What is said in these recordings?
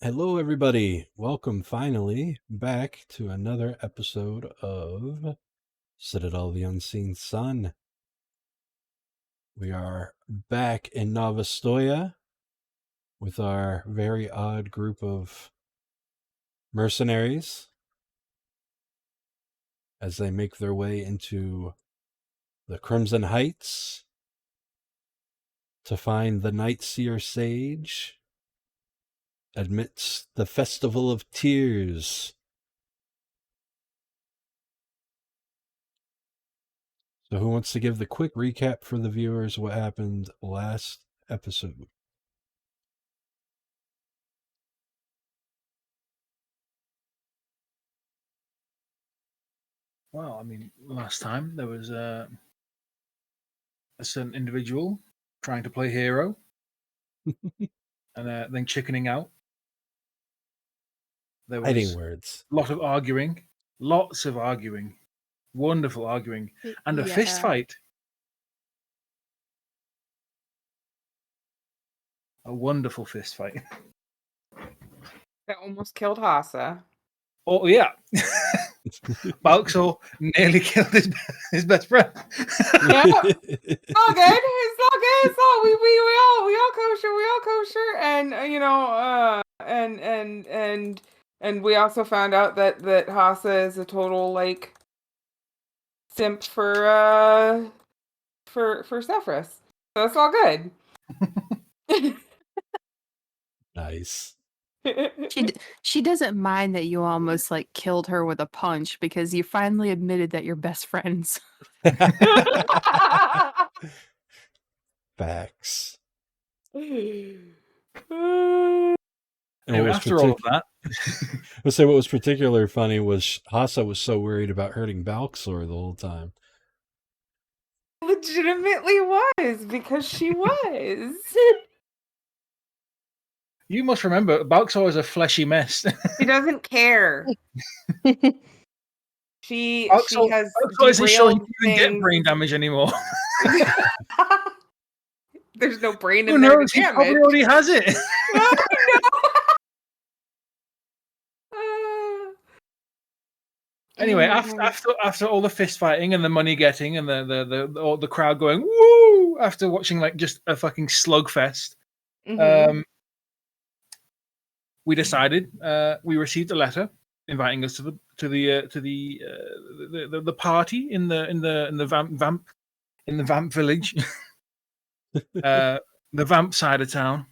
Hello, everybody. Welcome finally back to another episode of Citadel of the Unseen Sun. We are back in Novostoya with our very odd group of mercenaries as they make their way into the Crimson Heights to find the Night Seer Sage amidst the Festival of Tears. So who wants to give the quick recap for the viewers what happened last episode? Well, I mean, last time there was a certain individual trying to play hero and then chickening out. There Fighting was words. a lot of arguing, wonderful arguing, and a fist fight. A wonderful fist fight. That almost killed Hassa. Oh, yeah. Balxor nearly killed his best friend. Yeah. It's all good. It's all good. It's all we all kosher, and we also found out that Hassa is a total like simp for Sefris. So it's all good. Nice. She doesn't mind that you almost like killed her with a punch because you finally admitted that you're best friends. Facts. Anyway, after all of that, I'll say what was particularly funny was Hassa was so worried about hurting Balxor the whole time. Legitimately was because she was. you must remember, Balxor is a fleshy mess. She doesn't care. She has Balxor isn't sure he can even get things. brain damage anymore. There's no brain Who in there knows? to He damage. probably already has it. Anyway, after all the fist fighting and the money getting and the crowd going woo after watching like just a fucking slugfest, we decided we received a letter inviting us to the party in the vamp village, the vamp side of town,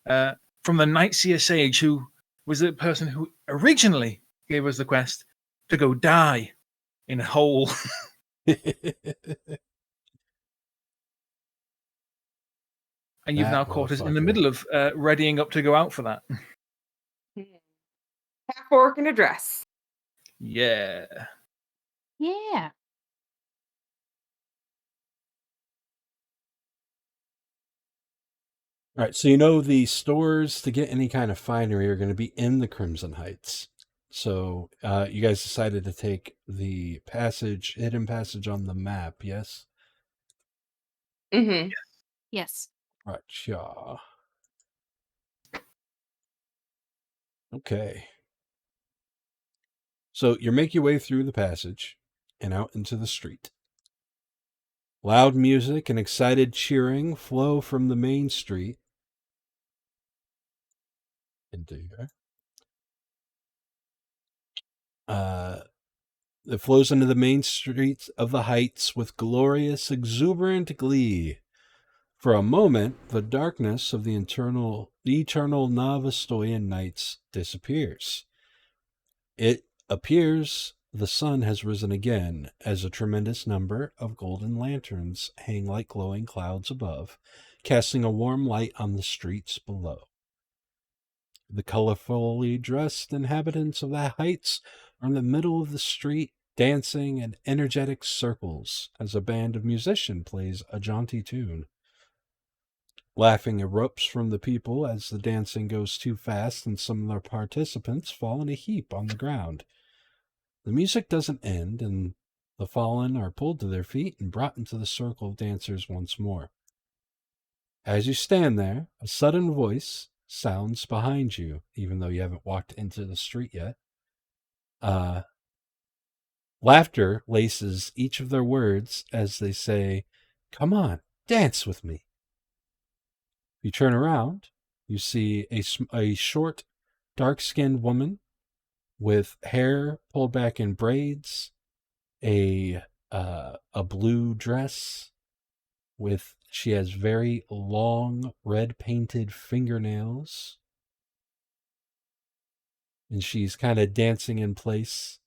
from the Night Seer Sage, who was the person who originally gave us the quest to go die in a hole. And you've now caught us in the middle of readying up to go out for that. Half orc in a dress. Yeah. Yeah. All right, so you know the stores to get any kind of finery are going to be in the Crimson Heights. So you guys decided to take the hidden passage on the map, yes? Mm-hmm. Yes. Right, yeah. Okay. So you make your way through the passage and out into the street. Loud music and excited cheering flow from the main street into here. It flows into the main streets of the heights with glorious, exuberant glee. For a moment, the darkness of the eternal Novostoyan nights disappears. It appears the sun has risen again, as a tremendous number of golden lanterns hang like glowing clouds above, casting a warm light on the streets below. The colorfully dressed inhabitants of the heights are in the middle of the street, dancing in energetic circles as a band of musicians plays a jaunty tune. Laughing erupts from the people as the dancing goes too fast and some of their participants fall in a heap on the ground. The music doesn't end, and the fallen are pulled to their feet and brought into the circle of dancers once more. As you stand there, a sudden voice sounds behind you, even though you haven't walked into the street yet. Laughter laces each of their words as they say, "Come on, dance with me." You turn around, you see a short, dark-skinned woman with hair pulled back in braids, a blue dress she has very long red painted fingernails, and she's kind of dancing in place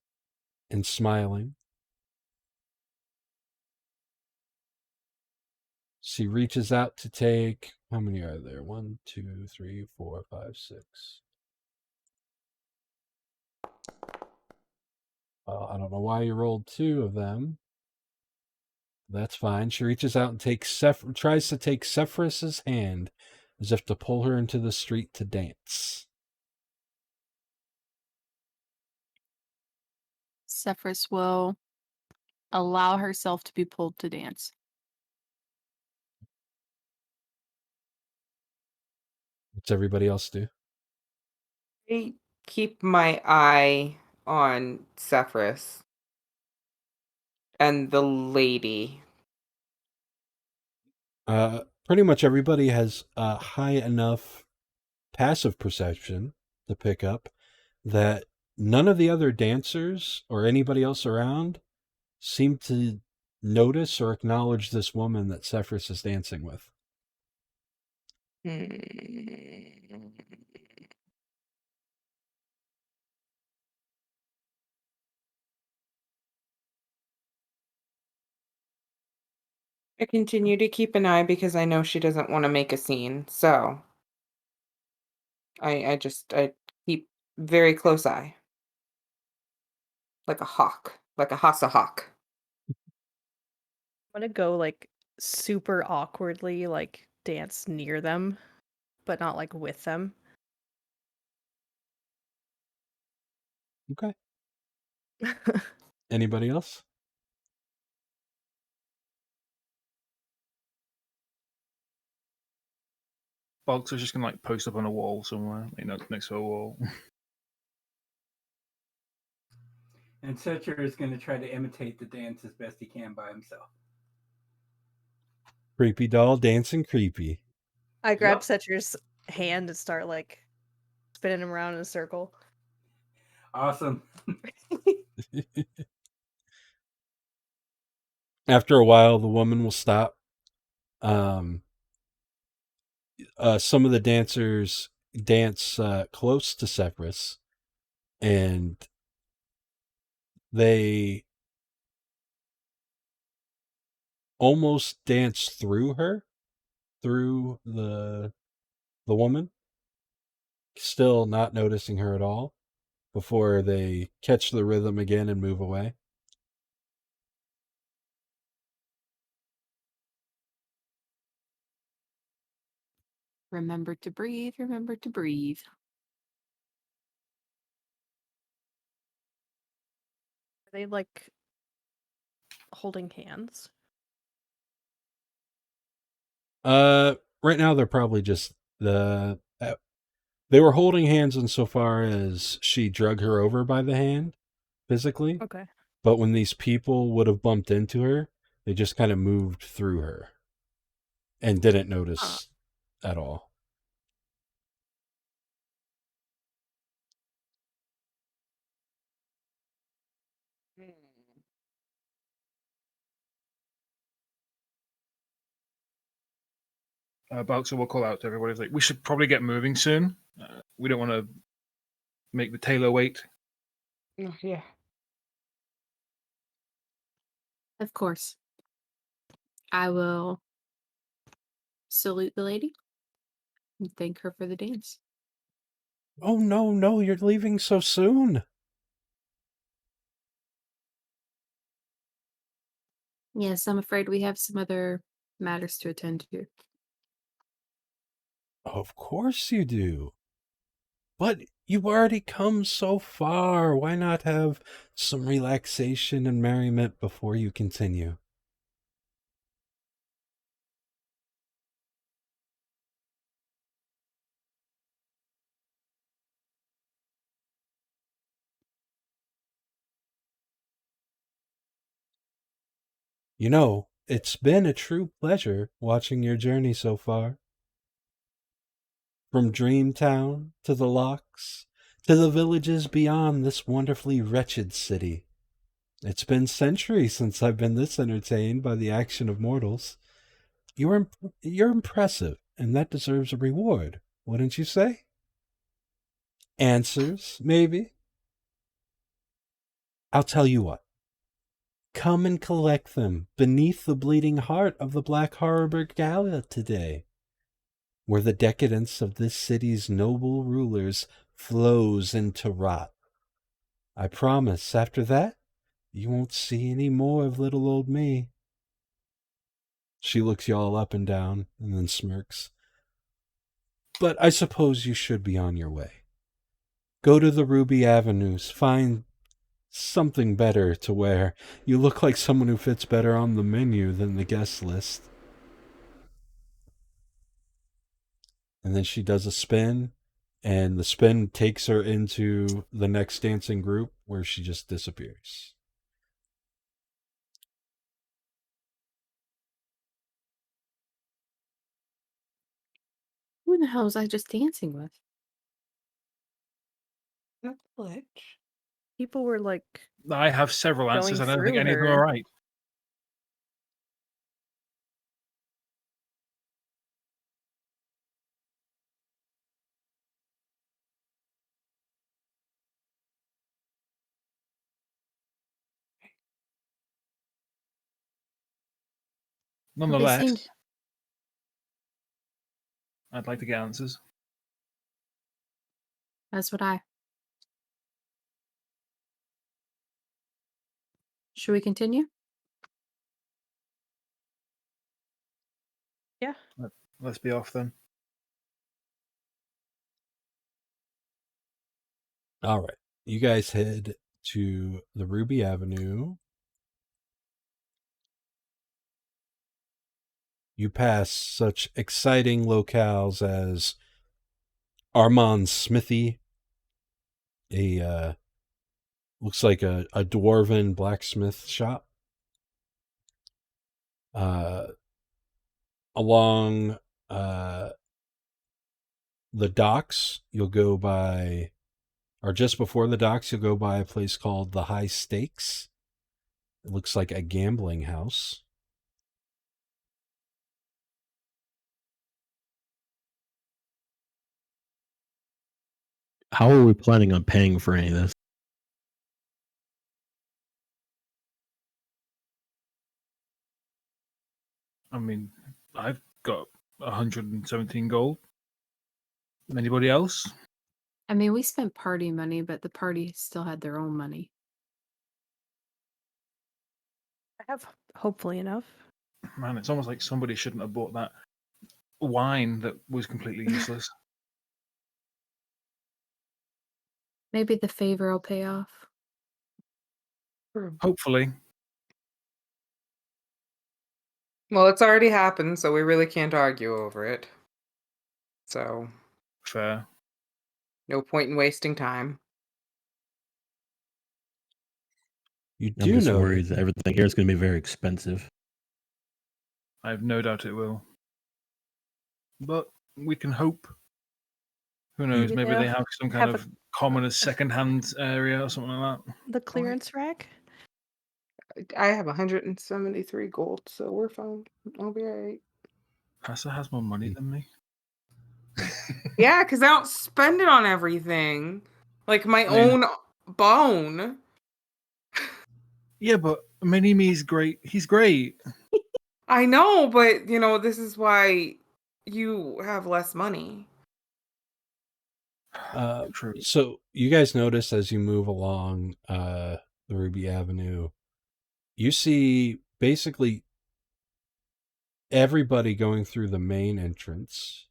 and smiling. She reaches out to take, how many are there? 1, 2, 3, 4, 5, 6. I don't know why you rolled 2 of them. That's fine. She reaches out and tries to take Sefris's hand as if to pull her into the street to dance. Sefris will allow herself to be pulled to dance. What's everybody else do? I keep my eye on Sefris and the lady. Pretty much everybody has high enough passive perception to pick up that none of the other dancers or anybody else around seem to notice or acknowledge this woman that Sefris is dancing with. I continue to keep an eye because I know she doesn't want to make a scene. So I keep very close eye. Like a hawk. Like a Hassa hawk. I'm gonna go like super awkwardly, like dance near them, but not like with them. Okay. Anybody else? Balxor's just gonna like post up on a wall somewhere, next to a wall. And Secher is going to try to imitate the dance as best he can by himself. Creepy doll dancing creepy. I grab Yep. Secher's hand and start like spinning him around in a circle. Awesome. After a while, the woman will stop. Some of the dancers dance close to Sefris, and they almost dance through her, through the woman, still not noticing her at all, before they catch the rhythm again and move away. Remember to breathe, remember to breathe. Are they like holding hands? Right now they're probably just they were holding hands insofar as she drug her over by the hand physically. Okay. But when these people would have bumped into her, they just kind of moved through her and didn't notice at all. Balxor will call out to everybody, like, we should probably get moving soon. We don't want to make the tailor wait. Oh, yeah. Of course. I will salute the lady and thank her for the dance. Oh, no, you're leaving so soon. Yes, I'm afraid we have some other matters to attend to. Of course you do. But you've already come so far. Why not have some relaxation and merriment before you continue? You know, it's been a true pleasure watching your journey so far. From Dreamtown to the Locks to the villages beyond this wonderfully wretched city. It's been centuries since I've been this entertained by the action of mortals. You're impressive, and that deserves a reward, wouldn't you say? Answers, maybe? I'll tell you what. Come and collect them beneath the bleeding heart of the Black Harbor Gala today, where the decadence of this city's noble rulers flows into rot. I promise, after that, you won't see any more of little old me. She looks y'all up and down and then smirks. But I suppose you should be on your way. Go to the Ruby Avenues, find something better to wear. You look like someone who fits better on the menu than the guest list. And then she does a spin, and the spin takes her into the next dancing group where she just disappears. Who the hell was I just dancing with? That's glitch. People were like, I have several answers. I Going don't think through any of them her. are right. They Nonetheless, seemed I'd like to get answers. That's what I. Should we continue? yeah. Let's be off then. All right. You guys head to the Ruby Avenue. You pass such exciting locales as Armand's Smithy, looks like a dwarven blacksmith shop. Along the docks, you'll go by, or just before the docks, you'll go by a place called the High Stakes. It looks like a gambling house. How are we planning on paying for any of this? I mean, I've got 117 gold. Anybody else? I mean, we spent party money, but the party still had their own money. I have hopefully enough. Man, it's almost like somebody shouldn't have bought that wine that was completely useless. Maybe the favor will pay off. Hopefully. Well, it's already happened, so we really can't argue over it. So, Fair. no point in wasting time. You I'm do just know worried that everything here is going to be very expensive. I have no doubt it will. But we can hope. Who knows? Maybe Maybe they they'll have some kind have of common as second-hand area or something like that. The clearance rack. I have 173 gold, so we're fine. I'll be alright. Hassa has more money than me. Yeah, because I don't spend it on everything. Like my I mean- own bone. Yeah, but Mini-Me's great. He's great. I know, but this is why you have less money. True. So you guys notice as you move along the Ruby Avenue, you see basically everybody going through the main entrance,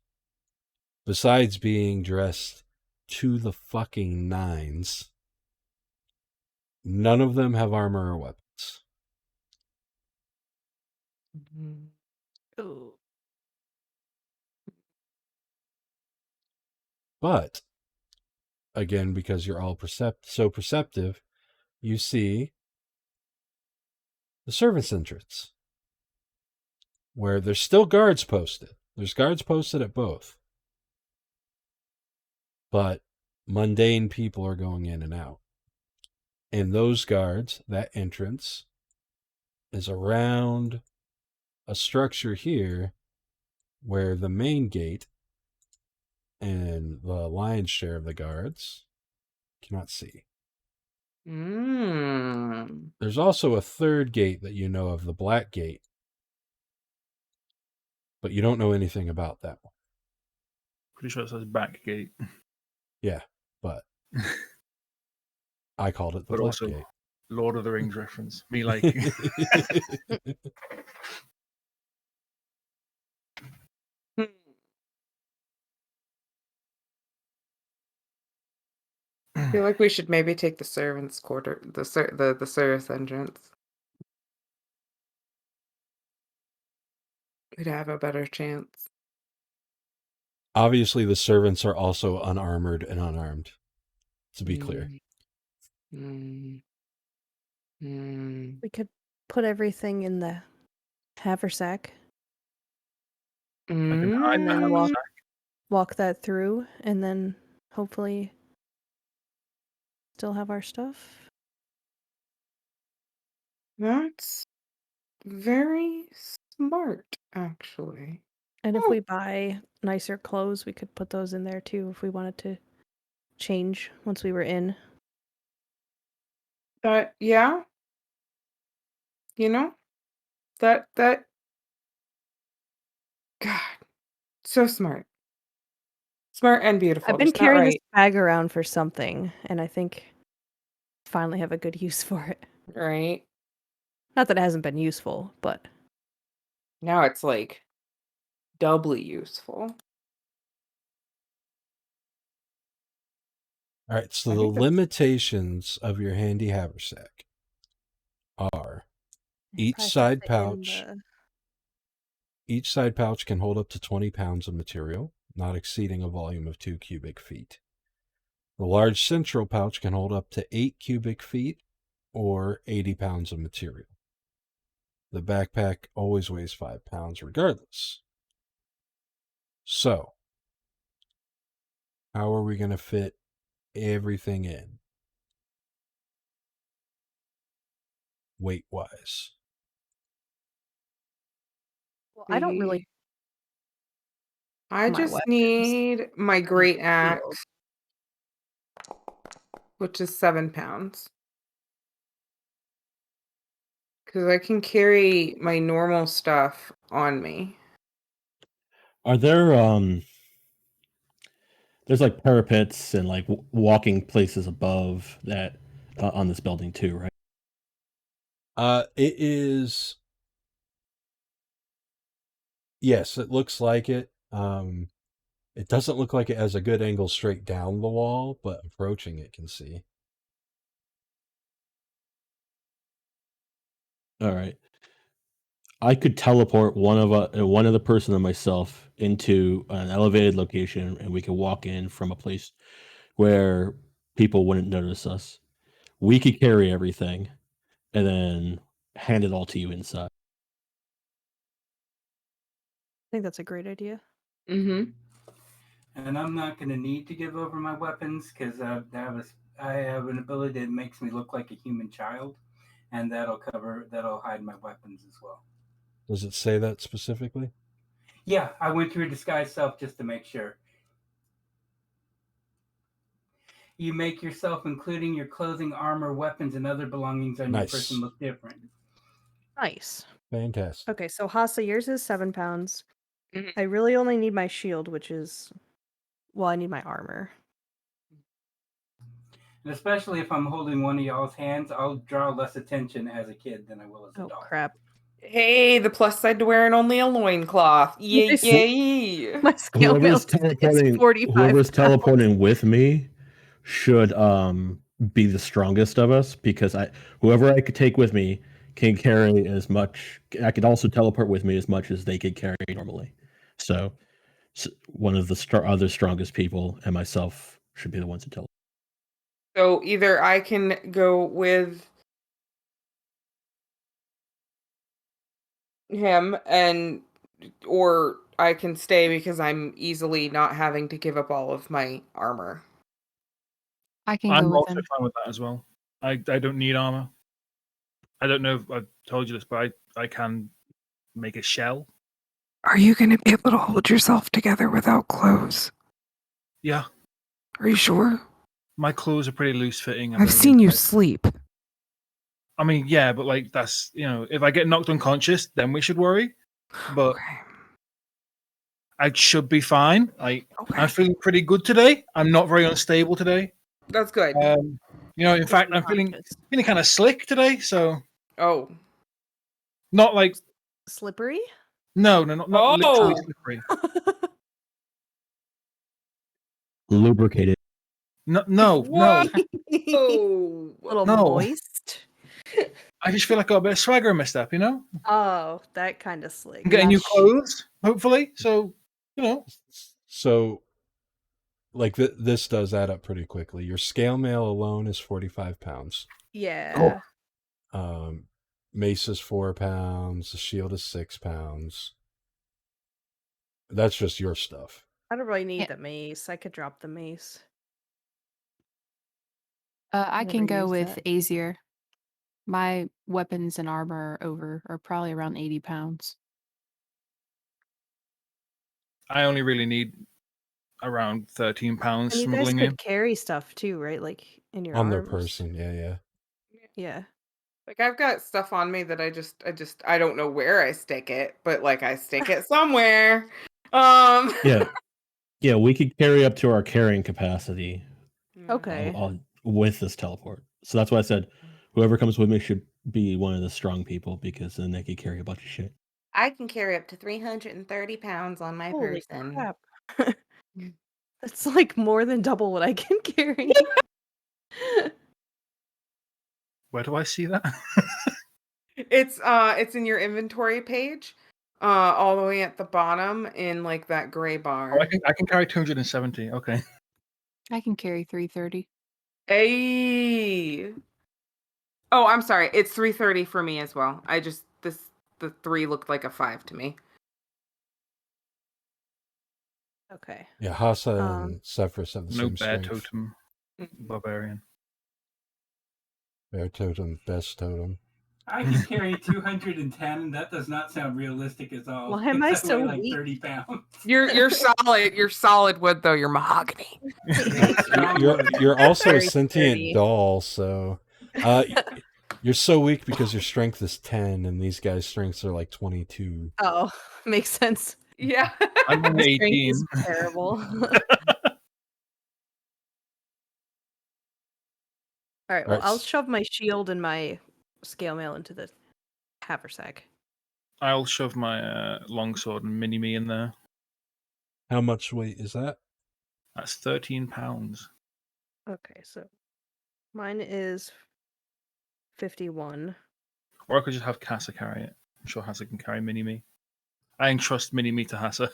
besides being dressed to the fucking nines. None of them have armor or weapons. Ooh. But, again, because you're all so perceptive, you see the servants' entrance. where there's still guards posted. There's guards posted at both. But mundane people are going in and out. And those guards, that entrance, is around a structure here where the main gate and the lion's share of the guards cannot see. There's also a third gate that you know of, the Black Gate, but you don't know anything about that one. Pretty sure it says back gate. Yeah, but I called it the But Black also Gate. Lord of the Rings reference. Me like I feel like we should maybe take the servants' quarter, the service entrance. We'd have a better chance. Obviously, the servants are also unarmored and unarmed, to be clear. Mm. Mm. We could put everything in the haversack, I can hide and then behind walk the walk that through, and then hopefully still have our stuff. That's very smart, actually. And if Oh. we buy nicer clothes, we could put those in there too if we wanted to change once we were in. Yeah. You know, that God, so smart. Smart and beautiful. I've been just not carrying this right. bag around for something, and I think finally have a good use for it. Right. Not that it hasn't been useful, but Now it's like doubly useful. All right, so I the think that's- limitations of your handy haversack are each probably side fit in pouch. Each side pouch can hold up to 20 pounds of material, not exceeding a volume of 2 cubic feet. The large central pouch can hold up to 8 cubic feet or 80 pounds of material. The backpack always weighs 5 pounds regardless. So, how are we going to fit everything in? Weight-wise. Well, I don't really. I my just weapons. need my great axe, shield. which is 7 pounds. Because I can carry my normal stuff on me. Are there there's like parapets and like walking places above that on this building too, right? It is. Yes, it looks like it. It doesn't look like it has a good angle straight down the wall, but approaching it can see. All right. I could teleport one of the person and myself into an elevated location, and we could walk in from a place where people wouldn't notice us. We could carry everything, and then hand it all to you inside. I think that's a great idea. Mm-hmm. And I'm not going to need to give over my weapons because I have an ability that makes me look like a human child, and that'll hide my weapons as well. Does it say that specifically? Yeah, I went through disguise self just to make sure. You make yourself, including your clothing, armor, weapons, and other belongings on your person, look different. Nice. Fantastic. Okay, so Hassa, yours is 7 pounds. Mhm. I really only need my shield, which is, well, I need my armor. And especially if I'm holding one of y'all's hands, I'll draw less attention as a kid than I will as an Oh adult. crap! Hey, the plus side to wearing only a loincloth. Yay, Nice. yay. My scale mail is 45 Whoever's pounds. teleporting with me should be the strongest of us, because whoever I could take with me can carry as much. I could also teleport with me as much as they could carry normally. So one of the other strongest people and myself should be the ones to teleport. So either I can go with him, and or I can stay because I'm easily not having to give up all of my armor. I can go I'm with also him. fine with that as well. I don't need armor. I don't know if I've told you this, but I can make a shell. Are you going to be able to hold yourself together without clothes? Yeah, Are you sure? my clothes are pretty loose fitting. I've seen you sleep. I mean, yeah, but like that's if I get knocked unconscious, then we should worry. But Okay. I should be fine. I'm Okay. feeling pretty good today. I'm not very unstable today. That's good. In fact, I'm feeling kind of slick today. So Oh. not like Slippery? no, not literally Oh! slippery. Lubricated. No. Whoa! A little No. moist. I just feel like I got a bit of swagger in my step. Oh, that kind of slick. I'm getting new Lush. clothes, hopefully. So So, like, this does add up pretty quickly. Your scale mail alone is 45 pounds. Yeah. Mace is 4 pounds. The shield is 6 pounds. That's just your stuff. I don't really need Yeah. the mace. I could drop the mace. I Never can go used with that. Aesir. My weapons and armor are probably around 80 pounds. I only really need around 13 pounds And you guys smuggling could in. carry stuff too, right? Like in your On their arms. person, yeah. Yeah. Like I've got stuff on me that I don't know where I stick it, but like I stick it somewhere. Yeah, we could carry up to our carrying capacity Okay. with this teleport. So that's why I said whoever comes with me should be one of the strong people because then they could carry a bunch of shit. I can carry up to 330 pounds on my Holy person. crap. That's like more than double what I can carry. Where do I see that? It's in your inventory page, all the way at the bottom in like that gray bar. Oh, I can carry 270. Okay. I can carry 330. Hey. Oh, I'm sorry. It's 330 for me as well. The 3 looked like a 5 to me. Okay. Yeah, Hassa and Sefris have the No same bear strength. totem barbarian. Bear totem, best totem. I can carry 210, and that does not sound realistic at all. Why am I because so weigh like weak? 30 pounds. You're solid. You're solid wood though. You're mahogany. You're also a Very sentient sturdy. doll, so you're so weak because your strength is 10 and these guys' strengths are like 22. Oh, makes sense. Yeah. I'm My only strength 18. is terrible. All right, well, Alright, I'll shove my shield and my scale mail into the haversack. I'll shove my longsword and mini me in there. How much weight is that? That's 13 pounds. Okay, so mine is 51. Or I could just have Hassa carry it. I'm sure Hassa can carry mini me. I entrust mini me to Hassa.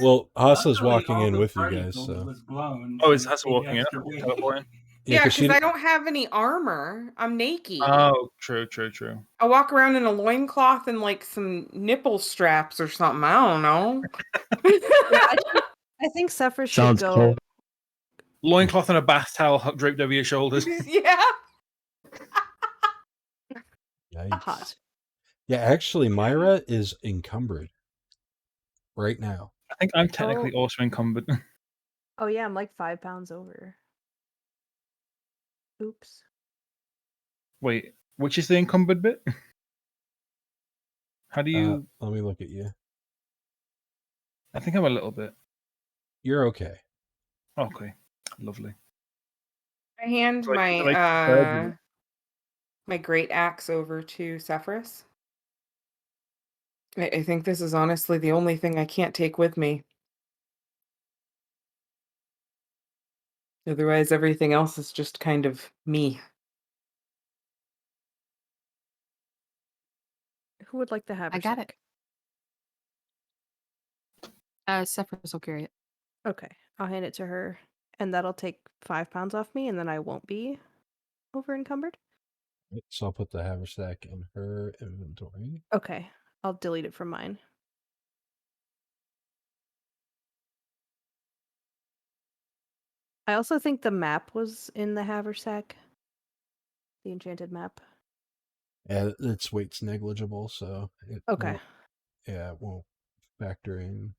Well, Hassa's Luckily, walking all in the with you party guys, gold so was blown, Oh, is so Hassa the walking in? extra weight. Teleporting? Yeah, because because I don't have any armor. I'm naked. Oh, true. I walk around in a loincloth and like some nipple straps or something. I don't know. Yeah, I think Sefris should Sounds go. cool. Loincloth and a bath towel draped over your shoulders. Yeah. Yikes. Hot. Yeah, actually, Myra is encumbered right now. I think I'm technically also encumbered. Oh yeah, I'm like 5 pounds over. Oops. Wait, which is the encumbered bit? How do you... Let me look at you. I think I'm a little bit. You're okay. Okay, lovely. I hand So, like, my my great axe over to Sefris. I think this is honestly the only thing I can't take with me. Otherwise, everything else is just kind of me. Who would like the haversack? I got it. Sefris will carry it. Okay, I'll hand it to her, and that'll take 5 pounds off me, and then I won't be over encumbered. So I'll put the haversack in her inventory. Okay, I'll delete it from mine. I also think the map was in the haversack. The enchanted map. Yeah, its weight's negligible, so it Okay. it won't factor in.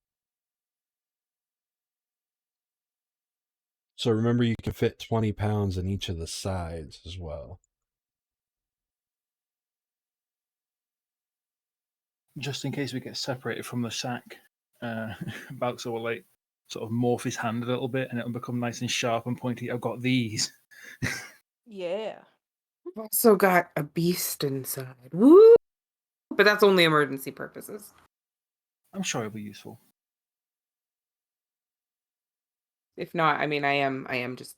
So remember, you can fit 20 pounds in each of the sides as well. Just in case we get separated from the sack, Balxor will like sort of morph his hand a little bit, and it'll become nice and sharp and pointy. I've got these. Yeah. I've also got a beast inside. Woo! But that's only emergency purposes. I'm sure it'll be useful. If not, I mean, I am just,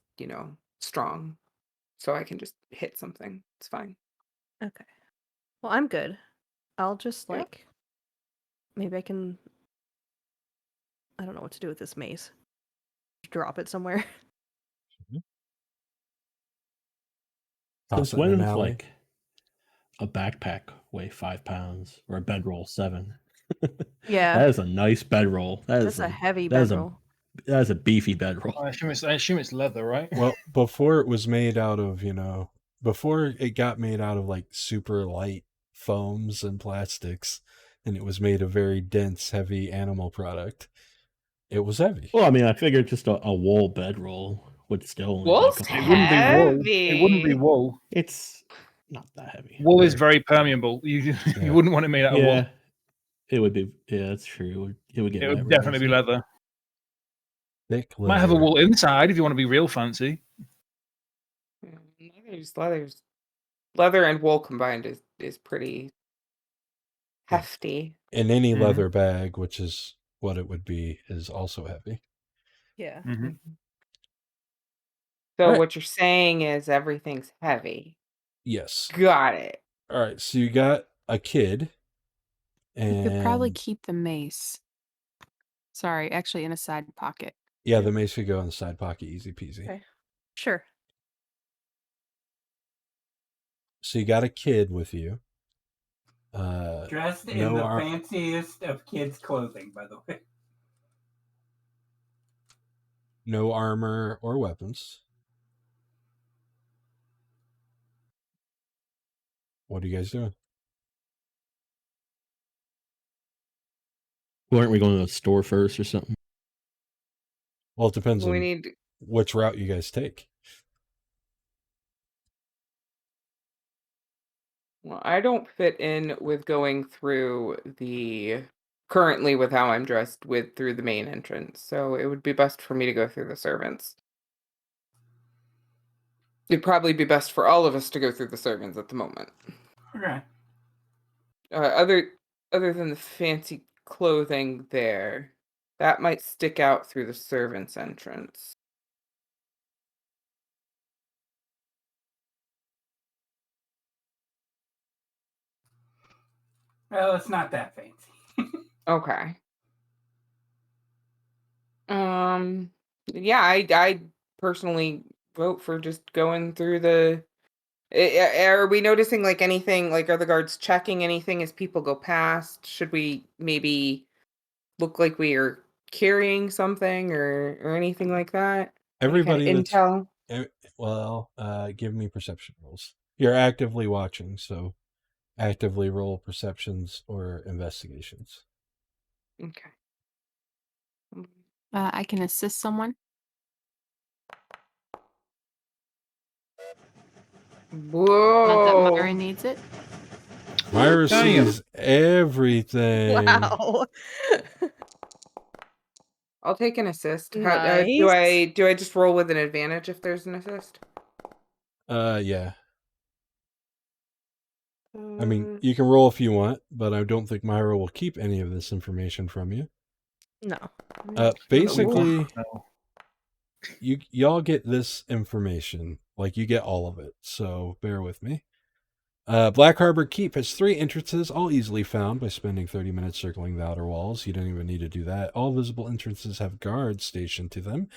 strong. So I can just hit something. It's fine. Okay. Well, I'm good. I'll just Yeah. like maybe I can. I don't know what to do with this mace. Drop it somewhere. Toss Since it in when an does alley. like a backpack weigh 5 pounds or a bedroll 7? Yeah. That is a nice bedroll. That's a heavy that is bedroll. that is a beefy bedroll. I assume it's leather, right? Well, before it was made out of, before it got made out of like super light foams and plastics, and it was made of very dense, heavy animal product, it was heavy. Well, I mean, I figured just a wool bedroll would still only Wool's be a couple It wouldn't be wool. heavy. It wouldn't be wool. It's not that heavy. Wool is very permeable. You Yeah. wouldn't want it made out of wool. Yeah, it would be. Yeah, that's true. It would get It wet would real definitely be easy. leather. Thick leather. Might have a wool inside if you want to be real fancy. Leather and wool combined is pretty Yeah. hefty. And any Mhm. leather bag, which is what it would be, is also heavy. Yeah. Mhm. So Right. what you're saying is everything's heavy. Yes. Got it. All right. So you got a kid, and You could probably keep the mace. Sorry, actually in a side pocket. yeah, the mace could go in the side pocket, easy peasy. Okay. Sure. So you got a kid with you. Dressed in No the ar- fanciest of kids' clothing, by the way. No armor or weapons. What are you guys doing? Well, aren't we going to the store first or something? Well, it depends We on need which route you guys take. Well, I don't fit in with going through currently with how I'm dressed through the main entrance. So it would be best for me to go through the servants. It'd probably be best for all of us to go through the servants at the moment. Okay. Other than the fancy clothing there, that might stick out through the servants' entrance. Well, it's not that fancy. Okay. Yeah, I personally vote for just going through the. Are we noticing like anything? Like, are the guards checking anything as people go past? Should we maybe look like we are carrying something or anything like that? Everybody Any that's kind of intel. well, give me perception rolls. You're actively watching, so actively roll perceptions or investigations. Okay. I can assist someone. Not that Myra Whoa. needs it. Myra Damn. sees everything. Wow. I'll take an assist. Do Nice. I just roll with an advantage if there's an assist? Yeah. I mean, you can roll if you want, but I don't think Myra will keep any of this information from you. No. Basically, No. y'all get this information. Like, you get all of it, so bear with me. Black Harbor Keep has 3 entrances, all easily found by spending 30 minutes circling the outer walls. You don't even need to do that. All visible entrances have guards stationed to them.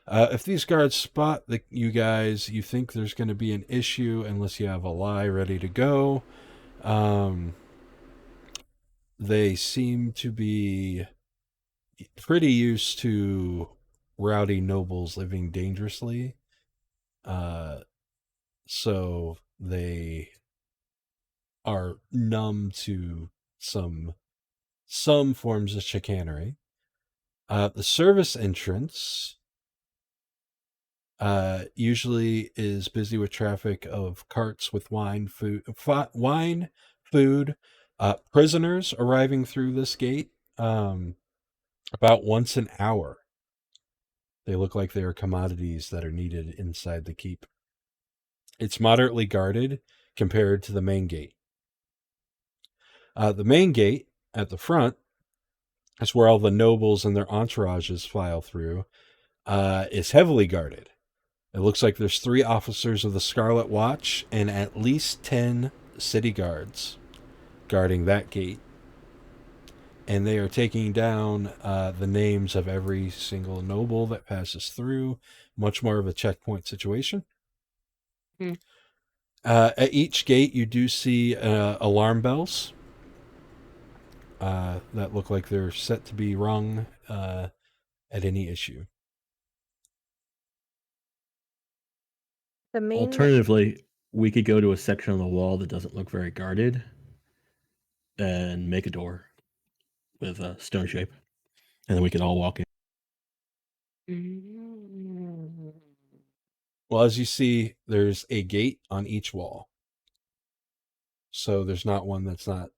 If these guards spot you guys, you think there's going to be an issue unless you have a lie ready to go. they seem to be pretty used to rowdy nobles living dangerously. So they are numb to some forms of chicanery. The service entrance usually is busy with traffic of carts with wine, food, prisoners arriving through this gate about once an hour. They look like they are commodities that are needed inside the keep. It's moderately guarded compared to the main gate. The main gate at the front is where all the nobles and their entourages file through. Is heavily guarded. It looks like there's 3 officers of the Scarlet Watch and at least 10 city guards guarding that gate. And they are taking down the names of every single noble that passes through. Much more of a checkpoint situation. At each gate, you do see alarm bells that look like they're set to be rung at any issue. The main Alternatively, we could go to a section on the wall that doesn't look very guarded and make a door with a stone shape. And then we could all walk in. Well, as you see, there's a gate on each wall. So there's not one that's not...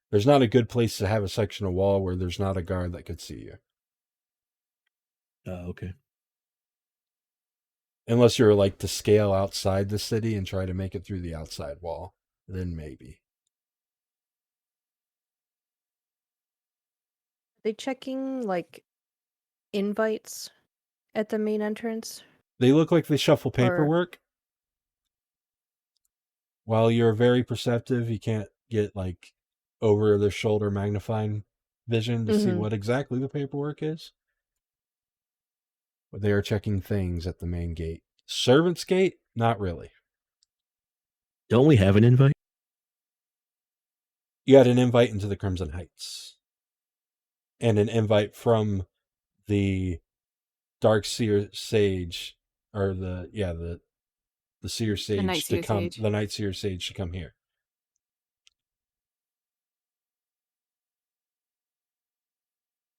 There's not a good place to have a section of wall where there's not a guard that could see you. Okay. Unless you're like to scale outside the city and try to make it through the outside wall. Then maybe. Are they checking like invites at the main entrance? They look like they shuffle paperwork. While you're very perceptive, you can't get like over their shoulder magnifying vision to see what exactly the paperwork is. But they are checking things at the main gate. Servants' gate? Not really. Don't we have an invite? You had an invite into the Crimson Heights. And an invite from the Dark Seer Sage, or the Seer Sage to come, the Night Seer Sage to come here.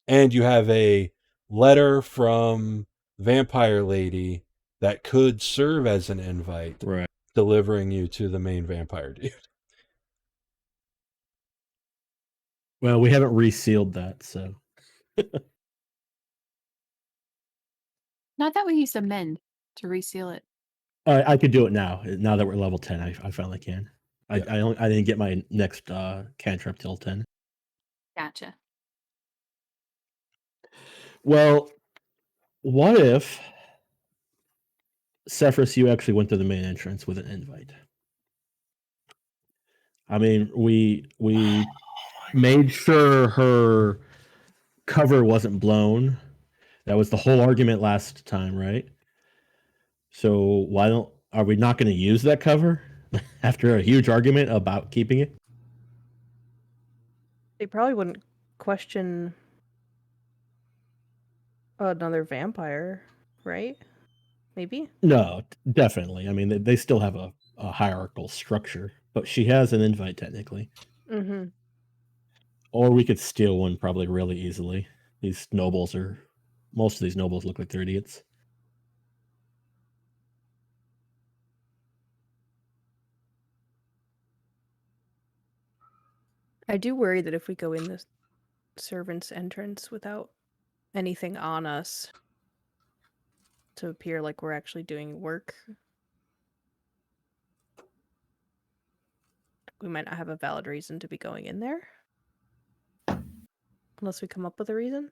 And you have a letter from Vampire Lady that could serve as an invite, right, delivering you to the main vampire dude. Well, we haven't resealed that, so. Not that we used amend to reseal it. I could do it now. Now that we're level 10, I finally can. Yeah. I didn't get my next cantrip till 10. Gotcha. Well, what if, Sefris, you actually went to the main entrance with an invite? I mean, we made sure her cover wasn't blown. That was the whole argument last time, right? So are we not going to use that cover after a huge argument about keeping it? They probably wouldn't question another vampire, right? Maybe? No, definitely. I mean, they still have a hierarchical structure, but she has an invite technically. Mm-hmm. Or we could steal one probably really easily. Most of these nobles look like they're idiots. I do worry that if we go in the servant's entrance without anything on us to appear like we're actually doing work, we might not have a valid reason to be going in there. Unless we come up with a reason.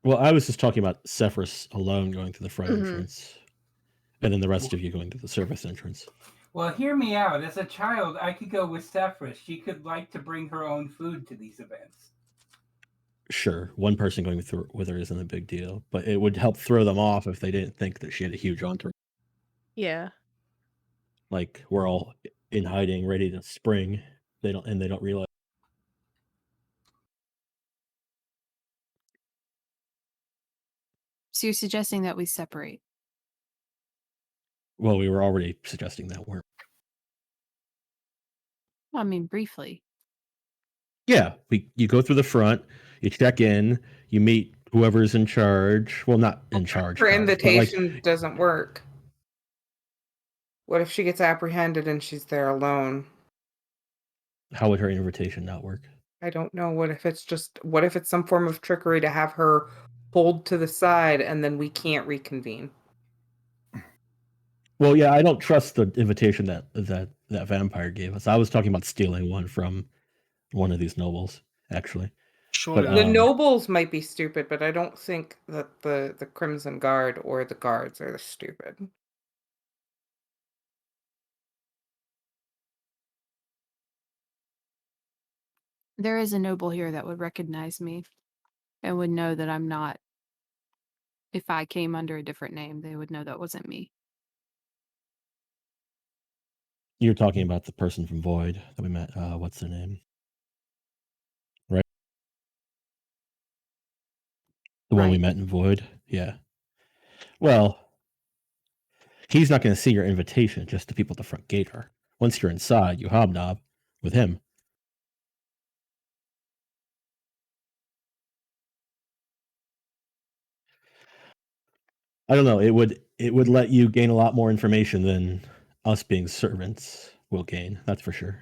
Well, I was just talking about Sefris alone going to the front entrance. And then the rest of you going to the service entrance. Well, hear me out. As a child, I could go with Sefris. She could like to bring her own food to these events. Sure, one person going with her isn't a big deal, but it would help throw them off if they didn't think that she had a huge entourage. Yeah. Like, we're all in hiding, ready to spring, They don't realize. So you're suggesting that we separate? Well, we were already suggesting that, weren't Well, I mean, briefly. Yeah, you go through the front, you check in, you meet whoever's in charge. Well, not in charge. Her but invitation doesn't work. What if she gets apprehended and she's there alone? How would her invitation not work? I don't know. What if it's some form of trickery to have her pulled to the side and then we can't reconvene? Well, yeah, I don't trust the invitation that vampire gave us. I was talking about stealing one from one of these nobles, actually. Surely But, The nobles might be stupid, but I don't think that the Crimson Guard or the guards are stupid. There is a noble here that would recognize me and would know that I'm not. If I came under a different name, they would know that wasn't me. You're talking about the person from Void that we met. What's their name? Right? The one we Right. met in Void? Yeah. Well, he's not going to see your invitation, just the people at the front gate are. Once you're inside, you hobnob with him. I don't know. It would let you gain a lot more information than us being servants will gain. That's for sure.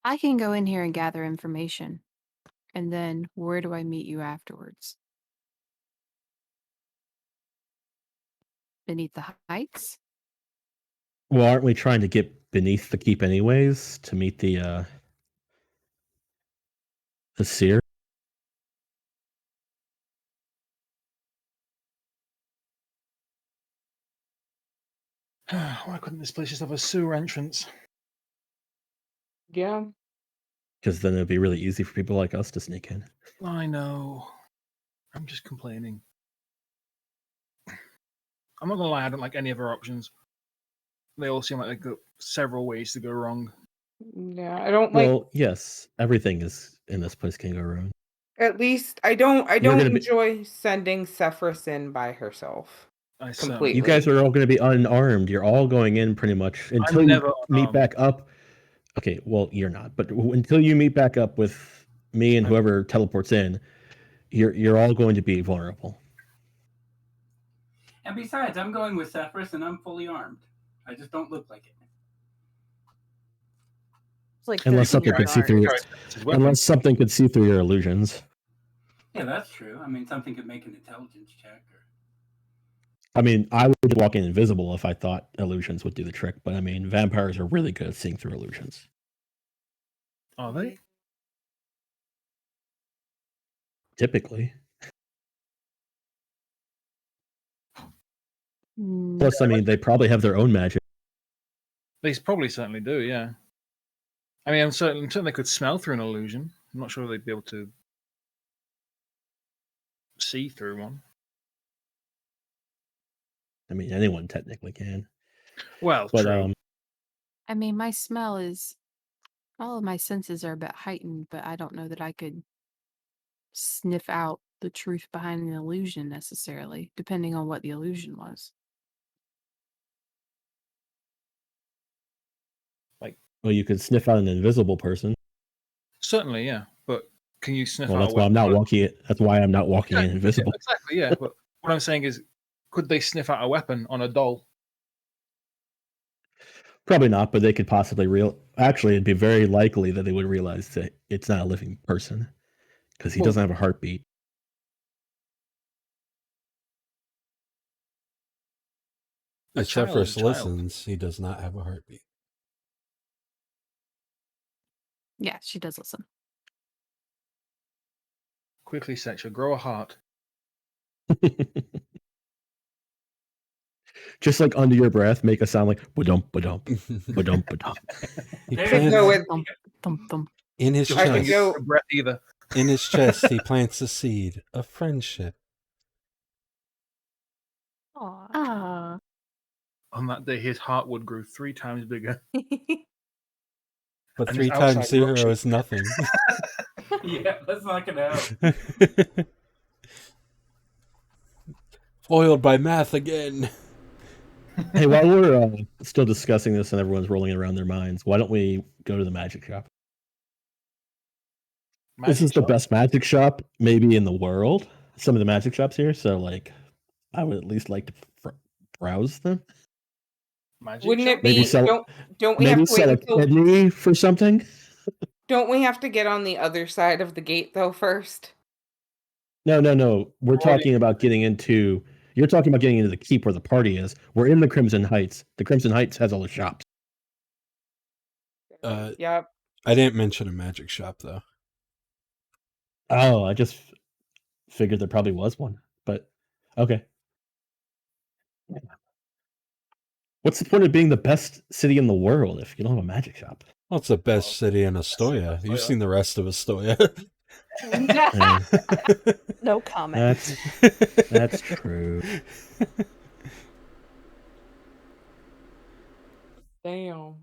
I can go in here and gather information. And then where do I meet you afterwards? Beneath the heights? Well, aren't we trying to get beneath the keep anyways to meet the seer? Why couldn't this place just have a sewer entrance? Yeah. Because then it'd be really easy for people like us to sneak in. I know. I'm just complaining. I'm not gonna lie, I don't like any of our options. They all seem like they got several ways to go wrong. Yeah, I don't like. Well, yes, everything is in this place can go wrong. At least I don't gonna be- enjoy sending Sefris in by herself. I Completely. You guys are all going to be unarmed. You're all going in pretty much until you never meet unarmed. back up. Okay, well, you're not, but until you meet back up with me and whoever teleports in, you're all going to be vulnerable. And besides, I'm going with Sefris and I'm fully armed. I just don't look like it. It's like Unless 13 something could see through your, unless something could see through your illusions. Yeah, that's true. I mean, something could make an intelligence check. I mean, I would walk in invisible if I thought illusions would do the trick, but I mean, vampires are really good at seeing through illusions. Are they? Typically. Mm, Plus, I mean, they probably have their own magic. They probably certainly do, yeah. I mean, I'm certain they could smell through an illusion. I'm not sure they'd be able to see through one. I mean, anyone technically can. Well, But true. I mean, my smell is. All of my senses are a bit heightened, but I don't know that I could sniff out the truth behind an illusion necessarily, depending on what the illusion was. well, you could sniff out an invisible person. Certainly, yeah. But can you sniff Well, out that's why I'm not walking it. That's why I'm not walking in invisible. Exactly, yeah. But what I'm saying is, could they sniff out a weapon on a doll? Probably not, but they could possibly Actually, it'd be very likely that they would realize that it's not a living person because he Well- doesn't have a heartbeat. A If child Sefris is a child. listens, he does not have a heartbeat. Yeah, she does listen. Quickly, Secher, grow a heart. Just like under your breath, make a sound like ba-dump, ba-dump, ba-dump, ba-dump. He There plants you go with- Thump, thump, thump. in his Just don't chest. go- use your breath either. In his chest, he plants a seed of friendship. Aw. Ah, On that day, his heartwood grew 3 times bigger. But And 3 his times outside 0 ruptured. is nothing. Yeah, that's not gonna help. Foiled by math again. Hey, while we're still discussing this and everyone's rolling it around their minds, why don't we go to the magic shop? This is the best magic shop maybe in the world. Some of the magic shops here, so like, I would at least like to browse them. Magic Wouldn't shop? it Maybe be? sell. Don't we Maybe have to wait sell a until? kidney for something. Don't we have to get on the other side of the gate though first? No. We're Already- talking about getting into. You're talking about getting into the keep where the party is. We're in the Crimson Heights. The Crimson Heights has all the shops. Yep. I didn't mention a magic shop, though. Oh, I just figured there probably was one, but okay. What's the point of being the best city in the world if you don't have a magic shop? Well, it's the best city in Astoria. You've Astoria. seen the rest of Astoria. No comment. That's true. Damn.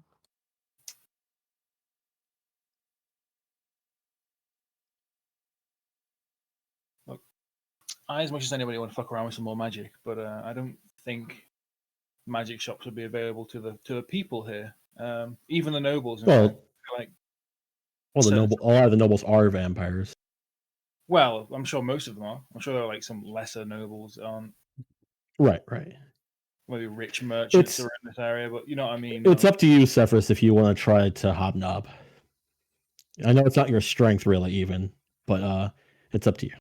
I, as much as anybody, want to fuck around with some more magic, but I don't think magic shops would be available to the people here. Even the nobles. in Well, fact, like, Well, So- a lot of the nobles are vampires. well, I'm sure most of them are. I'm sure there are like some lesser nobles on Right. maybe rich merchants It's- are in this area, but you know what I mean. It's up to you, Sefris, if you want to try to hobnob. I know it's not your strength, really, even, but it's up to you.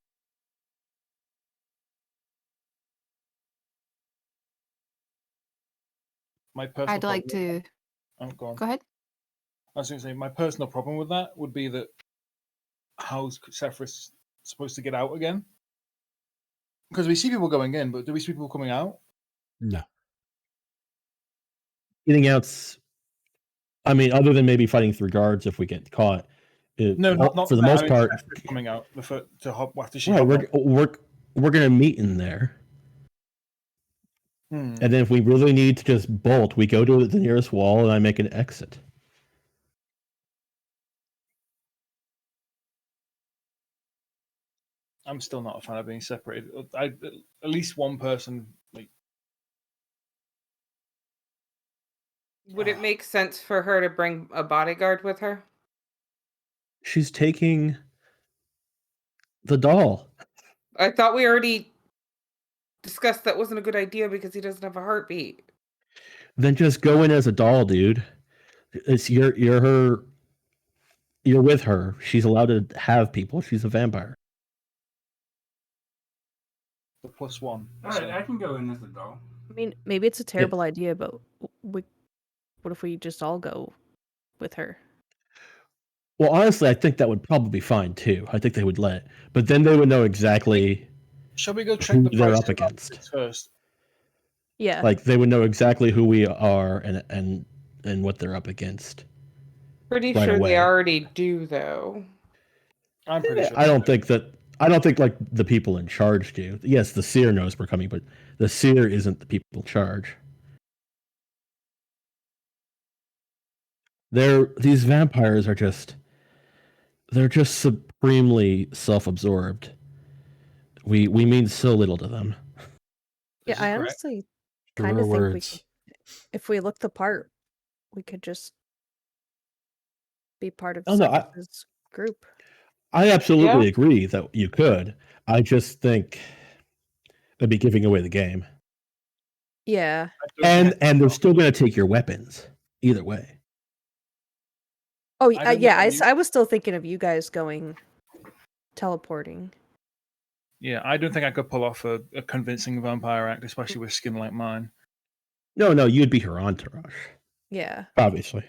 My personal I'd like problem- to Oh, go on. go ahead. I was going to say my personal problem with that would be that how's Sefris supposed to get out again? Because we see people going in, but do we see people coming out? No. Getting out's, I mean, other than maybe fighting through guards if we get caught. No, not for the that. most I mean, part. Sefris coming out to hop after she. Right, hopped we're gonna meet in there, on. and then if we really need to just bolt, we go to the nearest wall, and I make an exit. I'm still not a fan of being separated. At least one person, like, Would it make sense for her to bring a bodyguard with her? She's taking the doll. I thought we already discussed that wasn't a good idea because he doesn't have a heartbeat. Then just go in as a doll, dude. It's you're her. You're with her. She's allowed to have people. She's a vampire. the +1. All so- right, I can go in as a doll. I mean, maybe it's a terrible idea, but what if we just all go with her? Well, honestly, I think that would probably be fine too. I think they would let it, but then they would know exactly Shall we go check who the they're prices up against. first? Yeah. Like they would know exactly who we are and what they're up against. Pretty Right sure away. they already do, though. I'm pretty sure. I don't think like the people in charge do. Yes, the seer knows we're coming, but the seer isn't the people in charge. These vampires are they're just supremely self-absorbed. We mean so little to them. Yeah, This is I correct. honestly kind Truer of think words. if we look the part, we could just be part of Oh, no, Sefris's group. I absolutely Yeah. agree that you could. I just think that'd be giving away the game. Yeah. I don't think And they're still going to take your weapons either way. Oh, I don't yeah. think I was still thinking of you guys going teleporting. Yeah, I don't think I could pull off a convincing vampire act, especially with skin like mine. No, you'd be her entourage, Yeah. obviously.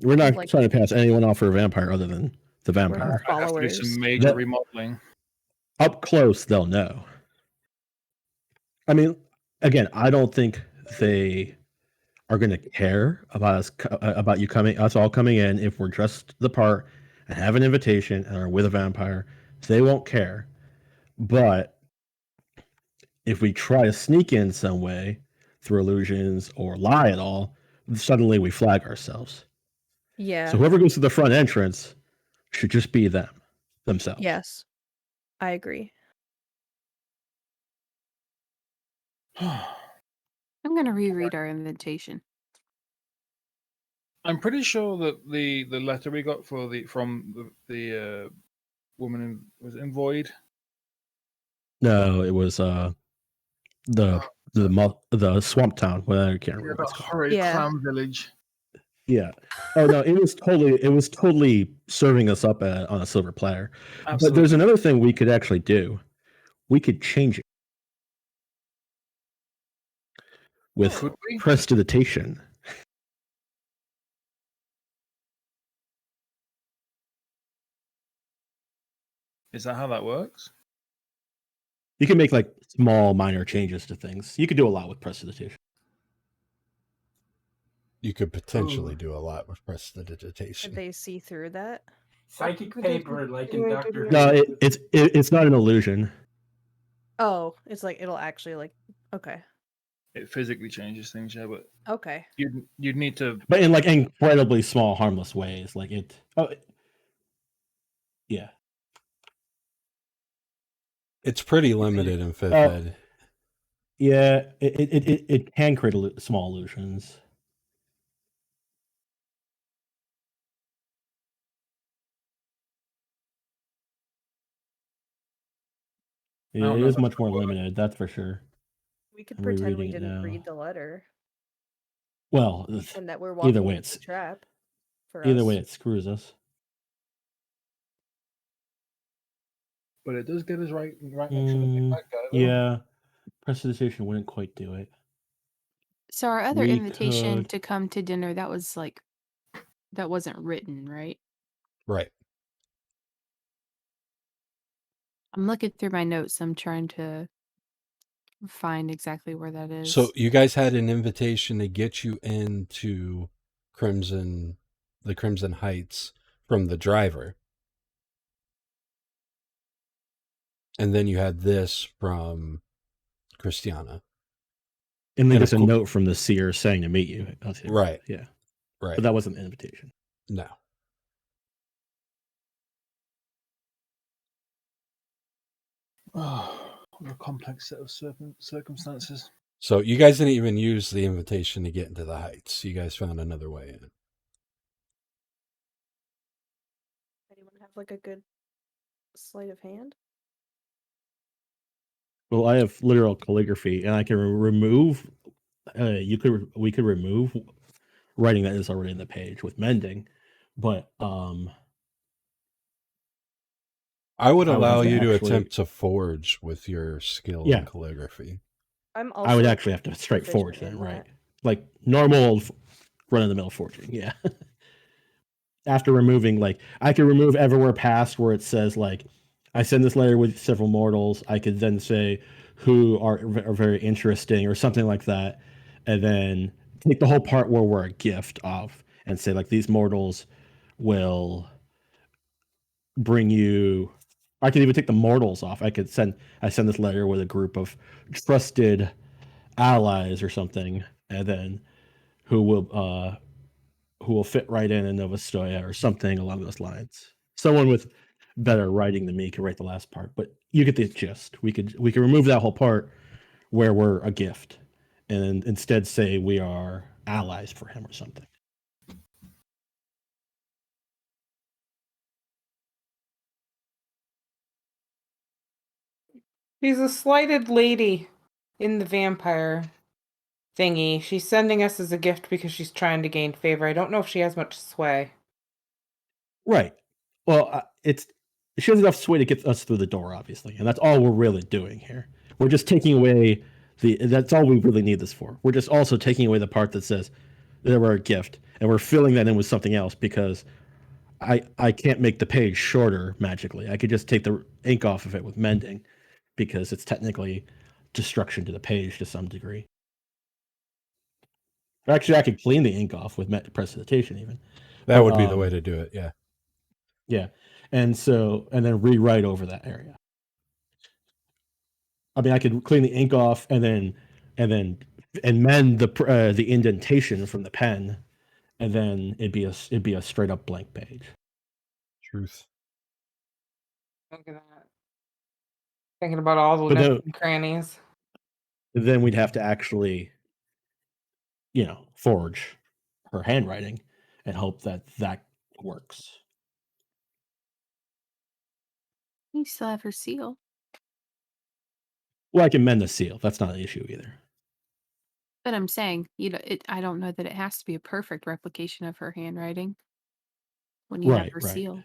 We're not Like- trying to pass anyone off for a vampire other than the We're vampire. her I'd have to do followers. some major That- remodeling. Up close, they'll know. I mean, again, I don't think they are going to care about us all coming in if we're dressed the part and have an invitation and are with a vampire. They won't care. But if we try to sneak in some way, through illusions or lie at all, suddenly we flag ourselves. Yeah. So whoever goes to the front entrance should just be themselves. Yes. I agree. I'm gonna reread our invitation. I'm pretty sure that the letter we got from the woman was in Void. No, it was the swamp town. Well, I can't remember what The it's called. horrid Yeah. clown village. Yeah. Oh no, it was totally serving us up on a silver platter. Absolutely. But there's another thing we could actually do. We could change it with Could we? prestidigitation. Is that how that works? You can make like small minor changes to things. You could do a lot with prestidigitation. You could potentially Ooh. do a lot with Could prestidigitation. they see through that? Psychic paper, like in Doctor Who. No, it's not an illusion. Oh, it's like it'll actually like okay. It physically changes things, yeah, but Okay. you'd need to. But in like incredibly small, harmless ways. Like it. Oh, yeah. It's pretty limited in 5th ed. Yeah, it can create small illusions. I Yeah, don't it know is if much more limited, that's for sure. We could I'm pretend we rereading it didn't now. read the letter Well, and that we're either walking way, into the trap. For either us. way, it screws us. But it does get us right next to the big bad guy. though. Yeah, prestidigitation wouldn't quite do it. So our other We invitation could- to come to dinner, that wasn't written, right? Right. I'm looking through my notes. I'm trying to find exactly where that is. So you guys had an invitation to get you into the Crimson Heights from the driver. And then you had this from Christiana. And then And there's a of cour- note from the seer saying to meet you. Right. Yeah. Right. But that wasn't an invitation. No. Oh, what a complex set of circumstances. So you guys didn't even use the invitation to get into the Heights. You guys found another way in. Anyone have like a good sleight of hand? Well, I have literal calligraphy, and I can remove. We could remove writing that is already in the page with mending, but I would I would allow have to you to actually- attempt to forge with your skill Yeah. in calligraphy. I'm also I would actually have to straight proficient forge then, in right? that. Like normal run of the mill forging, yeah. After removing, like, I could remove everywhere past where it says, like, I send this letter with several mortals. I could then say who are very interesting or something like that. And then take the whole part where we're a gift off and say, like, these mortals will bring you. I could even take the mortals off. I send this letter with a group of trusted allies or something, and then who will fit right in Novostoya or something along those lines. Someone with better writing than me could write the last part, but you get the gist. We could remove that whole part where we're a gift, and instead say we are allies for him or something. She's a slighted lady in the vampire thingy. She's sending us as a gift because she's trying to gain favor. I don't know if she has much sway. Right. Well, she has enough sway to get us through the door, obviously, and that's all we're really doing here. We're just taking away that's all we really need this for. We're just also taking away the part that says that we're a gift, and we're filling that in with something else because I can't make the page shorter magically. I could just take the ink off of it with mending because it's technically destruction to the page to some degree. Actually, I could clean the ink off with prestidigitation even. That would be the way to do it, yeah. Yeah. And then rewrite over that area. I mean, I could clean the ink off and then and mend the indentation from the pen, and then it'd be a straight up blank page. Truth. Look at that. Thinking about all the But nooks and crannies. then we'd have to actually, forge her handwriting and hope that works. You still have her seal. Well, I can mend the seal. That's not an issue either. But I'm saying, I don't know that it has to be a perfect replication of her handwriting when you have her Right. seal.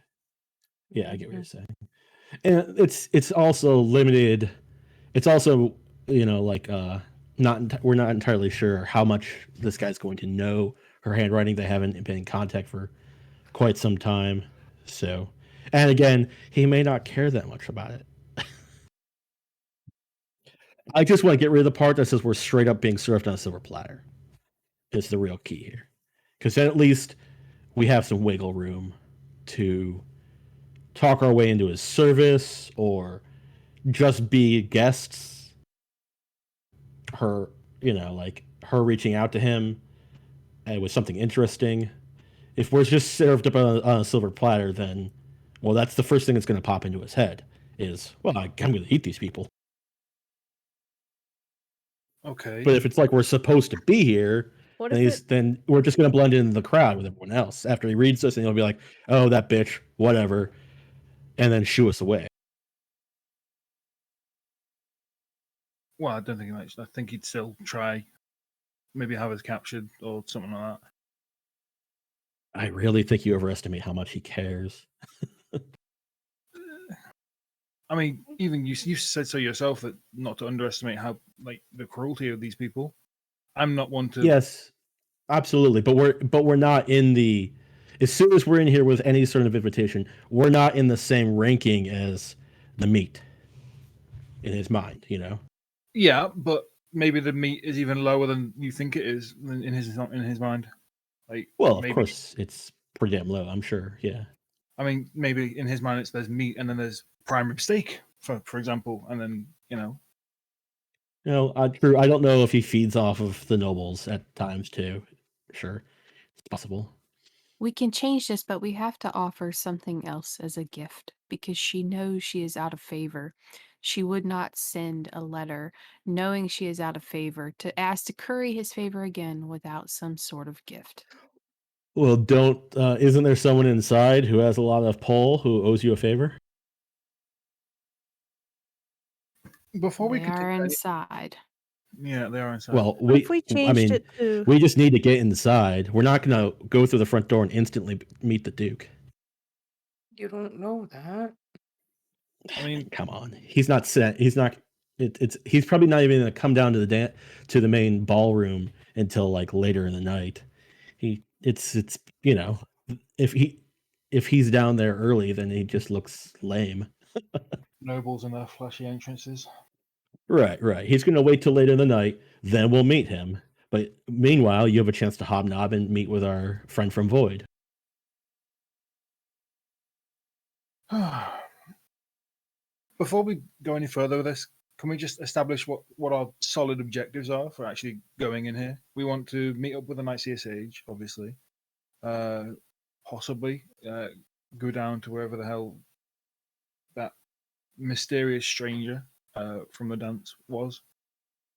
Yeah, I get what you're saying. And it's also limited. It's also, we're not entirely sure how much this guy's going to know her handwriting. They haven't been in contact for quite some time. So, and again, he may not care that much about it. I just want to get rid of the part that says we're straight up being served on a silver platter. It's the real key here. Because then at least we have some wiggle room to talk our way into his service or just be guests. Her, her reaching out to him with something interesting. If we're just served up on a silver platter, then, well, that's the first thing that's going to pop into his head is, well, I'm going to eat these people. Okay. But if it's like we're supposed to be here, then we're just going to blend in the crowd with everyone else. After he reads this, and he'll be like, oh, that bitch, whatever, and then shoo us away. Well, I don't think he might. I think he'd still try, maybe have us captured or something like that. I really think you overestimate how much he cares. I mean, even you said so yourself that not to underestimate how the cruelty of these people. I'm not one to. Yes, absolutely, but we're not in the. As soon as we're in here with any sort of invitation, we're not in the same ranking as the meat. In his mind, Yeah, but maybe the meat is even lower than you think it is in his mind. Well, of course, it's pretty damn low. I'm sure. Yeah. I mean, maybe in his mind there's meat and then there's prime rib steak, for example, and then True. I don't know if he feeds off of the nobles at times too. Sure, it's possible. We can change this, but we have to offer something else as a gift because she knows she is out of favor. She would not send a letter knowing she is out of favor to ask to curry his favor again without some sort of gift. Well, isn't there someone inside who has a lot of pull who owes you a favor? Before we They could are inside. Yeah, they are inside. Well, What if we changed it to? We just need to get inside. We're not going to go through the front door and instantly meet the Duke. You don't know that. I mean, come on. He's not set. He's not. He's probably not even going to come down to the main ballroom until later in the night. If he's down there early, then he just looks lame. Nobles and their flashy entrances. Right. He's going to wait till later in the night, then we'll meet him. But meanwhile, you have a chance to hobnob and meet with our friend from Void. Before we go any further with this, can we just establish what our solid objectives are for actually going in here? We want to meet up with the Nightseer Sage, obviously. Possibly go down to wherever the hell that mysterious stranger from the dance was.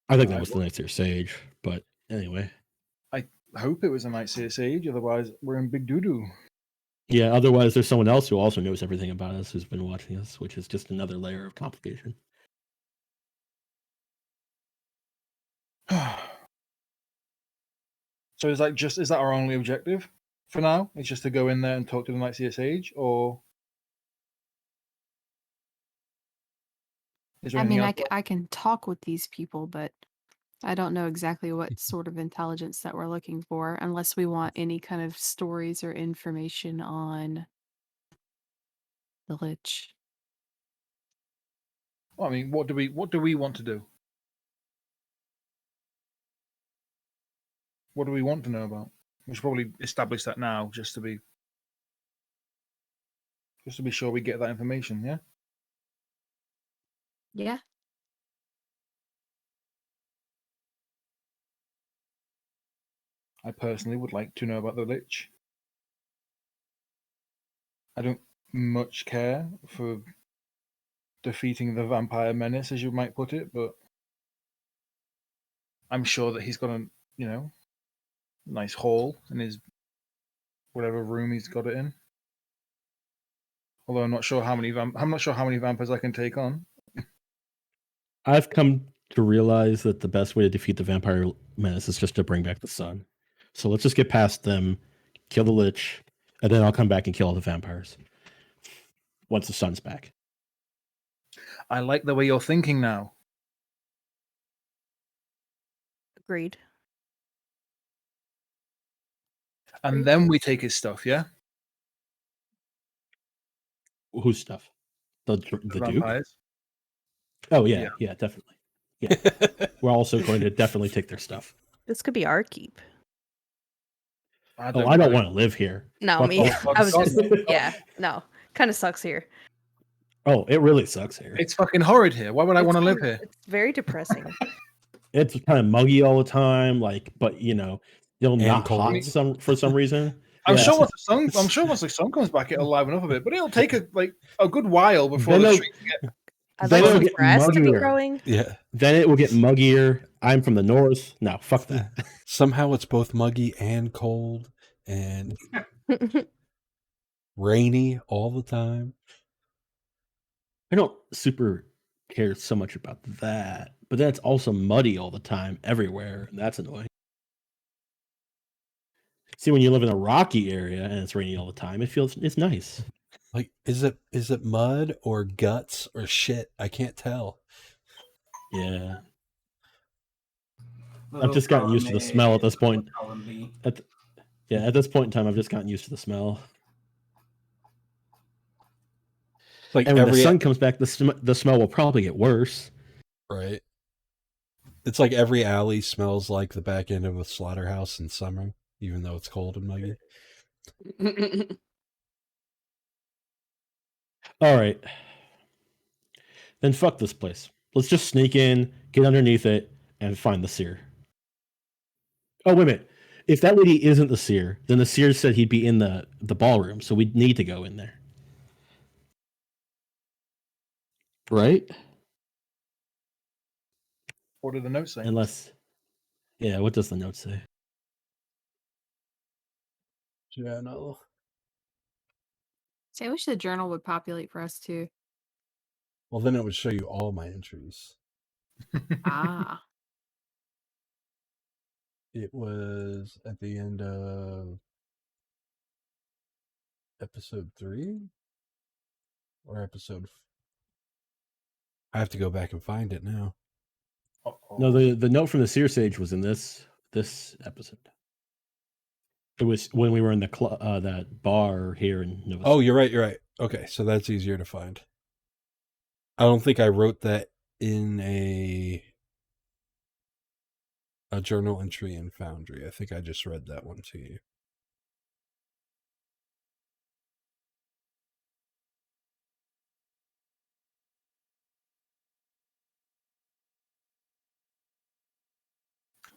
I think that was the Nightseer Sage, but anyway. I hope it was a Nightseer Sage, otherwise we're in big doo-doo. Yeah, otherwise there's someone else who also knows everything about us who's been watching us, which is just another layer of complication. So is that our only objective for now? It's just to go in there and talk to the Nightseer Sage, or is there anything else? I can talk with these people, but I don't know exactly what sort of intelligence that we're looking for, unless we want any kind of stories or information on the Lich. Well, I mean, what do we want to do? What do we want to know about? We should probably establish that now, just to be sure we get that information. Yeah. Yeah. I personally would like to know about the Lich. I don't much care for defeating the vampire menace, as you might put it, but I'm sure that he's got a, nice hall in his whatever room he's got it in. Although I'm not sure how many vampires I can take on. I've come to realize that the best way to defeat the vampire menace is just to bring back the sun. So let's just get past them, kill the Lich, and then I'll come back and kill all the vampires once the sun's back. I like the way you're thinking now. Agreed. And then we take his stuff, yeah? Whose stuff? The Duke? Vampires. Oh, yeah, definitely. Yeah. We're also going to definitely take their stuff. This could be our keep. I don't want to live here. No, Fuck me. off. I was just, yeah, no. Kind of sucks here. Oh, it really sucks here. It's fucking horrid here. Why would I want to live here? It's very depressing. It's kind of muggy all the time, but still not cold. hot for some reason. I'm Yeah. sure once the sun comes back, it'll liven up a bit, but it'll take a good while before Then the it'll- trees get. I'd Then like it'll some get grass to be muggier. growing. Yeah. Then it will get muggier. I'm from the north. No, fuck that. Somehow it's both muggy and cold and rainy all the time. I don't super care so much about that, but then it's also muddy all the time everywhere, and that's annoying. See, when you live in a rocky area and it's raining all the time, it's nice. Like, is it mud or guts or shit? I can't tell. Yeah. I've just gotten used to the smell at this point. At this point in time, I've just gotten used to the smell. Like And when the sun comes back, the smell will probably get worse. Right. It's like every alley smells like the back end of a slaughterhouse in summer, even though it's cold and muggy. All right. Then fuck this place. Let's just sneak in, get underneath it, and find the seer. Oh, wait a minute. If that lady isn't the seer, then the seer said he'd be in the ballroom, so we need to go in there. Right? What do the notes say? Unless... Yeah, what does the note say? Journal. See, I wish the journal would populate for us too. Well, then it would show you all my entries. Ah. It was at the end of episode 3 or episode. I have to go back and find it now. No, the note from the seer sage was in this episode. It was when we were in the that bar here in Nova. Oh, you're right. Okay, so that's easier to find. I don't think I wrote that in a journal entry in Foundry. I think I just read that one to you.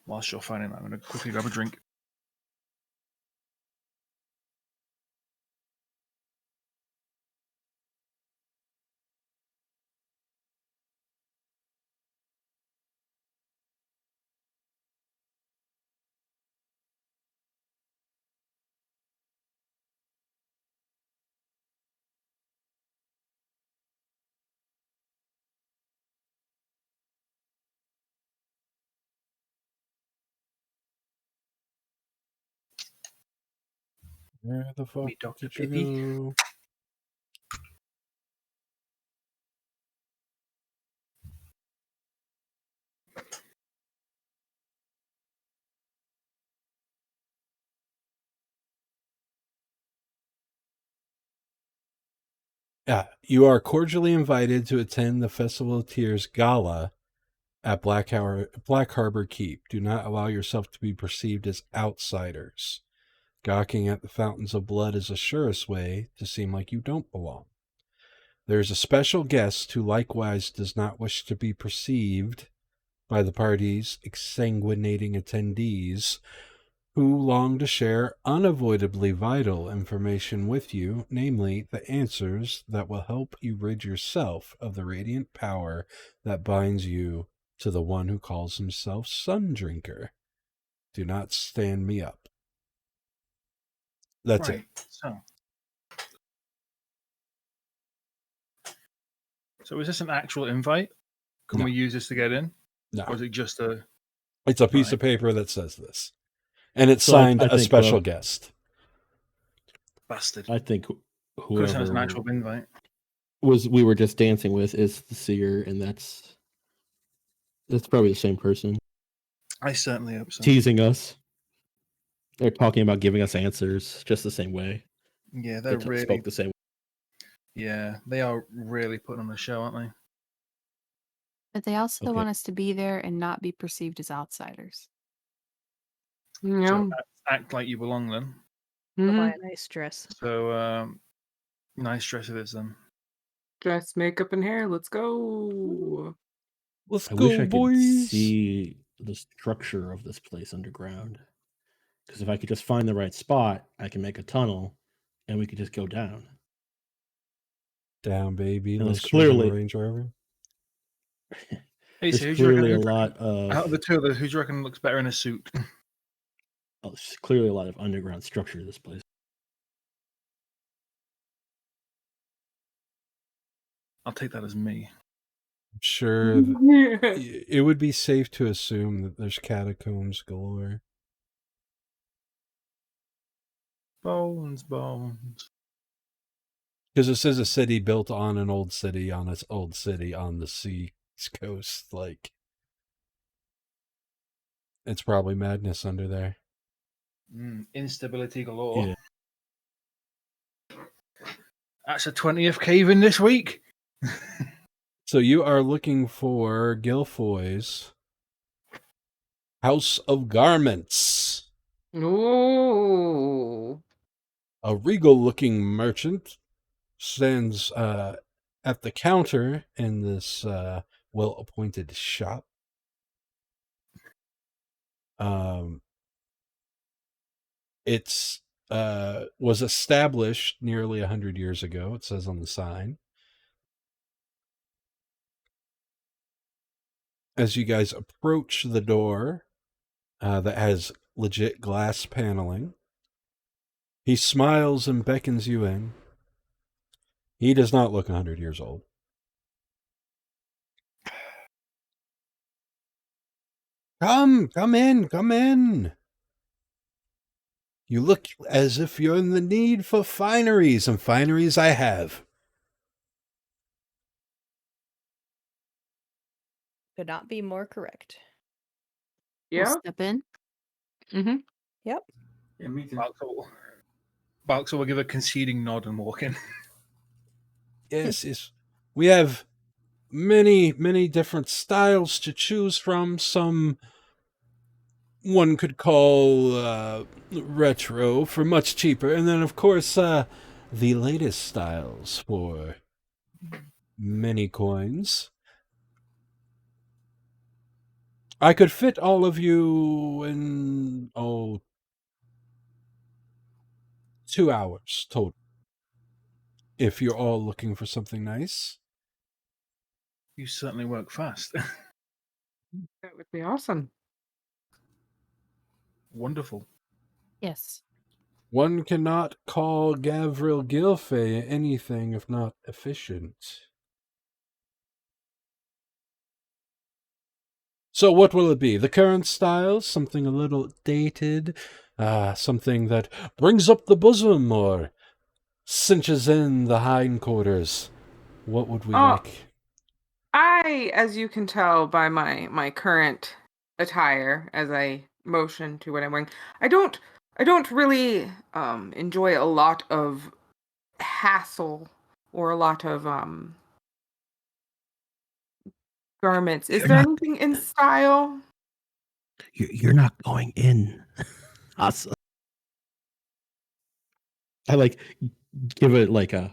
Whilst you're finding that, I'm going to quickly grab a drink. Where the fuck Meet Dr. did you Pippi. go? Yeah, you are cordially invited to attend the Festival of Tears Gala at Black Harbor Keep. Do not allow yourself to be perceived as outsiders. Gawking at the fountains of blood is a surest way to seem like you don't belong. There is a special guest who likewise does not wish to be perceived by the party's exsanguinating attendees who long to share unavoidably vital information with you, namely the answers that will help you rid yourself of the radiant power that binds you to the one who calls himself Sundrinker. Do not stand me up. That's it. So is this an actual invite? Can No. we use this to get in? No. Or is it just a... It's a piece of paper that says this. And it's So signed I a think, special guest. Bastard. I think Could have sent us whoever an actual invite. we were just dancing with is the seer, and that's probably the same person I certainly hope so. teasing us. They're talking about giving us answers just the same way. Yeah, They they're really... spoke the same way. Yeah, they are really putting on a show, aren't they? But they also Okay. want us to be there and not be perceived as outsiders. Yeah. So act like you belong then. I'll buy Mhm. a nice dress. So nice dress it is then. Dress, makeup, and hair. Let's go. Let's I go, wish I boys. could see the structure of this place underground. Because if I could just find the right spot, I can make a tunnel, and we could just go down. Down, baby. And Let's there's clearly clearly Range Rover. Hey, there's so who do you reckon, clearly a lot of out of the two of us, who do you reckon looks better in a suit? there's clearly a lot of underground structure to this place. I'll take that as me. I'm sure it would be safe to assume that there's catacombs galore. Bones. Because this is a city built on an old city on its old city on the sea coast. Like, it's probably madness under there. Instability galore. Yeah. That's a 20th cave in this week. So you are looking for Gilfoy's House of Garments. Ooh. A regal-looking merchant stands at the counter in this well-appointed shop. It's was established nearly 100 years ago, it says on the sign. As you guys approach the door that has legit glass paneling, he smiles and beckons you in. He does not look 100 years old. Come in. You look as if you're in the need for fineries, and fineries I have. Could not be more correct. We'll Yeah. step in. Mm-hmm. Yep. Yeah, me too. Balxor will give a conceding nod and walk in. Yes. We have many different styles to choose from. Some one could call retro for much cheaper. And then, of course, the latest styles for many coins. I could fit all of you in, 2 hours total. If you're all looking for something nice. You certainly work fast. That would be awesome. Wonderful. Yes. One cannot call Gavril Gilfey anything if not efficient. So what will it be? The current style? Something a little dated? Something that brings up the bosom or cinches in the hindquarters? What would we like? I, as you can tell by my current attire, as I motion to what I'm wearing, I don't really enjoy a lot of hassle or a lot of garments. Is You're there not- anything in style? You're not going in. Hassa. I give it like a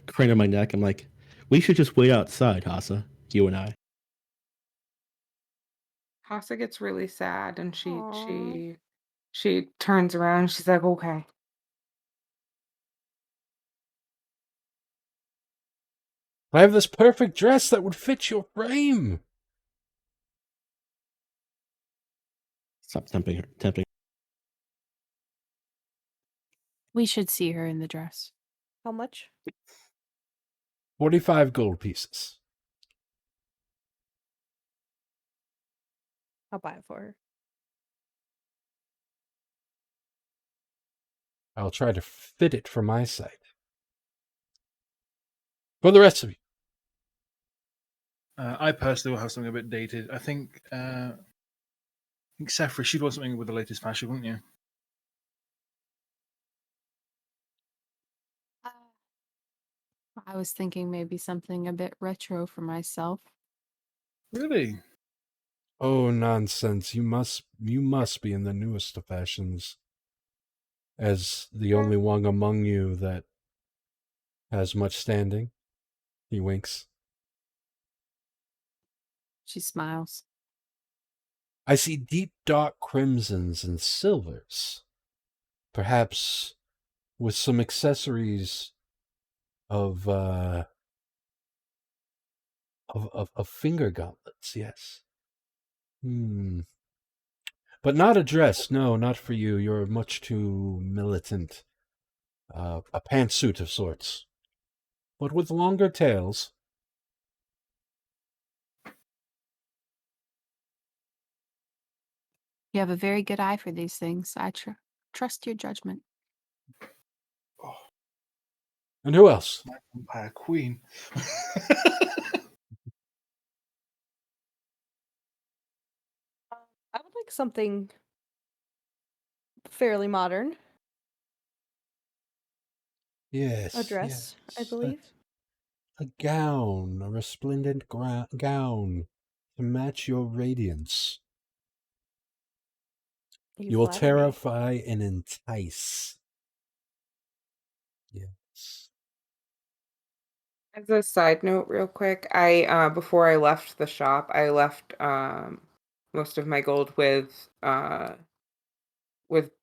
crane on my neck. I'm like, we should just wait outside, Hassa. You and I. Hassa gets really sad and Aw. She turns around and she's like, okay. I have this perfect dress that would fit your frame. Stop tempting. We should see her in the dress. How much? 45 gold pieces. I'll buy it for her. I'll try to fit it for my site. For the rest of you. I personally will have something a bit dated. I think Sefris, she'd want something with the latest fashion, wouldn't you? I was thinking maybe something a bit retro for myself. Really? Oh, nonsense. You must be in the newest of fashions. As the only one among you that has much standing. He winks. She smiles. I see deep dark crimsons and silvers. Perhaps with some accessories of finger gauntlets, yes. But not a dress, no, not for you. You're much too militant. A pantsuit of sorts. But with longer tails. You have a very good eye for these things. I trust your judgment. Oh, And who else? my vampire queen. I would like something fairly modern. Yes. A dress, I yes. believe. A gown, a resplendent gown to match your radiance. You will flatter me. terrify and entice. Yes. As a side note, real quick, I before I left the shop, I left most of my gold with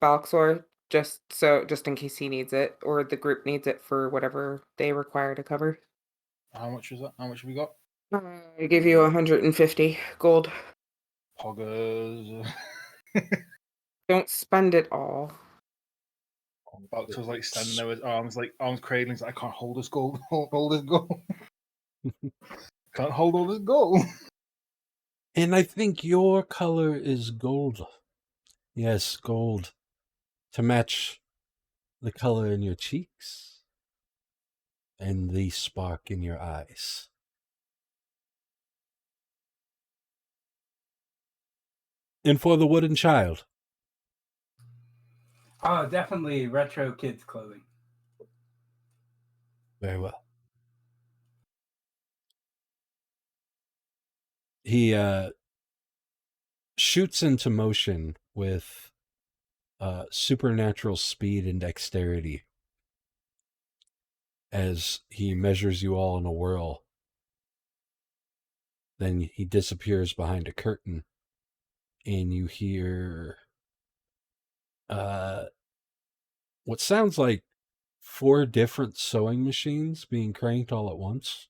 Balxor, just in case he needs it or the group needs it for whatever they require to cover. How much was that? How much have we got? I give you 150 gold. Poggers. Don't spend it all. Balxor's like standing there with arms cradling. He's like, I can't hold this gold. Hold this gold. Can't hold all this gold. And I think your color is gold. Yes, gold. To match the color in your cheeks and the spark in your eyes. And for the wooden child. Oh, definitely retro kids clothing. Very well. He shoots into motion with supernatural speed and dexterity as he measures you all in a whirl. Then he disappears behind a curtain, and you hear what sounds like 4 different sewing machines being cranked all at once.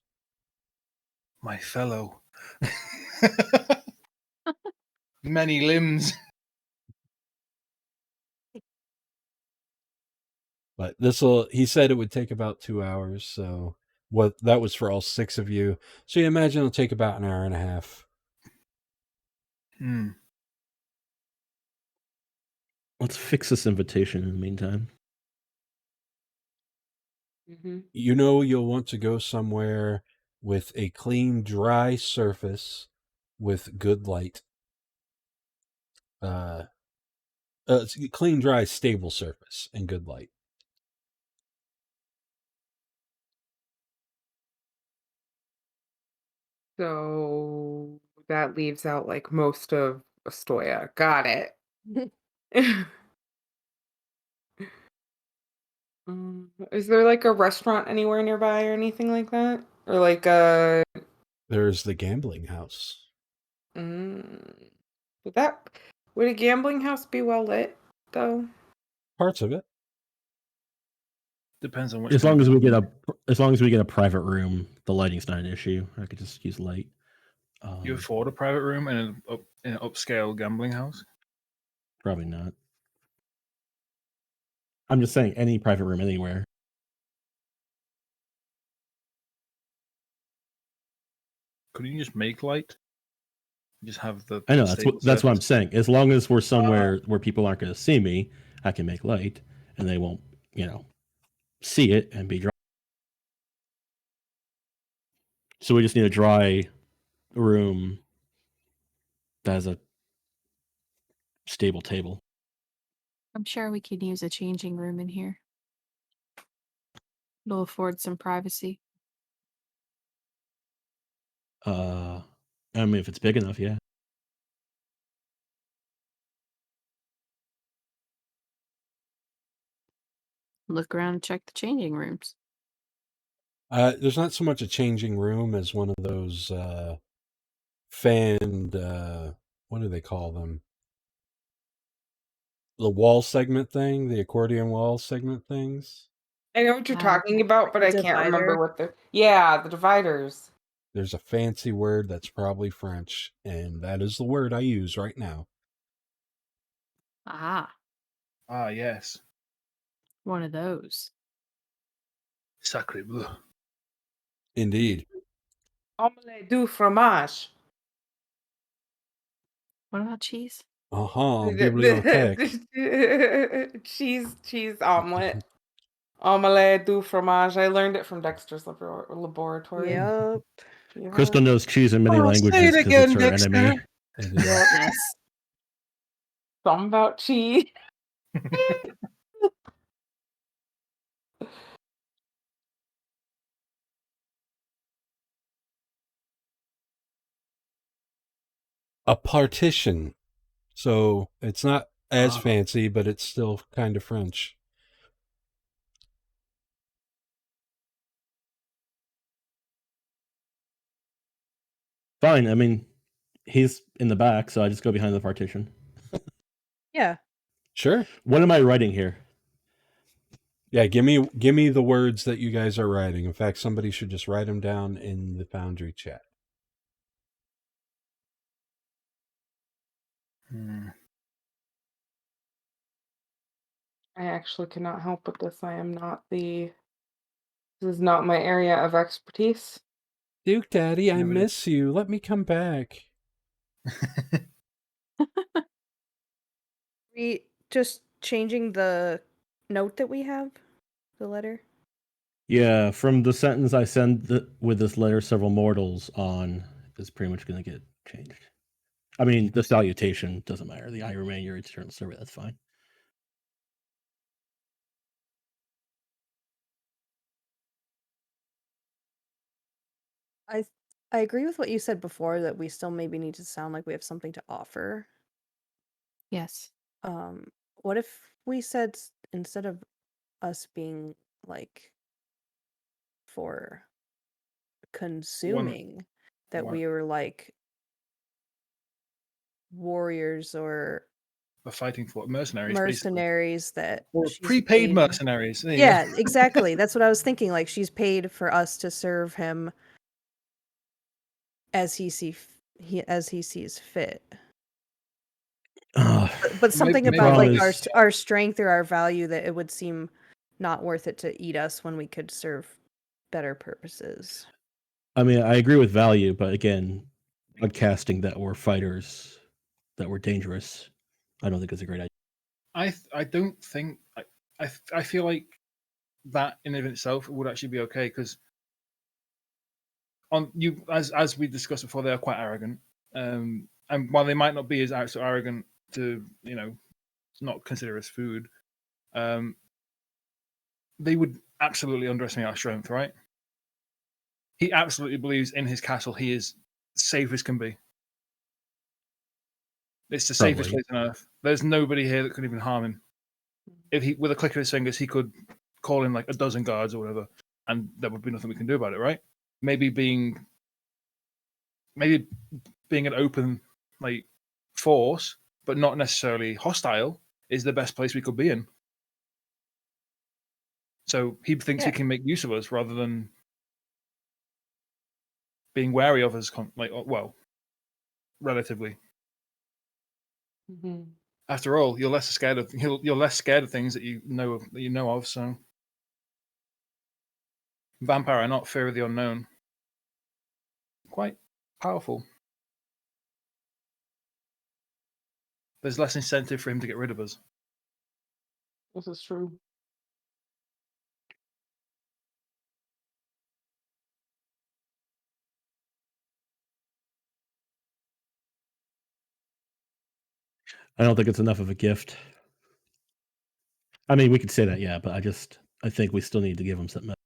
My fellow. Many limbs. But he said it would take about 2 hours, so that was for all 6 of you. So you imagine it'll take about an hour and a half. Let's fix this invitation in the meantime. Mm-hmm. You know you'll want to go somewhere with a clean, dry surface with good light. It's a clean, dry, stable surface and good light. So that leaves out like most of Astoria. Got it. Is there like a restaurant anywhere nearby or anything like that? Or like a There's the gambling house. would a gambling house be well lit? though? Parts of it. Depends on which. As long as we get a private room, the lighting's not an issue. I could just use light. You afford a private room in an upscale gambling house? Probably not. I'm just saying any private room anywhere. Could you just make light? Just have the. I know stable that's what I'm surface? saying. As long as we're somewhere where people aren't going to see me, I can make light, and they won't, see it and be dry. So we just need a dry room that has a stable table. I'm sure we could use a changing room in here. It'll afford some privacy. I mean, if it's big enough, yeah. Look around and check the changing rooms. There's not so much a changing room as one of those fanned, what do they call them? The wall segment thing, the accordion wall segment things. I know what you're Ah, talking about, but I can't remember Divider. what the dividers. There's a fancy word that's probably French, and that is the word I use right now. Ah, Ah, yes. one of those. Sacre bleu. Indeed. Omelette du fromage. What about cheese? Bibliothèque. cheese omelet. Omelette du fromage. I learned it from Dexter's laboratory. Yep. Yeah. Crystal knows cheese in many languages because it's her enemy. It is. Yes. Something about cheese. A partition. So it's not as Ah. fancy, but it's still kind of French. Fine. I mean, he's in the back, so I just go behind the partition. Yeah. Sure. What am I writing here? Yeah, give me the words that you guys are writing. In fact, somebody should just write them down in the Foundry chat. I actually cannot help with this. This is not my area of expertise. Duke Daddy, I Yeah, but miss you. Let me come back. We just changing the note that we have, the letter. Yeah, from the sentence I send with this letter, several mortals on is pretty much going to get changed. I mean, the salutation doesn't matter. The I remain your eternal servant. That's fine. I agree with what you said before that we still maybe need to sound like we have something to offer. Yes. What if we said instead of us being like for consuming that one- we were like warriors or We're fighting for mercenaries. mercenaries that Or she's prepaid paid- mercenaries. There you Yeah, go. exactly. That's what I was thinking. Like she's paid for us to serve him as he sees fit. But something Maybe about like promise- our strength or our value that it would seem not worth it to eat us when we could serve better purposes. I mean, I agree with value, but again, broadcasting that we're fighters, that we're dangerous, I don't think it's a great idea. I don't think I feel like that in and of itself would actually be okay because on you as we discussed before, they are quite arrogant. And while they might not be as so arrogant to not consider us food, they would absolutely underestimate our strength, right? He absolutely believes in his castle he is safe as can be. It's the safest Probably. place on earth. There's nobody here that could even harm him. If he, with a click of his fingers, he could call in like a dozen guards or whatever, and there would be nothing we can do about it, right? Maybe being an open like force, but not necessarily hostile, is the best place we could be in. So he thinks he can make use of us rather than being wary of us, relatively. Mm-hmm. After all, you're less scared of things that you know of. So, vampire are not fear of the unknown. Quite powerful. There's less incentive for him to get rid of us. This is true. I don't think it's enough of a gift. I mean, we could say that, yeah, but I think we still need to give him something else.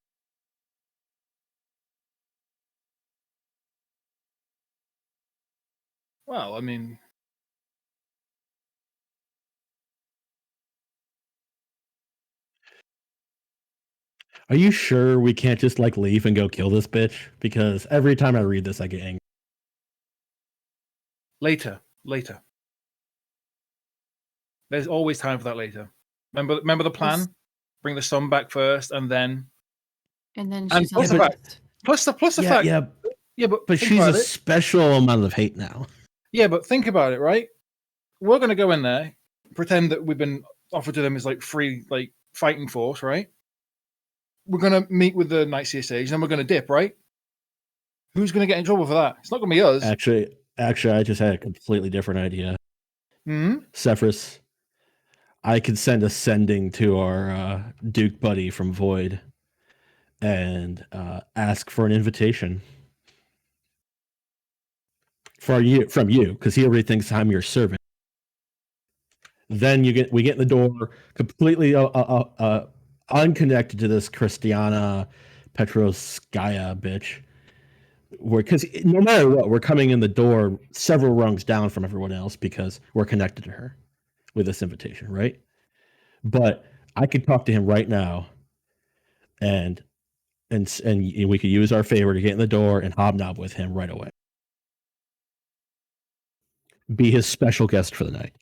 Well, I mean, Are you sure we can't just like leave and go kill this bitch? Because every time I read this, I get angry. later. There's always time for that later. Remember the plan? Bring the sun back first, and then. And then And she's plus on the the fact, plus the fact. Yeah, but think she's about a it. special amount of hate now. Yeah, but think about it, right? We're gonna go in there, pretend that we've been offered to them as like free, like fighting force, right? We're gonna meet with the Night CSAs, and then we're gonna dip, right? Who's gonna get in trouble for that? It's not gonna be us. Actually, I just had a completely different idea. Sefris, I could send a sending to our Duke buddy from Void and ask for an invitation from you, because he already thinks I'm your servant. Then we get in the door completely unconnected to this Christiana Petrovskaya bitch. Because no matter what, we're coming in the door several rungs down from everyone else because we're connected to her with this invitation, right? But I could talk to him right now, and we could use our favor to get in the door and hobnob with him right away. Be his special guest for the night.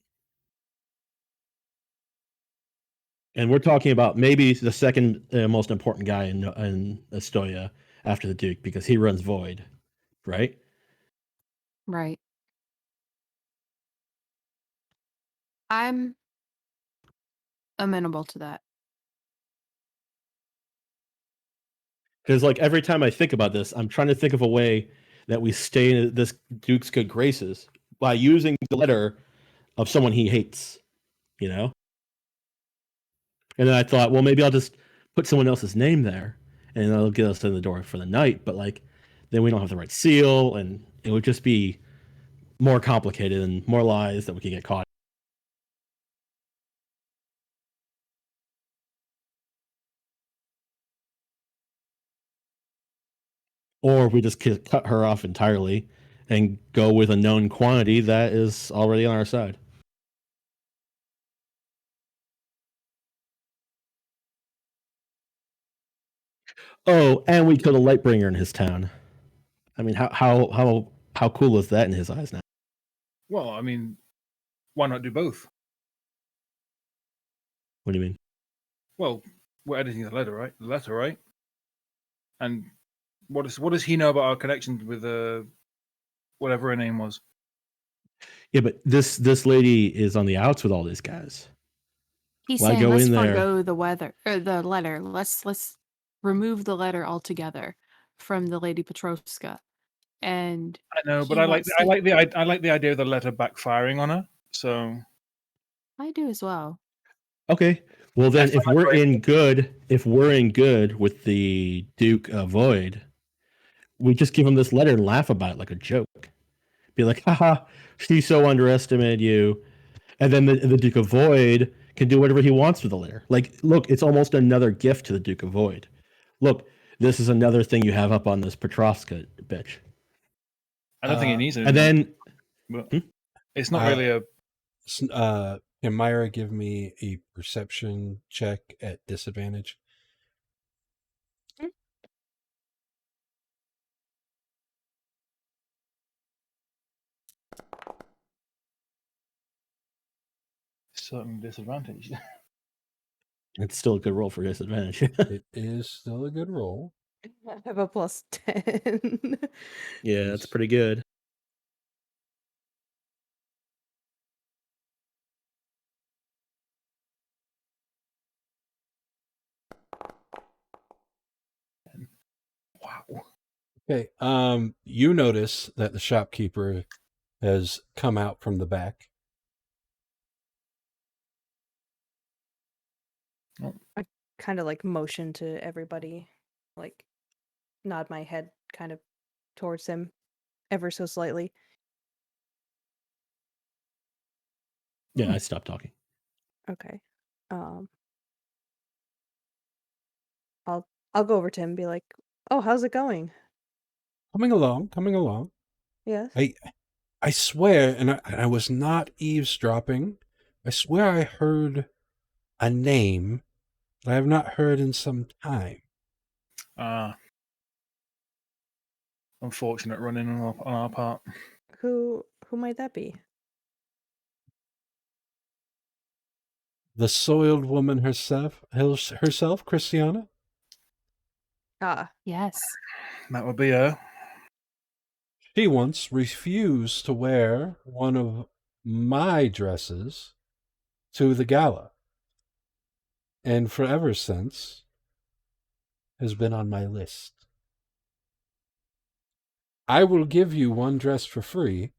And we're talking about maybe the second most important guy in Estonia after the Duke, because he runs Void, right? Right. I'm amenable to that. Because like every time I think about this, I'm trying to think of a way that we stay in this Duke's good graces by using the letter of someone he hates, you know? And then I thought, well, maybe I'll just put someone else's name there and that'll get us in the door for the night. But like, then we don't have the right seal, and it would just be more complicated and more lies that we could get caught. Or we just cut her off entirely and go with a known quantity that is already on our side. Oh, and we killed a Lightbringer in his town. I mean, how cool is that in his eyes now? Well, I mean, why not do both? What do you mean? Well, we're editing the letter, right? And what does he know about our connection with whatever her name was? Yeah, but this lady is on the outs with all these guys. He's Why saying go let's in there? forgo the letter. Let's remove the letter altogether from the Lady Petrovska. And I know, but I like the idea of the letter backfiring on her. So I do as well. Okay. Well, then, if we're in good with the Duke of Void, we just give him this letter and laugh about it like a joke. Be like, haha, she so underestimated you. And then the Duke of Void can do whatever he wants with the letter. Like, look, it's almost another gift to the Duke of Void. Look, this is another thing you have up on this Petrovska bitch. I don't think he needs it. And then it's not really a. Can Myra give me a perception check at disadvantage? certainly disadvantaged. It's still a good roll for disadvantage. It is still a good roll. I have a plus 10. Yeah, that's pretty good. Wow. Okay. You notice that the shopkeeper has come out from the back. I kind of like motion to everybody, like nod my head kind of towards him ever so slightly. Yeah, I stopped talking. Okay. I'll go over to him and be like, "Oh, how's it going?" Coming along, coming along. Yes. I swear, and I was not eavesdropping. I swear I heard a name that I have not heard in some time. Unfortunate running on our part. Who might that be? The soiled woman herself, Christiana? Ah, Yes. That would be her. She once refused to wear one of my dresses to the gala, and forever since has been on my list. I will give you one dress for free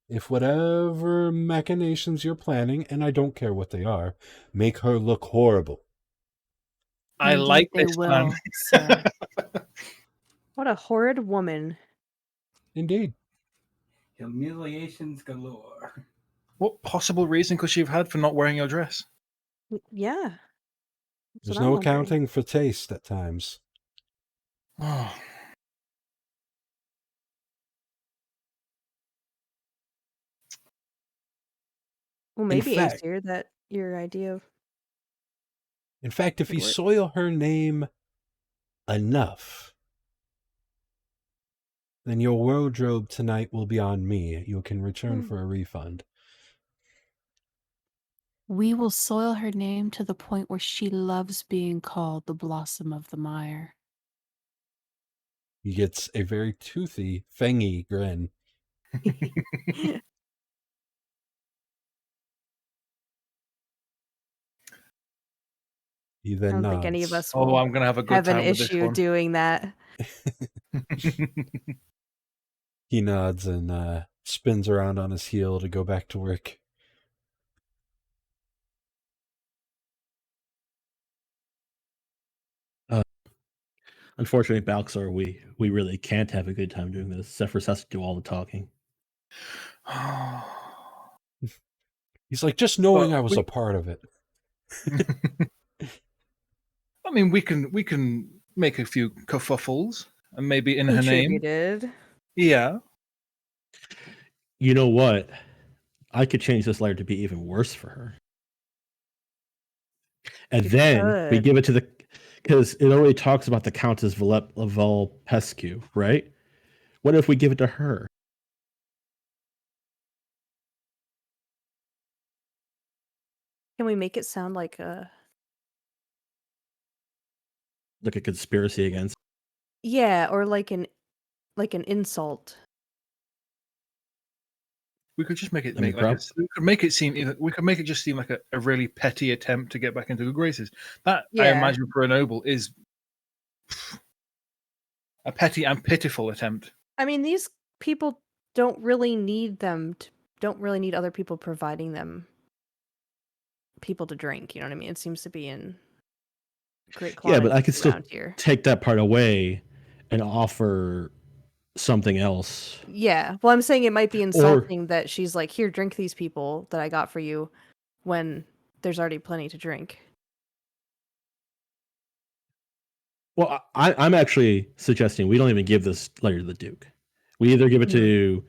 if whatever machinations you're planning, and I don't care what they are, make her look horrible. I Indeed like they this will, plan. sir. what a horrid woman. Indeed. Humiliations galore. What possible reason could she have had for not wearing your dress? Yeah. That's There's what I'm no wondering. accounting for taste at times. Oh, Well, maybe fact- Aesir, that your idea of In fact, if Good you work. soil her name enough, then your wardrobe tonight will be on me. You can return for a refund. We will soil her name to the point where she loves being called the Blossom of the Mire. He gets a very toothy, fangy grin. He I then don't nods. think any of us oh, will I'm gonna have a good have an time with this issue one. doing that. He nods and spins around on his heel to go back to work. Unfortunately, Balxor, we really can't have a good time doing this. Sefris has to do all the talking. He's like, just knowing But I was a part of it. I mean, we can make a few kerfuffles and maybe in her name. Contributed. Yeah. You know what? I could change this letter to be even worse for her. And You then we could. give it to the... Because it already talks about the Countess Valpescu, right? What if we give it to her? Can we make it sound like a Like a conspiracy against... yeah, or like an insult? We could just make it I mean, we could make it seem we could make it just seem like a really petty attempt to get back into good graces. That I Yeah. imagine for a noble is a petty and pitiful attempt. I mean, these people don't really need don't really need other people providing them people to drink. You know what I mean? It seems to be in great Yeah, quantities but I could still around here. take that part away and offer something else. Yeah. Well, I'm saying it might be insulting that she's like, "Here, drink these people that I got for you," when there's already plenty to drink. Well, I'm actually suggesting we don't even give this letter to the Duke. We either give it to,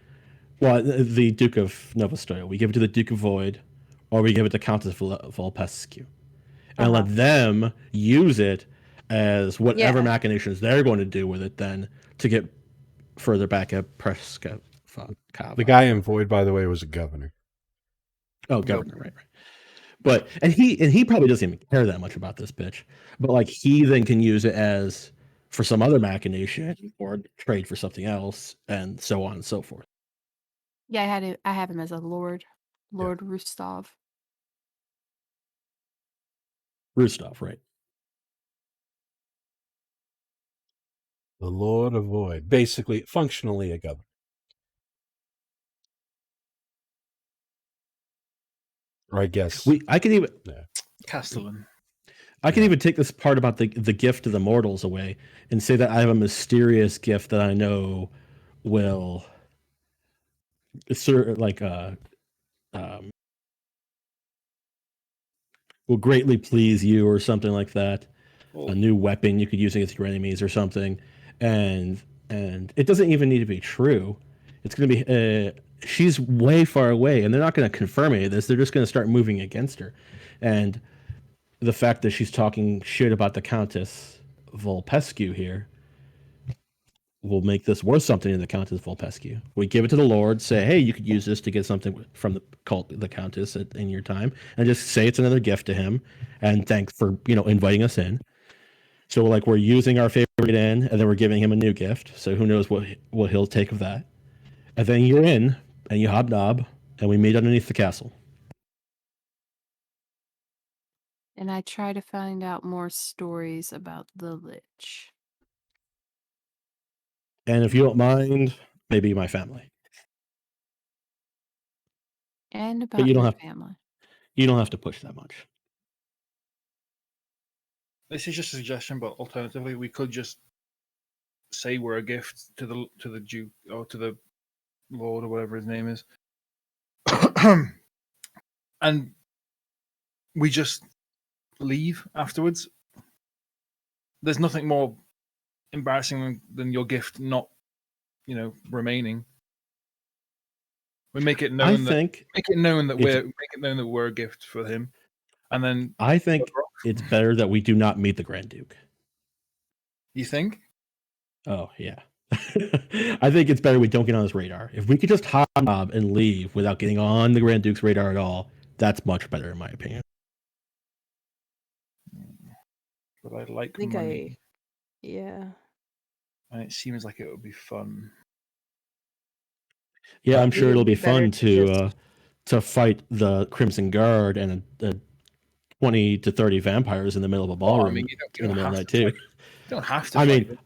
well, the Duke of Novostoya. We give it to the Duke of Void, or we give it to Countess Valpescu. And let them use it as whatever Yeah. machinations they're going to do with it then to get further back at Prescott. The guy in Void, by the way, was a governor. Oh, governor, right. But he probably doesn't even care that much about this bitch. But like he then can use it as for some other machination or trade for something else, and so on and so forth. Yeah, I have him as a lord, Lord Rustov. Rustov, right? The Lord of Void. Basically, functionally a governor. Or I guess. I could even Castellan. I can even take this part about the gift of the mortals away and say that I have a mysterious gift that I know will will greatly please you or something like that. Oh. A new weapon you could use against your enemies or something, and it doesn't even need to be true. It's going to be she's way far away, and they're not going to confirm any of this. They're just going to start moving against her, and the fact that she's talking shit about the Countess Vulpescu here will make this worth something to the Countess Vulpescu. We give it to the Lord, say, hey, you could use this to get something from the cult, the Countess, in your time, and just say it's another gift to him, and thanks for inviting us in. So like we're using our favorite in, and then we're giving him a new gift. So who knows what he'll take of that? And then you're in, and you hobnob, and we meet underneath the castle. And I try to find out more stories about the Lich. And if you don't mind, maybe my family. And But about you don't your have family. You don't have to push that much. This is just a suggestion, but alternatively, we could just say we're a gift to the Duke or to the Lord or whatever his name is, and we just leave afterwards. There's nothing more embarrassing than your gift not, remaining. We make it known that we're a gift for him, and then I think it's better that we do not meet the Grand Duke. You think? Oh yeah. I think it's better we don't get on his radar. If we could just hobnob and leave without getting on the Grand Duke's radar at all, that's much better in my opinion. But I like I think money. yeah. And it seems like it would be fun. Yeah, I'm think sure it it'll would be be better fun to to fight the Crimson Guard and 20 to 30 vampires in the middle of a ballroom you in the middle of have the night to too. fight. You don't have to I fight. mean,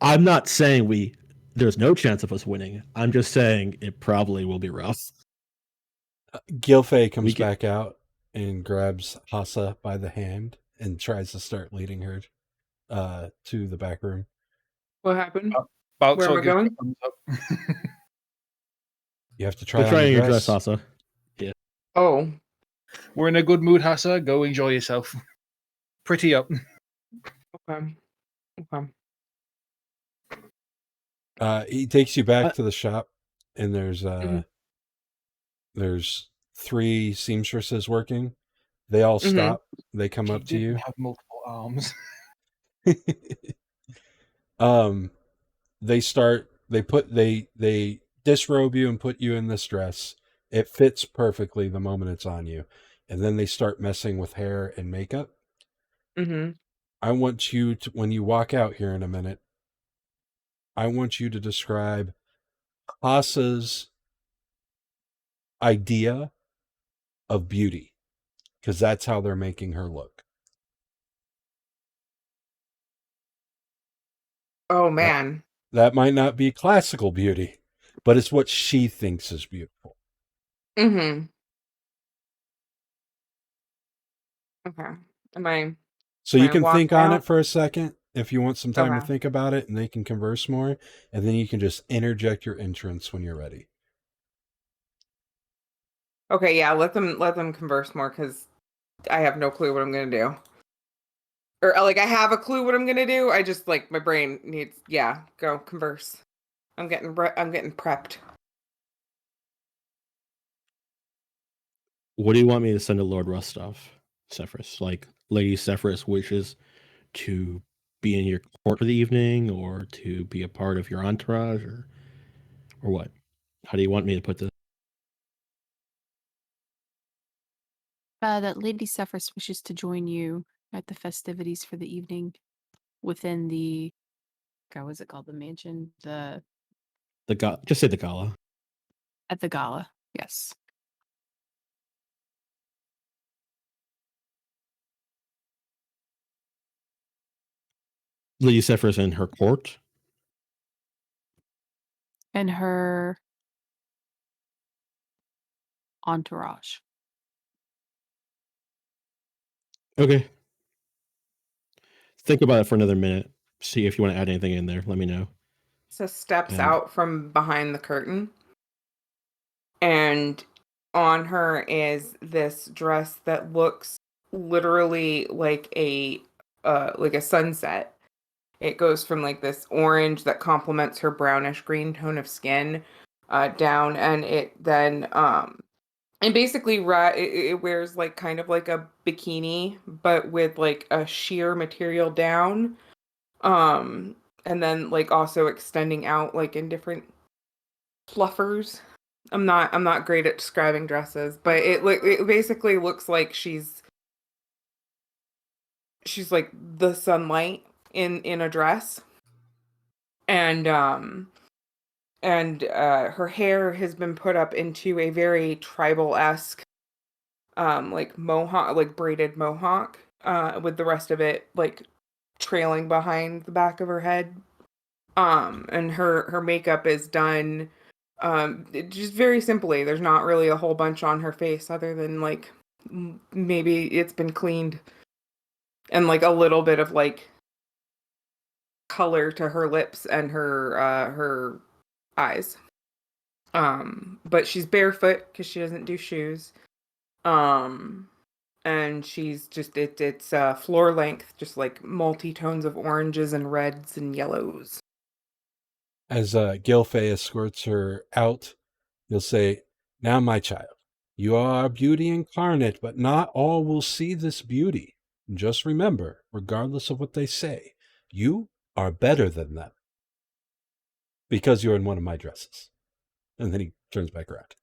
I'm not saying there's no chance of us winning. I'm just saying it probably will be rough. Gilfey comes back out and grabs Hassa by the hand and tries to start leading her to the back room. What happened? Balxor Where am I gives going? a thumbs up. You have to try They're on trying your your dress, dress. Hassa. Yeah. Oh, We're in a good mood, Hassa. Go enjoy yourself. Pretty up. okay. He takes you back to the shop, and there's Mhm. there's 3 seamstresses working. They all Mhm. stop. They come He up to didn't you. have multiple arms. They disrobe you and put you in this dress. It fits perfectly the moment it's on you. And then they start messing with hair and makeup. Mhm. I want you to, when you walk out here in a minute, I want you to describe Hassa's idea of beauty, because that's how they're making her look. Oh man. That might not be classical beauty, but it's what she thinks is beautiful. Mhm. Okay. Am I? So When you I can walk think on out? it for a second if you want some time to Okay. think about it, and they can converse more, and then you can just interject your entrance when you're ready. Okay. Yeah. Let them converse more because I have no clue what I'm gonna do. Or like I have a clue what I'm gonna do. I just like my brain needs. Yeah. Go converse. I'm getting prepped. What do you want me to send to Lord Rostov, Sefris? Like Lady Sefris wishes to be in your court for the evening, or to be a part of your entourage, or what? How do you want me to put this? That Lady Sefris wishes to join you at the festivities for the evening within the, God, what's it called? The mansion? Just say the Gala. At the Gala, yes. Lady Sefris in her court. And her entourage. Okay. Think about it for another minute. See if you want to add anything in there. Let me know. So steps And- out from behind the curtain, and on her is this dress that looks literally like a sunset. It goes from like this orange that complements her brownish green tone of skin down, and it then and basically it wears like kind of like a bikini, but with like a sheer material down. And then like also extending out like in different fluffers. I'm not great at describing dresses, but it basically looks like she's like the sunlight in a dress. And her hair has been put up into a very tribal-esque like mohawk, like braided mohawk, with the rest of it like trailing behind the back of her head. And her makeup is done just very simply. There's not really a whole bunch on her face other than like maybe it's been cleaned and like a little bit of like color to her lips and her eyes. But she's barefoot because she doesn't do shoes. And she's just it's floor length, just like multi-tones of oranges and reds and yellows. As Gilfay escorts her out, you'll say, "Now, my child, you are beauty incarnate, but not all will see this beauty. Just remember, regardless of what they say, you are better than them. Because you're in one of my dresses." And then he turns back around.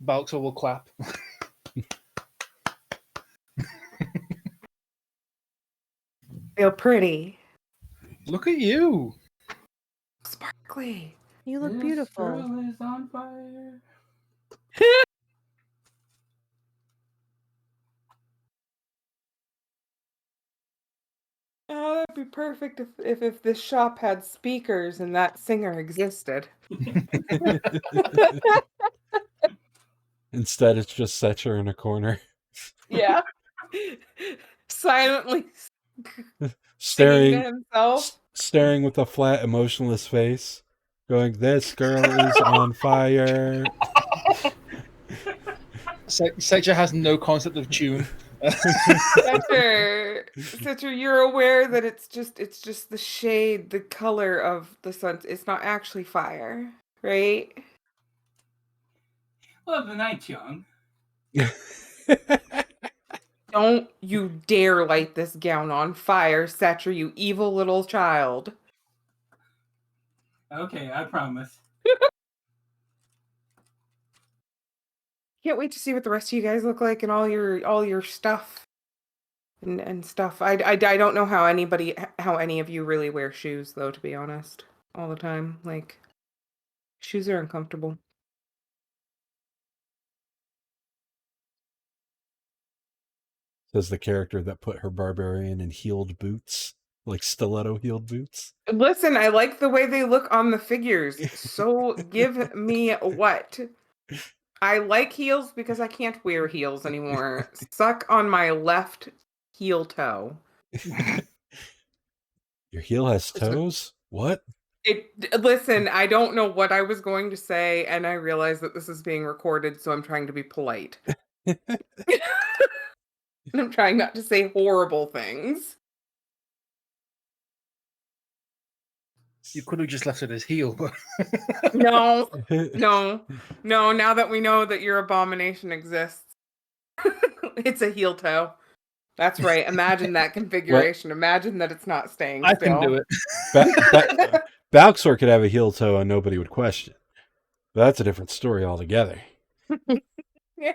Balxor will clap. Feel pretty. Look at you. Sparkly. You look This beautiful. girl is on fire. Oh, that'd be perfect if this shop had speakers and that singer existed. Instead, it's just Secher in a corner, Yeah. Silently singing to staring himself. staring with a flat, emotionless face, going, "This girl is on fire." Secher has no concept of tune. Secher, you're aware that it's just the shade, the color of the sun. It's not actually fire, right? Well, the night's young. Don't you dare light this gown on fire, Secher, you evil little child. Okay, I promise. Can't wait to see what the rest of you guys look like and all your stuff and stuff. I don't know how any of you really wear shoes though, to be honest. All the time. Like, shoes are uncomfortable. Says the character that put her barbarian in heeled boots, like stiletto heeled boots. Listen, I like the way they look on the figures. So give me what? I like heels because I can't wear heels anymore. Suck on my left heel toe. Your heel has toes? What? Listen, I don't know what I was going to say, and I realize that this is being recorded, so I'm trying to be polite. And I'm trying not to say horrible things. You could have just left it as heel, but No. Now that we know that your abomination exists, it's a heel toe. That's right. Imagine that configuration. Imagine that it's not staying I still. can do it. Balxor could have a heel toe and nobody would question. But that's a different story altogether. Yeah.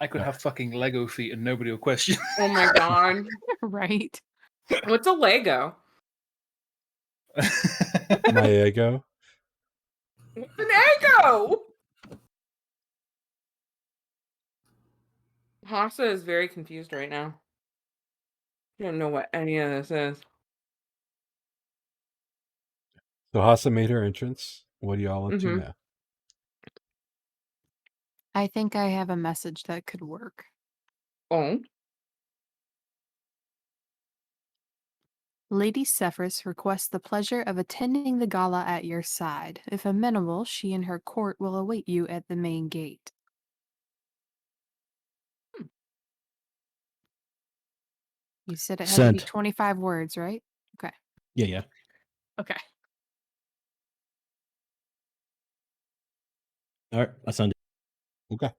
I could have fucking Lego feet and nobody will question. Oh my god. Right. What's a Lego? My ego. What's an Eggo? Hassa is very confused right now. You don't know what any of this is. So Hassa made her entrance. What are y'all up to Mhm. now? I think I have a message that could work. Oh. Lady Sefris requests the pleasure of attending the gala at your side. If amenable, she and her court will await you at the main gate. You said it had to be Sent. 25 words, right? Okay. Yeah. Okay. All right, I send it. Okay.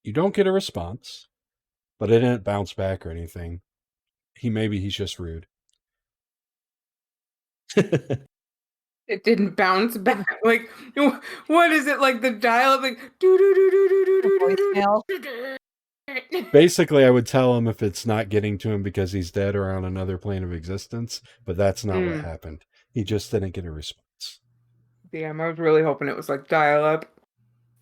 You don't get a response, but it didn't bounce back or anything. He's just rude. It didn't bounce back. Like, what is it? Like the dial-up, like do do do do do do do Voicemail. do. Basically, I would tell him if it's not getting to him because he's dead or on another plane of existence, but that's not what happened. He just didn't get a response. Damn, I was really hoping it was like dial-up.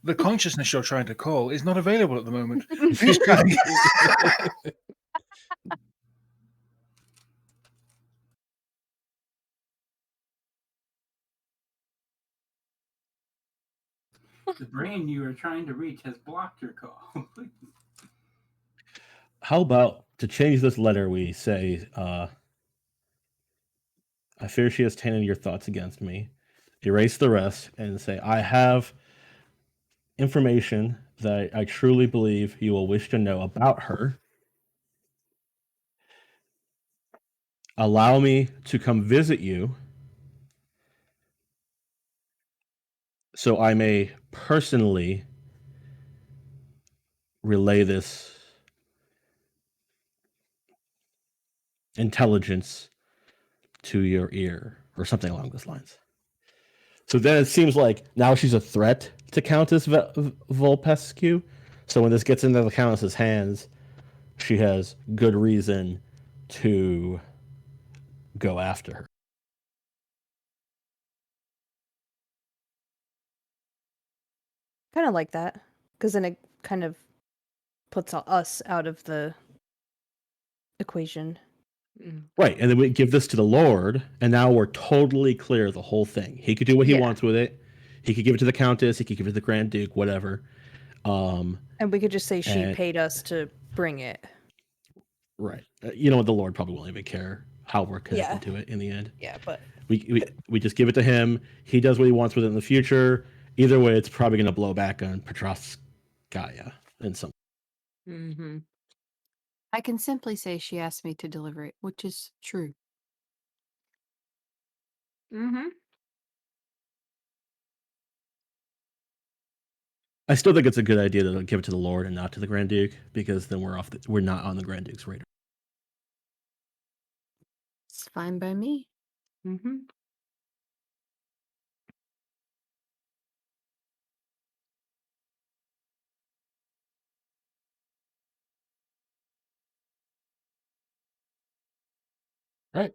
The consciousness you're trying to call is not available at the moment. Please try again. The brain you were trying to reach has blocked your call. How about to change this letter? We say, "I fear she has tainted your thoughts against me." Erase the rest and say, "I have information that I truly believe you will wish to know about her. Allow me to come visit you so I may personally relay this intelligence to your ear," or something along those lines. So then it seems like now she's a threat to Countess Vulpescu. So when this gets into the Countess's hands, she has good reason to go after her. Kind of like that, because then it kind of puts us out of the equation. Right, and then we give this to the Lord, and now we're totally clear of the whole thing. He could do what he Yeah. wants with it. He could give it to the Countess. He could give it to the Grand Duke, whatever. And we could just say she and- paid us to bring it. Right. You know what? The Lord probably won't even care how we're connected to it in the end. Yeah, but We just give it to him. He does what he wants with it in the future. Either way, it's probably going to blow back on Petroskaya in some. Mm-hmm. I can simply say she asked me to deliver it, which is true. Mm-hmm. I still think it's a good idea to give it to the Lord and not to the Grand Duke, because then we're not on the Grand Duke's radar. It's fine by me. Mm-hmm. Right.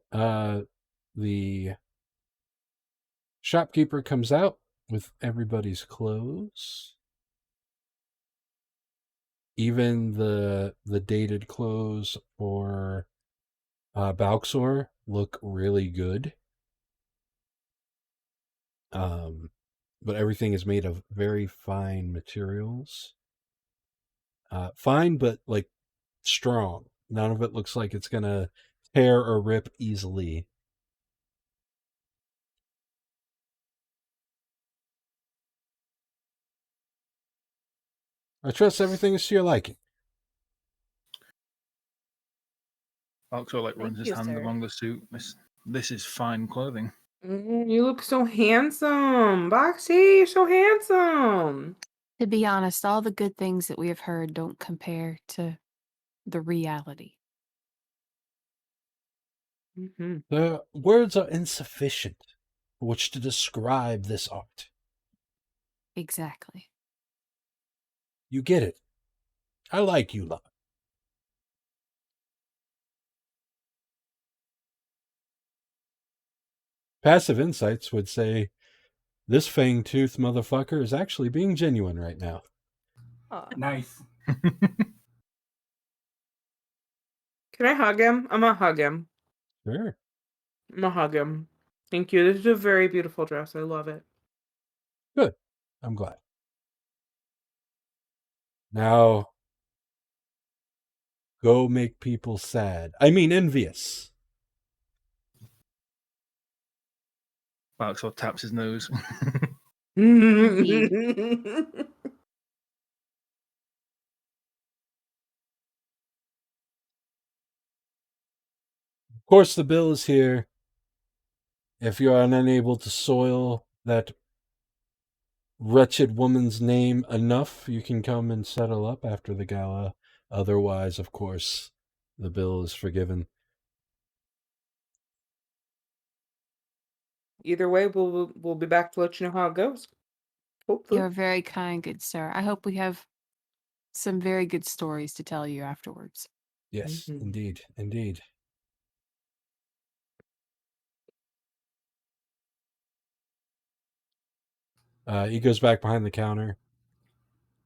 The shopkeeper comes out with everybody's clothes. Even the dated clothes for Balxor look really good. But everything is made of very fine materials. Fine, but like strong. None of it looks like it's gonna tear or rip easily. I trust everything is to your liking. Balxor like Thank runs his you, hand sir. along the suit. This is fine clothing. You look so handsome, Boxy. You're so handsome. To be honest, all the good things that we have heard don't compare to the reality. Mm-hmm. The words are insufficient which to describe this art. Exactly. You get it. I like you lot. Passive insights would say this fang-toothed motherfucker is actually being genuine right now. Nice. Can I hug him? I'm gonna hug him. Sure. I'm gonna hug him. Thank you. This is a very beautiful dress. I love it. Good. I'm glad. Now, go make people sad. I mean, envious. Balxor taps his nose. Of course, the bill is here. If you are unable to soil that wretched woman's name enough, you can come and settle up after the gala. Otherwise, of course, the bill is forgiven. Either way, we'll be back to let you know how it goes. Hopefully. You're very kind, good sir. I hope we have some very good stories to tell you afterwards. Yes, Mhm. indeed, indeed. He goes back behind the counter,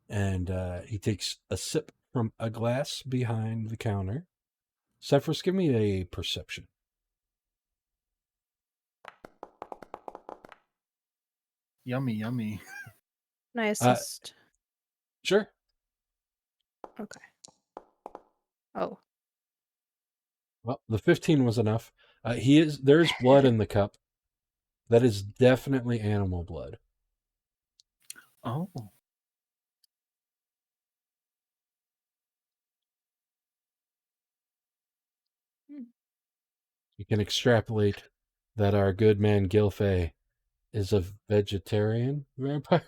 and he takes a sip from a glass behind the counter. Sefris, give me a perception. Yummy, yummy. Can I assist? Sure. Okay. Oh. Well, the 15 was enough. There's blood in the cup. That is definitely animal blood. Oh. You can extrapolate that our good man Gilfay is a vegetarian vampire.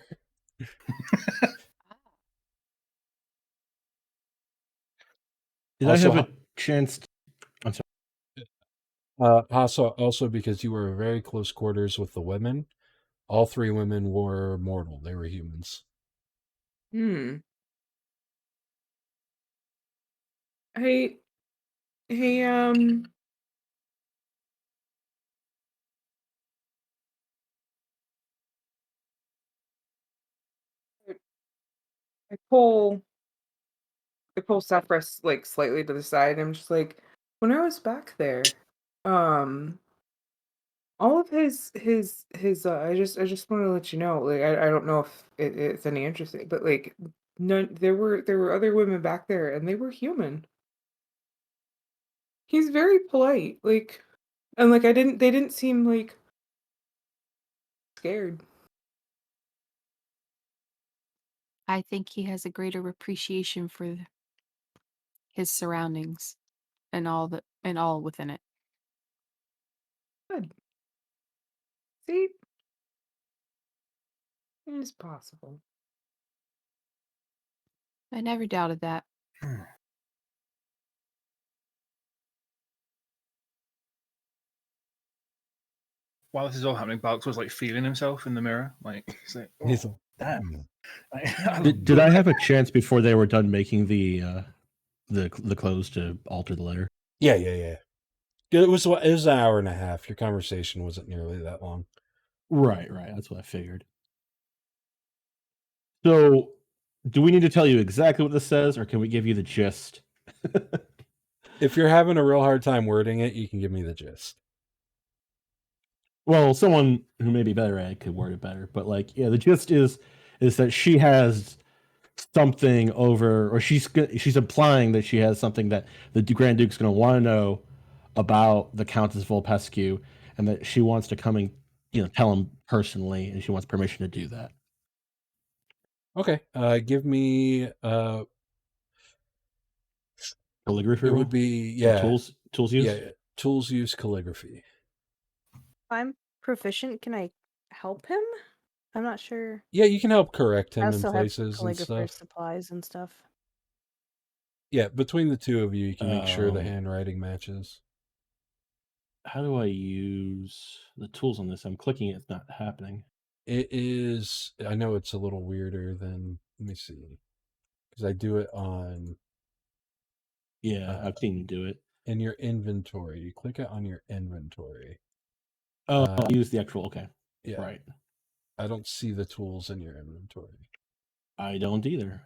Did Also, I have a chance? I'm sorry. Also because you were very close quarters with the women. All three women were mortal. They were humans. Hey, I pull Sefris like slightly to the side. I'm just like, when I was back there, all of his I just want to let you know, like I don't know if it's any interesting, but like none there were other women back there and they were human. He's very polite, like, and like they didn't seem like scared. I think he has a greater appreciation for his surroundings and all within it. Good. See? It's possible. I never doubted that. While this is all happening, Balxor's like feeling himself in the mirror. Like he's like, oh, He's like, damn. Did I have a chance before they were done making the clothes to alter the letter? Yeah. It was an hour and a half. Your conversation wasn't nearly that long. Right. That's what I figured. So, do we need to tell you exactly what this says, or can we give you the gist? If you're having a real hard time wording it, you can give me the gist. Well, someone who may be better at it could word it better, but like, yeah, the gist is that she has something over, or she's implying that she has something that the Grand Duke's going to want to know about the Countess Vulpescu, and that she wants to come and tell him personally, and she wants permission to do that. Okay. Give me Calligraphy. It would be tools use. Yeah, tools use calligraphy. If I'm proficient, can I help him? I'm not sure. Yeah, you can help correct I him in also have places and calligrapher stuff. supplies and stuff. Yeah, between the two of you, you can make sure the Um, handwriting matches. How do I use the tools on this? I'm clicking it, it's not happening. It is. I know it's a little weirder than. Let me see, because I do it on Yeah, I've seen you do it. in your inventory. You click it on your inventory. Oh, use the actual. Okay, Yeah. right. I don't see the tools in your inventory. I don't either.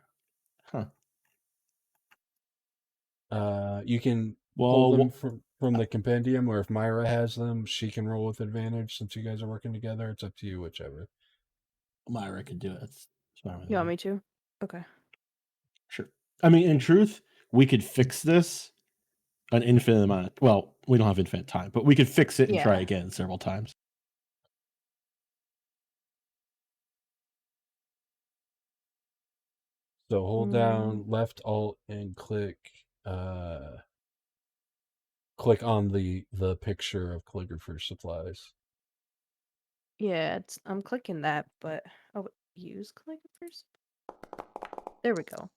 Huh. You can pull them from the compendium, or if Myra has them, she can roll with advantage since you guys are working together. It's up to you, whichever. Myra could do it. That's fine with You want me to? Okay. Sure. I mean, in truth, we could fix this an infinite amount of, well, we don't have infinite time, but we could fix it and try Yeah. again several times. So hold down left alt and click click on the picture of calligrapher's supplies. Yeah, I'm clicking that, but use calligraphers. There we go.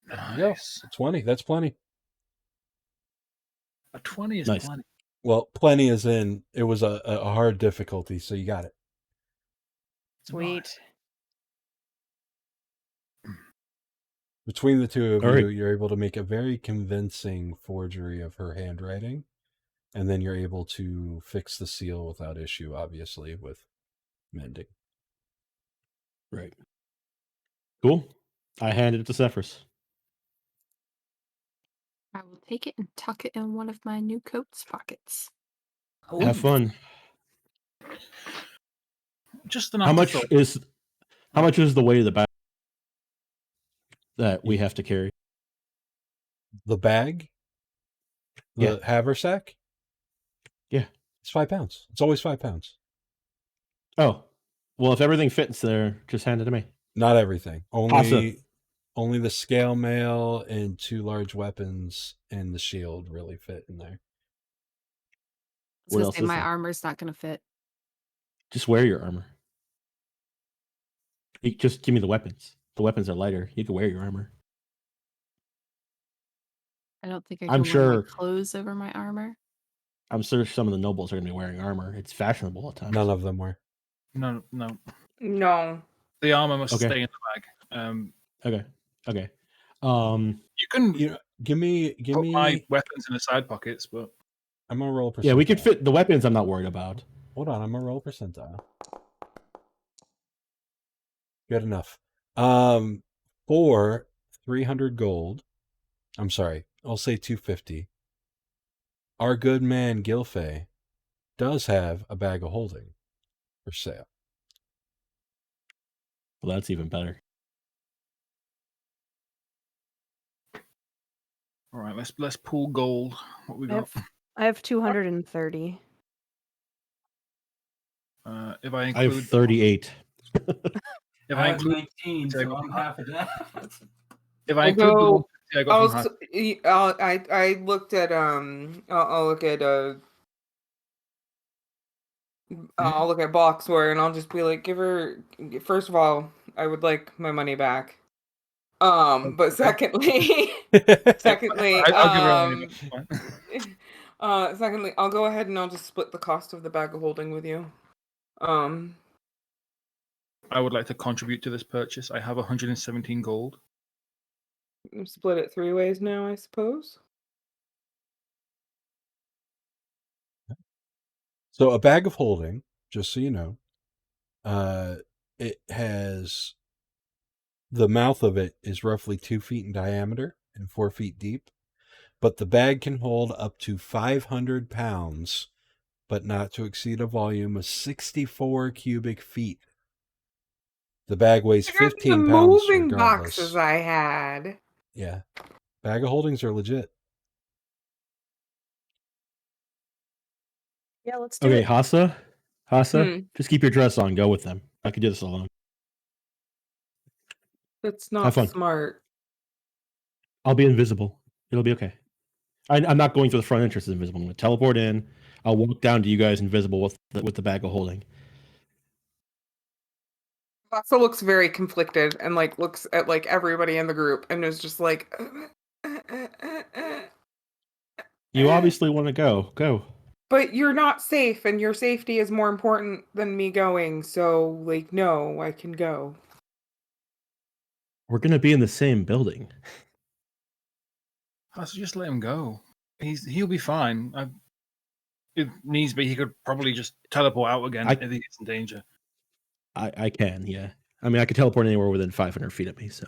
There you go. 20. That's plenty. A 20 is Nice. plenty. Well, plenty is in. It was a hard difficulty, so you got it. Sweet. Between the two of All you, right. you're able to make a very convincing forgery of her handwriting, and then you're able to fix the seal without issue, obviously, with mending. Right. Cool. I handed it to Sefris. I will take it and tuck it in one of my new coat's pockets. Have fun. Just an How much afterthought. is the weight of the bag that we have to carry? The bag? The haversack? Yeah. It's 5 pounds. It's always 5 pounds. Oh. Well, if everything fits there, just hand it to me. Not everything. Awesome. Only the scale mail and 2 large weapons and the shield really fit in there. I was gonna say my armor's not gonna fit. Just wear your armor. Just give me the weapons. The weapons are lighter. You can wear your armor. I don't think I I'm can wear my sure- clothes over my armor. I'm sure some of the nobles are going to be wearing armor. It's fashionable at times. None of them were. No. No. The armor must Okay. stay in the bag. Okay. You can give me put my weapons in the side pockets, but I'm gonna roll percentile. Yeah, we could fit the weapons. I'm not worried about. Hold on, I'm gonna roll percentile. Good enough. For 300 gold, I'm sorry, I'll say 250. Our good man Gilfay does have a bag of holding for sale. Well, that's even better. all right, let's pull gold. What we got? I have 230. If I include, I have 38. if I I have include, 19, so I'm half of that. if I I'll include the go- 150 I got from Hassa. I looked at I'll look at I'll look at Balxor and I'll just be like, give her. First of all, I would like my money back. But secondly, I'll give her money back. secondly, I'll go ahead and I'll just split the cost of the bag of holding with you. I would like to contribute to this purchase. I have 117 gold. Split it 3 ways now, I suppose. So a bag of holding, just so you know, it has the mouth of it is roughly 2 feet in diameter and 4 feet deep, but the bag can hold up to 500 pounds, but not to exceed a volume of 64 cubic feet. The bag weighs 15 the pounds moving regardless. boxes I had. Yeah. Bag of holdings are legit. Yeah, let's do Okay, it. Hassa, just keep your dress on. Go with them. I can do this alone. That's Have not fun. smart. I'll be invisible. It'll be okay. I'm not going through the front entrance as invisible. I'm going to teleport in. I'll walk down to you guys invisible with the bag of holding. Hassa looks very conflicted and like looks at like everybody in the group and is just like You obviously want to go. Go. But you're not safe, and your safety is more important than me going. So, like, no, I can go. We're gonna be in the same building. So just let him go. He'll be fine. If needs be, he could probably just teleport out again if he gets in danger. I can, yeah. I mean, I could teleport anywhere within 500 feet of me, so.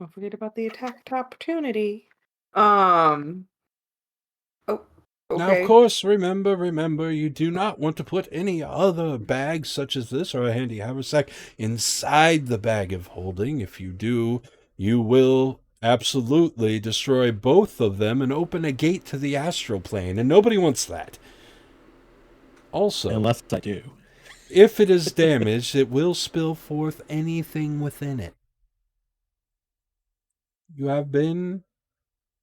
Don't forget about the attack opportunity. Oh, okay. Now, of course, remember, you do not want to put any other bags such as this or a handy haversack inside the bag of holding. If you do, you will absolutely destroy both of them and open a gate to the astral plane, and nobody wants that. Also, unless I do. If it is damaged, it will spill forth anything within it. You have been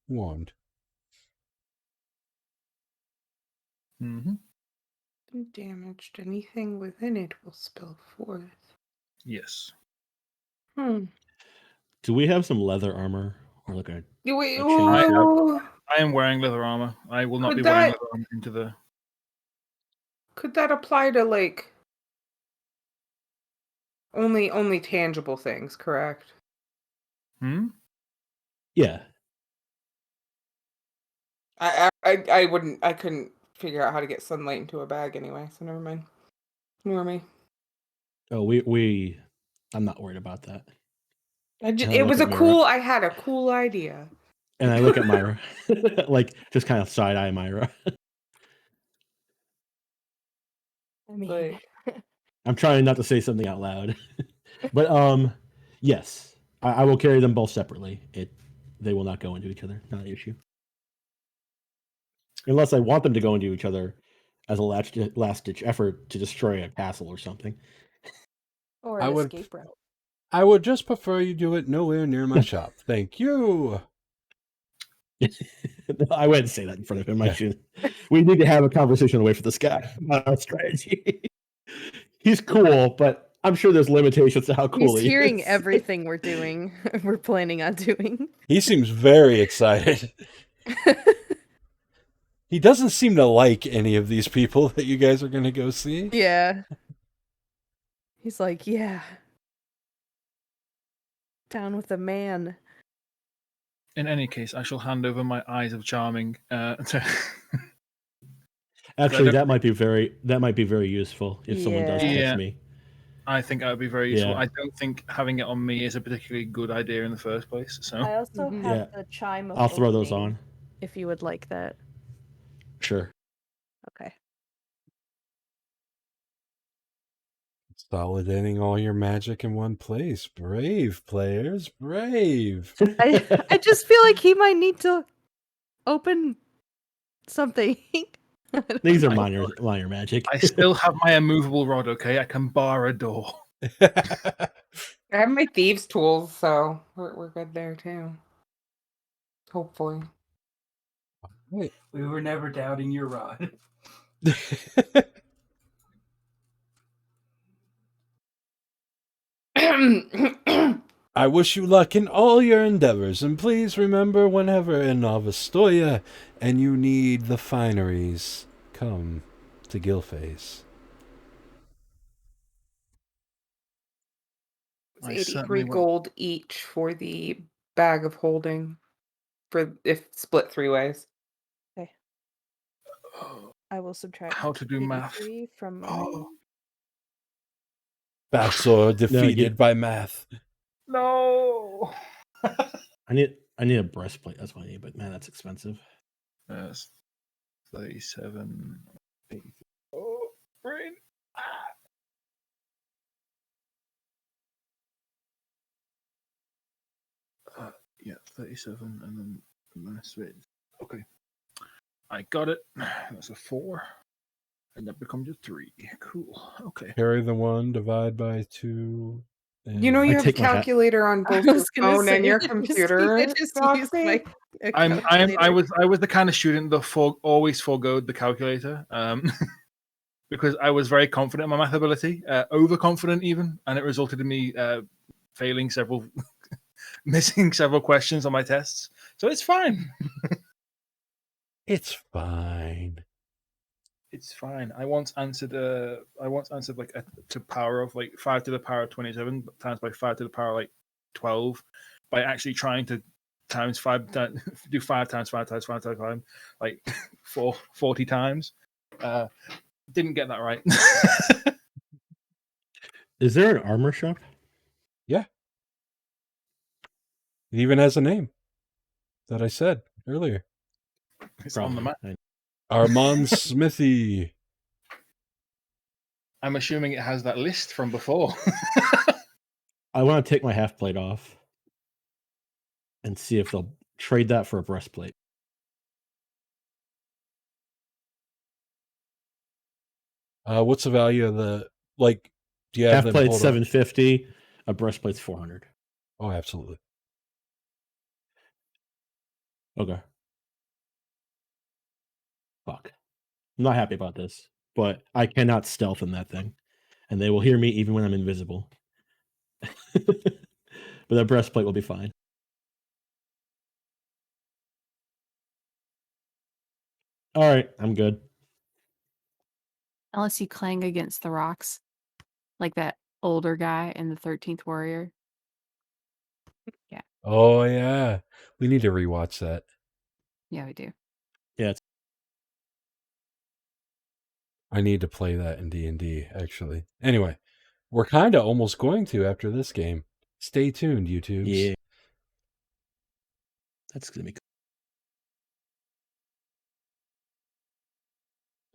warned. Mm-hmm. Damaged, anything within it will spill forth. Yes. Do we have some leather armor or like a? Wait, I am wearing leather armor. I will not be wearing leather armor into the. Could that apply to like only tangible things? Correct. Yeah. I wouldn't. I couldn't figure out how to get sunlight into a bag anyway. So never mind. Ignore me. Oh, we. I'm not worried about that. It was a cool. I had a cool idea. And I look at Myra, like just kind of side eye Myra. I mean, I'm trying not to say something out loud, but yes, I will carry them both separately. They will not go into each other. Not an issue, unless I want them to go into each other as a last ditch effort to destroy a castle or something. Or an escape route. I would just prefer you do it nowhere near my shop. Thank you. No, I wouldn't say that in front of him. I should. We need to have a conversation away from this guy about our strategy. He's cool, but I'm sure there's limitations to how cool He's he is. hearing everything we're doing. We're planning on doing. He seems very excited. He doesn't seem to like any of these people that you guys are going to go see. Yeah. He's like, yeah. Down with the man. In any case, I shall hand over my eyes of charming to. Actually, that might be very useful if someone does Yeah. catch me. I think that would be very useful. Yeah. I don't think having it on me is a particularly good idea in the first place. So I also have the chime of I'll throw those opening, on. if you would like that. Sure. Okay. Consolidating all your magic in one place. Brave, players. Brave. I just feel like he might need to open something. These are minor magic. I still have my immovable rod. Okay, I can bar a door. I have my thieves' tools, so we're good there too. Hopefully. Wait. We were never doubting your rod. I wish you luck in all your endeavors, and please remember whenever in Novastoya and you need the fineries, come to Gillface. It's 83 gold each for the bag of holding, for if split 3 ways. Okay. I will subtract How to do math. 83 from mine. Balxor defeated by math. No. I need a breastplate. That's what I need, but man, that's expensive. Yes. 37. Oh, brain. Yeah, 37, and then minus it. Okay. I got it. That's a 4. And that becomes a 3. Cool. Okay. Carry the 1, divide by 2. You know you have a calculator on both your phone and your computer. I was the kind of student that always forgoed the calculator. Because I was very confident in my math ability, overconfident even, and it resulted in me failing missing several questions on my tests. So it's fine. It's fine. It's fine. I once answered like to power of like 5 to the power of 27 times by 5 to the power of like 12 by actually trying to times 5 do 5 times 5 times 5 times 5 like 40 times. Didn't get that right. Is there an armor shop? Yeah. It even has a name that I said earlier. It's on the map. Armand's Smithy. I'm assuming it has that list from before. I want to take my half plate off and see if they'll trade that for a breastplate. What's the value of the, like, do you have Half them plate's pulled up? $750, a breastplate's $400. Oh, absolutely. Okay. Fuck. I'm not happy about this, but I cannot stealth in that thing, and they will hear me even when I'm invisible. But that breastplate will be fine. All right, I'm good. Unless you clang against the rocks, like that older guy in the 13th Warrior. Oh, yeah. We need to rewatch that. Yeah, we do. Yeah, I need to play that in D&D, actually. Anyway, we're kind of almost going to after this game. Stay tuned, YouTubes. yeah. That's gonna be cool.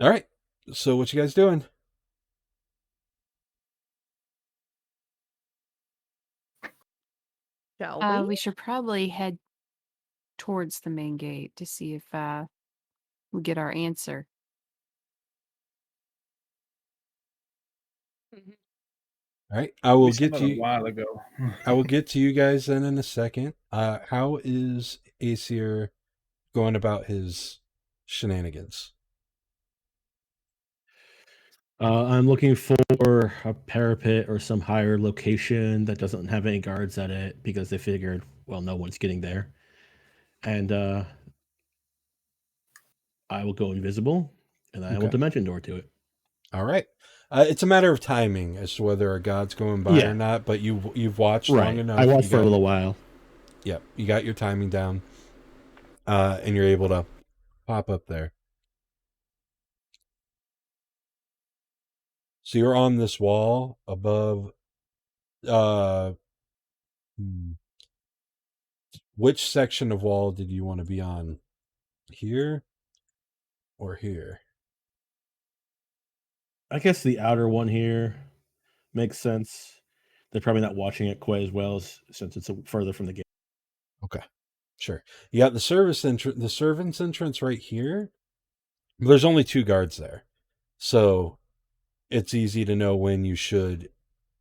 All right. So what you guys doing? Shall we? We should probably head towards the main gate to see if we get our answer. All right. I will We said get that to a while ago. I will get to you guys then in a second. How is Aesir going about his shenanigans? I'm looking for a parapet or some higher location that doesn't have any guards at it because they figured, well, no one's getting there. And I will go invisible, and I will Okay. dimension door to it. All right. It's a matter of timing as to whether a god's going by or not, but you've watched long enough. I watched for a little while. Yep. You got your timing down. And you're able to pop up there. So you're on this wall above which section of wall did you want to be on? Here or here? I guess the outer one here makes sense. They're probably not watching it quite as well since it's further from the gate. Okay. Sure. You got the servant's entrance right here. There's only 2 guards there. So it's easy to know when you should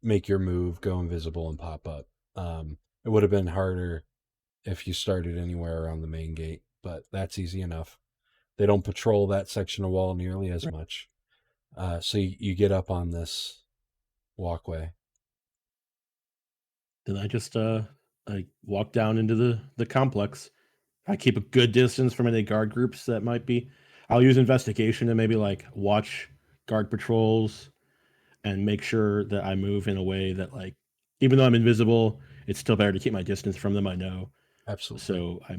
make your move, go invisible, and pop up. It would have been harder if you started anywhere around the main gate, but that's easy enough. They don't patrol that section of wall nearly as much. So you get up on this walkway. Then I just I walk down into the complex. I keep a good distance from any guard groups that might be. I'll use investigation to maybe like watch guard patrols and make sure that I move in a way that, like, even though I'm invisible, it's still better to keep my distance from them. I know. Absolutely. So I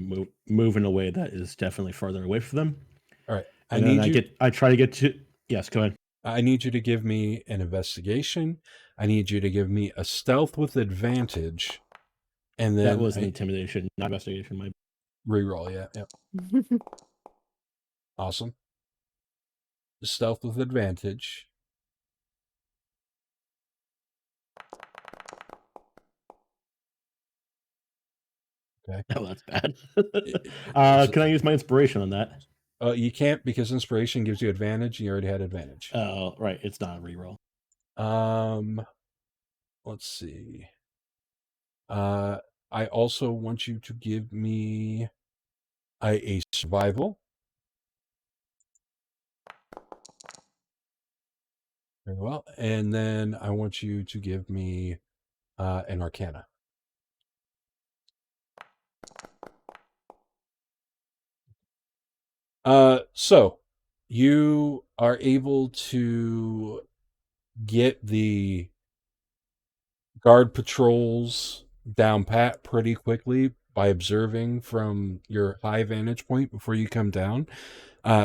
move in a way that is definitely farther away from them. All right. I try to get to. Yes, go ahead. I need you to give me an investigation. I need you to give me a stealth with advantage. And then that was an intimidation, not investigation. My reroll, yeah. Awesome. Stealth with advantage. Okay. Oh, that's bad. Can I use my inspiration on that? You can't because inspiration gives you advantage. And you already had advantage. Oh, right. It's not a reroll. Let's see. I also want you to give me a survival. Very well. And then I want you to give me an arcana. So you are able to get the guard patrols down pat pretty quickly by observing from your high vantage point before you come down.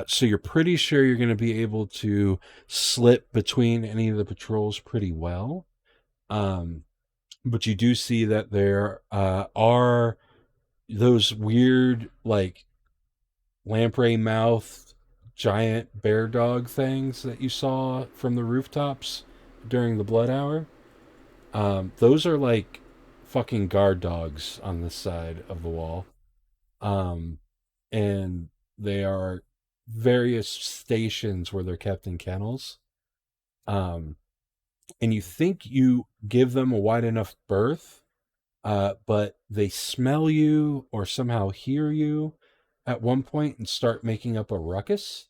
So you're pretty sure you're going to be able to slip between any of the patrols pretty well. But you do see that there are those weird, like, lamprey mouth giant bear dog things that you saw from the rooftops during the blood hour. Those are like fucking guard dogs on this side of the wall. And they are various stations where they're kept in kennels. And you think you give them a wide enough berth, but they smell you or somehow hear you at one point and start making up a ruckus.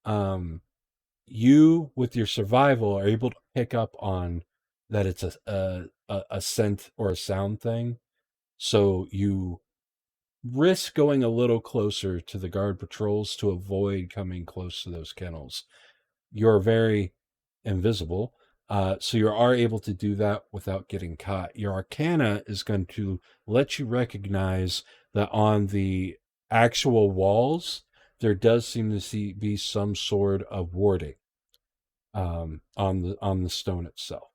You, with your survival, are able to pick up on that it's a scent or a sound thing. So you risk going a little closer to the guard patrols to avoid coming close to those kennels. You're very invisible, so you are able to do that without getting caught. Your Arcana is going to let you recognize that on the actual walls, there does seem to be some sort of warding on the stone itself.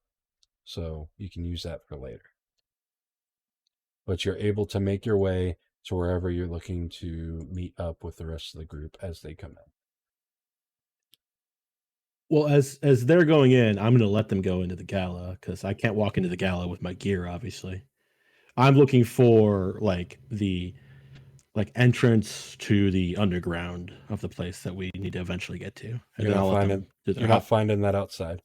So you can use that for later. But you're able to make your way to wherever you're looking to meet up with the rest of the group as they come in. Well, as they're going in, I'm going to let them go into the gala because I can't walk into the gala with my gear. Obviously, I'm looking for the entrance to the underground of the place that we need to eventually get to, and You're then not I'll let them finding do their you're not finding that outside.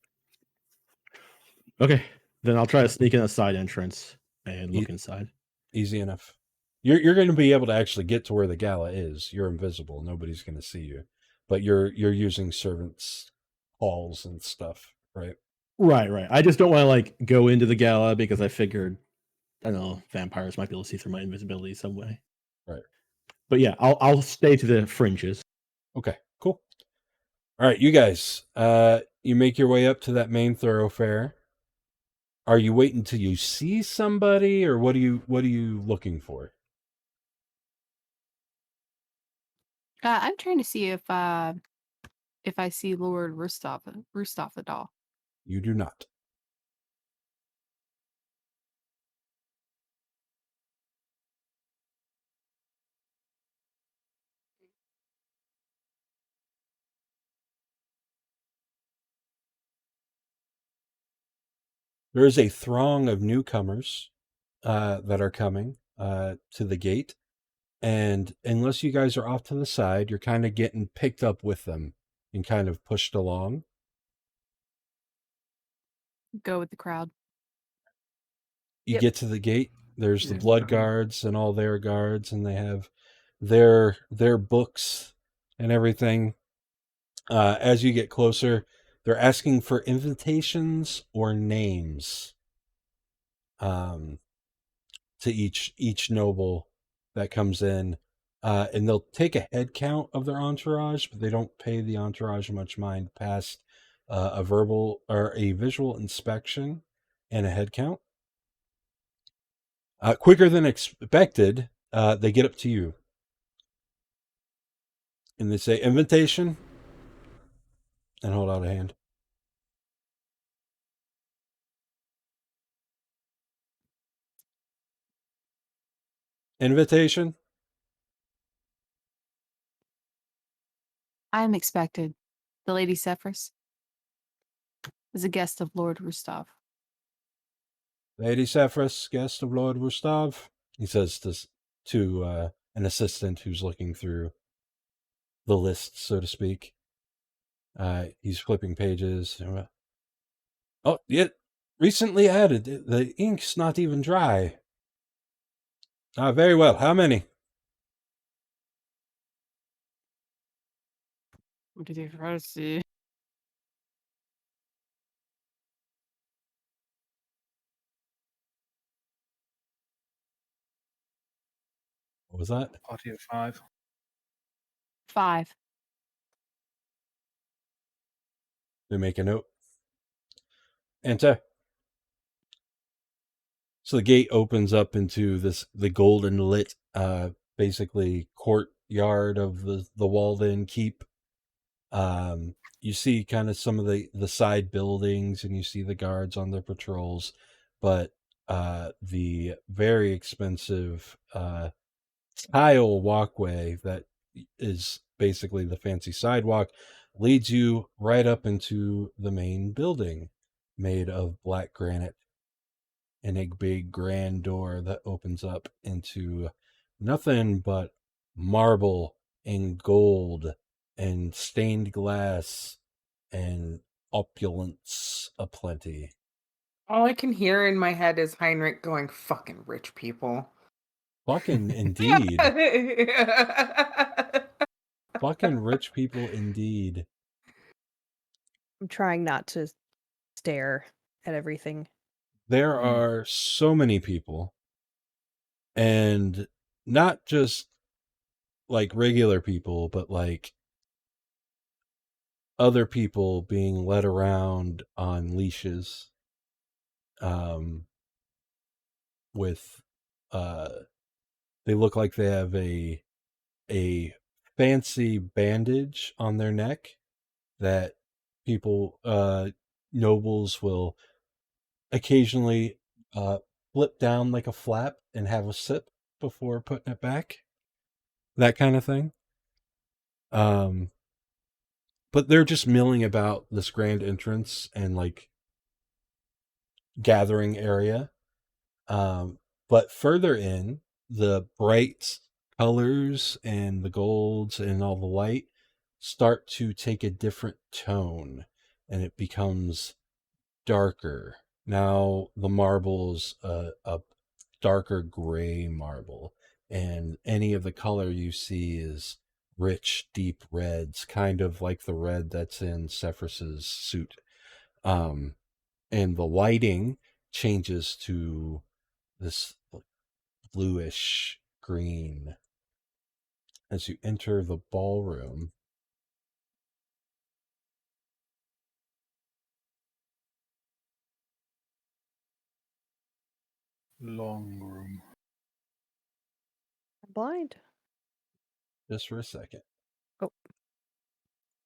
Okay, then I'll try to sneak in a side entrance and look inside. Easy enough. You're going to be able to actually get to where the gala is. You're invisible. Nobody's going to see you. But you're using servants' halls and stuff, right? Right. I just don't want to go into the gala because I figured, I don't know, vampires might be able to see through my invisibility some way. Right. But yeah, I'll stay to the fringes. Okay, cool. All right, you guys, you make your way up to that main thoroughfare. Are you waiting till you see somebody, or what are you looking for? I'm trying to see if I see Lord Rustov at all. You do not. There is a throng of newcomers that are coming to the gate. And unless you guys are off to the side, you're kind of getting picked up with them and kind of pushed along. Go with the crowd. You Yep. get to the gate. There's the Yeah. blood guards and all their guards, and they have their books and everything. As you get closer, they're asking for invitations or names to each noble that comes in. And they'll take a head count of their entourage, but they don't pay the entourage much mind past a verbal or a visual inspection and a head count. Quicker than expected, they get up to you. And they say, invitation, and hold out a hand. Invitation? I am expected. The Lady Sefris is a guest of Lord Rustov. Lady Sefris, guest of Lord Rustov, he says to an assistant who's looking through the list, so to speak. He's flipping pages. Oh, yeah, recently added. The ink's not even dry. Very well. How many? What did you first see? What was that? Party of 5. 5. They make a note. Enter. So the gate opens up into the golden lit, basically courtyard of the walled-in keep. You see kind of some of the side buildings, and you see the guards on their patrols, but the very expensive tile walkway that is basically the fancy sidewalk leads you right up into the main building, made of black granite, and a big grand door that opens up into nothing but marble and gold and stained glass and opulence aplenty. All I can hear in my head is Heinrich going, "Fucking rich people." Fucking indeed. Fucking rich people indeed. I'm trying not to stare at everything. There are so many people, and not just like regular people, but like other people being led around on leashes, with they look like they have a fancy bandage on their neck that people, nobles will occasionally flip down like a flap and have a sip before putting it back, that kind of thing. But they're just milling about this grand entrance and like gathering area. But further in, the bright colors and the golds and all the light start to take a different tone, and it becomes darker. Now the marble's a darker gray marble, and any of the color you see is rich, deep reds, kind of like the red that's in Sefris's suit. And the lighting changes to this bluish green as you enter the ballroom. Long room. I'm blind. Just for a second.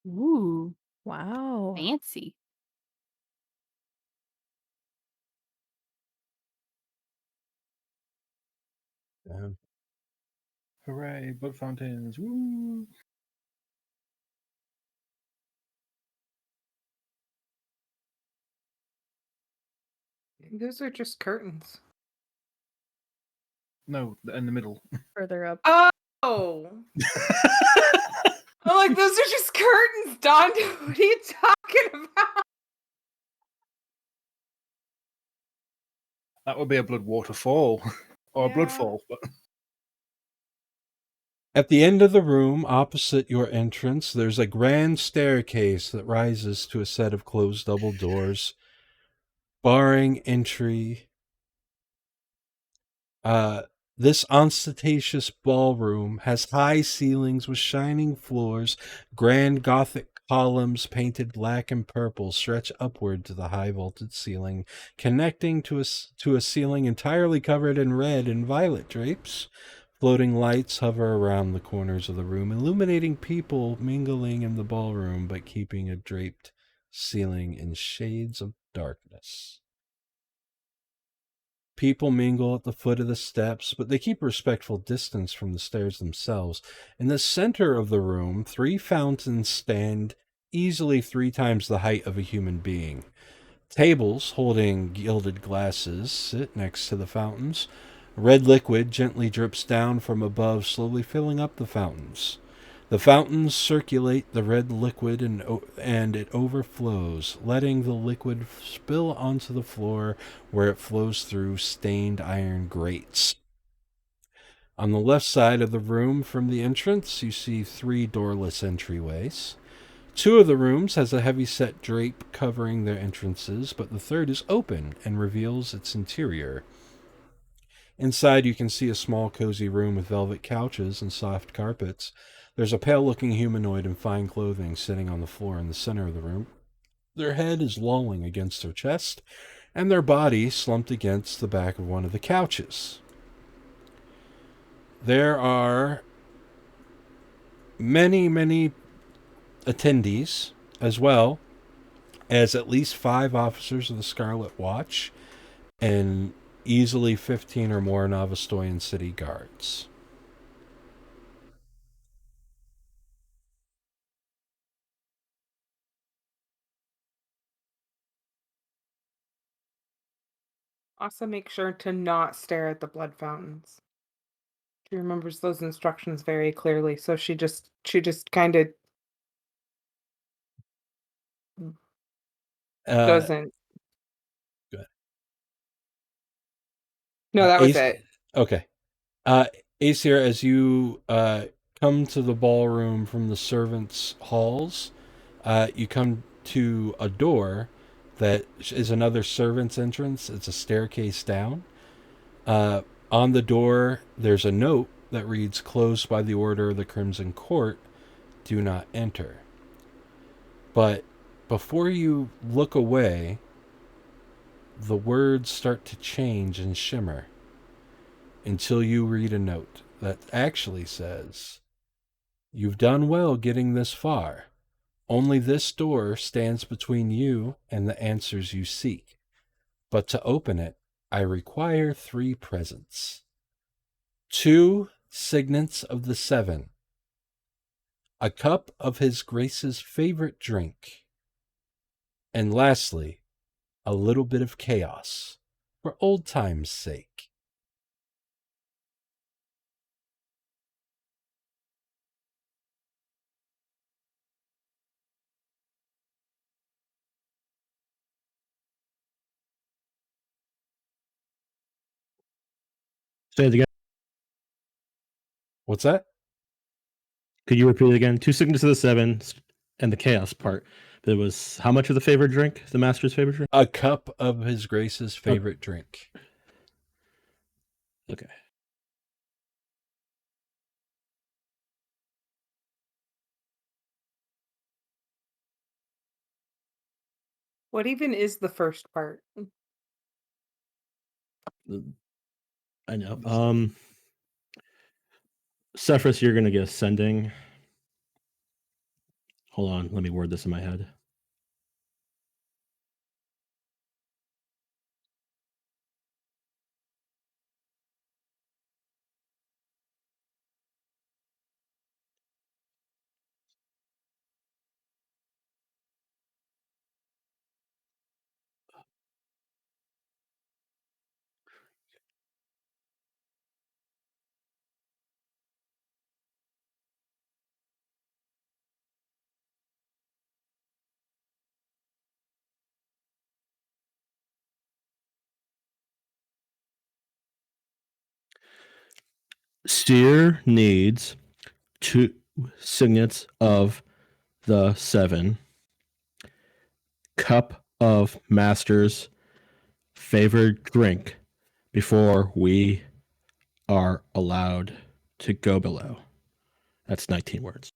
Ooh, Wow. fancy. Hooray, blood fountains. Woo! Those are just curtains. No, in the middle. Further up. Oh. I'm like, those are just curtains, Dondo. What are you talking about? That would be a blood waterfall. Or Yeah. a bloodfall. But... At the end of the room, opposite your entrance, there's a grand staircase that rises to a set of closed double doors, barring entry. This ostentatious ballroom has high ceilings with shining floors. Grand Gothic columns painted black and purple stretch upward to the high vaulted ceiling, connecting to a ceiling entirely covered in red and violet drapes. Floating lights hover around the corners of the room, illuminating people mingling in the ballroom, but keeping a draped ceiling in shades of darkness. People mingle at the foot of the steps, but they keep a respectful distance from the stairs themselves. In the center of the room, 3 fountains stand easily 3 times the height of a human being. Tables holding gilded glasses sit next to the fountains. Red liquid gently drips down from above, slowly filling up the fountains. The fountains circulate the red liquid and it overflows, letting the liquid spill onto the floor where it flows through stained iron grates. On the left side of the room from the entrance, you see 3 doorless entryways. 2 of the rooms has a heavy-set drape covering their entrances, but the third is open and reveals its interior. Inside, you can see a small, cozy room with velvet couches and soft carpets. There's a pale-looking humanoid in fine clothing sitting on the floor in the center of the room. Their head is lolling against their chest, and their body slumped against the back of one of the couches. There are many, many attendees, as well as at least 5 officers of the Scarlet Watch and easily 15 or more Novostoyan city guards. Also, make sure to not stare at the blood fountains. She remembers those instructions very clearly, so she just kind of doesn't. Go ahead. No, that was it. Okay. Aesir, as you come to the ballroom from the servants' halls, you come to a door that is another servant's entrance. It's a staircase down. On the door, there's a note that reads, "Closed by the order of the Crimson Court. Do not enter." But before you look away, the words start to change and shimmer until you read a note that actually says, "You've done well getting this far. Only this door stands between you and the answers you seek. But to open it, I require 3 presents. 2 signets of the 7. A cup of His Grace's favorite drink. And lastly, a little bit of chaos, for old time's sake." Say it again. What's that? Could you repeat it again? 2 signets of the 7 and the chaos part. There was how much of the favorite drink? The master's favorite drink? A cup of His Grace's favorite drink. Okay. What even is the first part? I know. Sefris, you're going to get ascending. Hold on. Let me word this in my head. Seer needs 2 signets of the 7. Cup of master's favorite drink before we are allowed to go below. That's 19 words.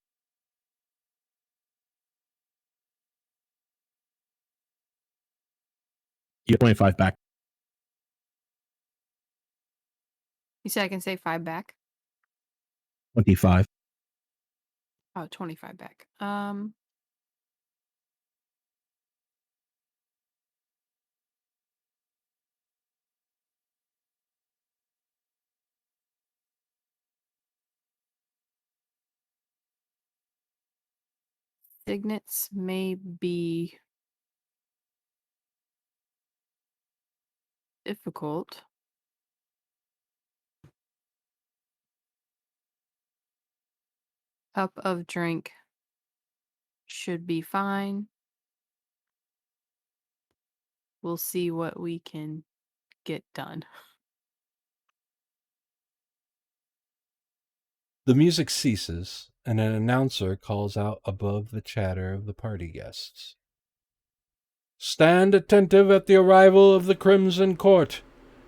You get 25 back. You said I can say 5 back? 25. Oh, 25 back. Signets may be difficult. Cup of drink should be fine. We'll see what we can get done. The music ceases, and an announcer calls out above the chatter of the party guests. "Stand attentive at the arrival of the Crimson Court.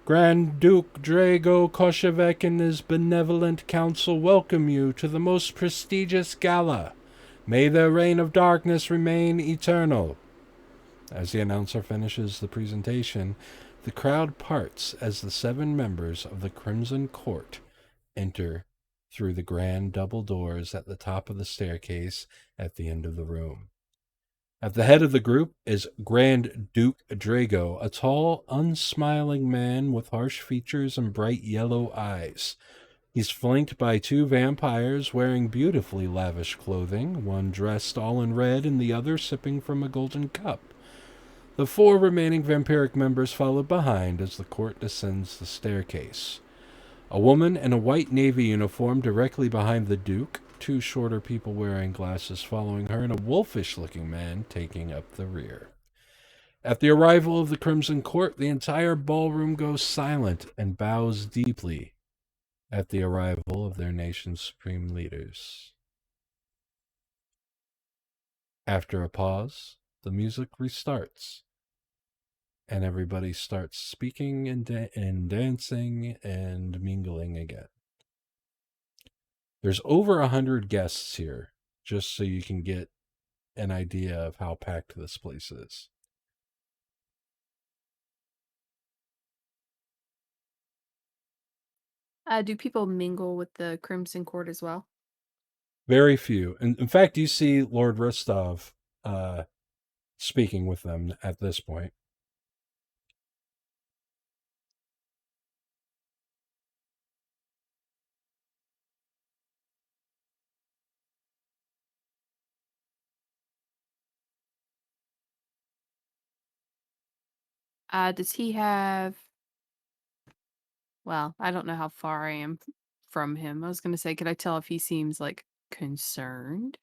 Grand Duke Drago Koshevek and his benevolent council welcome you to the most prestigious gala. May their reign of darkness remain eternal. As the announcer finishes the presentation, the crowd parts as the 7 members of the Crimson Court enter through the grand double doors at the top of the staircase at the end of the room. At the head of the group is Grand Duke Drago, a tall, unsmiling man with harsh features and bright yellow eyes. He's flanked by 2 vampires wearing beautifully lavish clothing, one dressed all in red and the other sipping from a golden cup. The 4 remaining vampiric members follow behind as the court descends the staircase. A woman in a white navy uniform directly behind the Duke, 2 shorter people wearing glasses following her, and a wolfish-looking man taking up the rear. At the arrival of the Crimson Court, the entire ballroom goes silent and bows deeply at the arrival of their nation's supreme leaders. After a pause, the music restarts, and everybody starts speaking and dancing and mingling again. There's over 100 guests here, just so you can get an idea of how packed this place is. Do people mingle with the Crimson Court as well? Very few. In fact, you see Lord Rostov speaking with them at this point. Does he have... Well, I don't know how far I am from him. I was going to say, could I tell if he seems, like, concerned?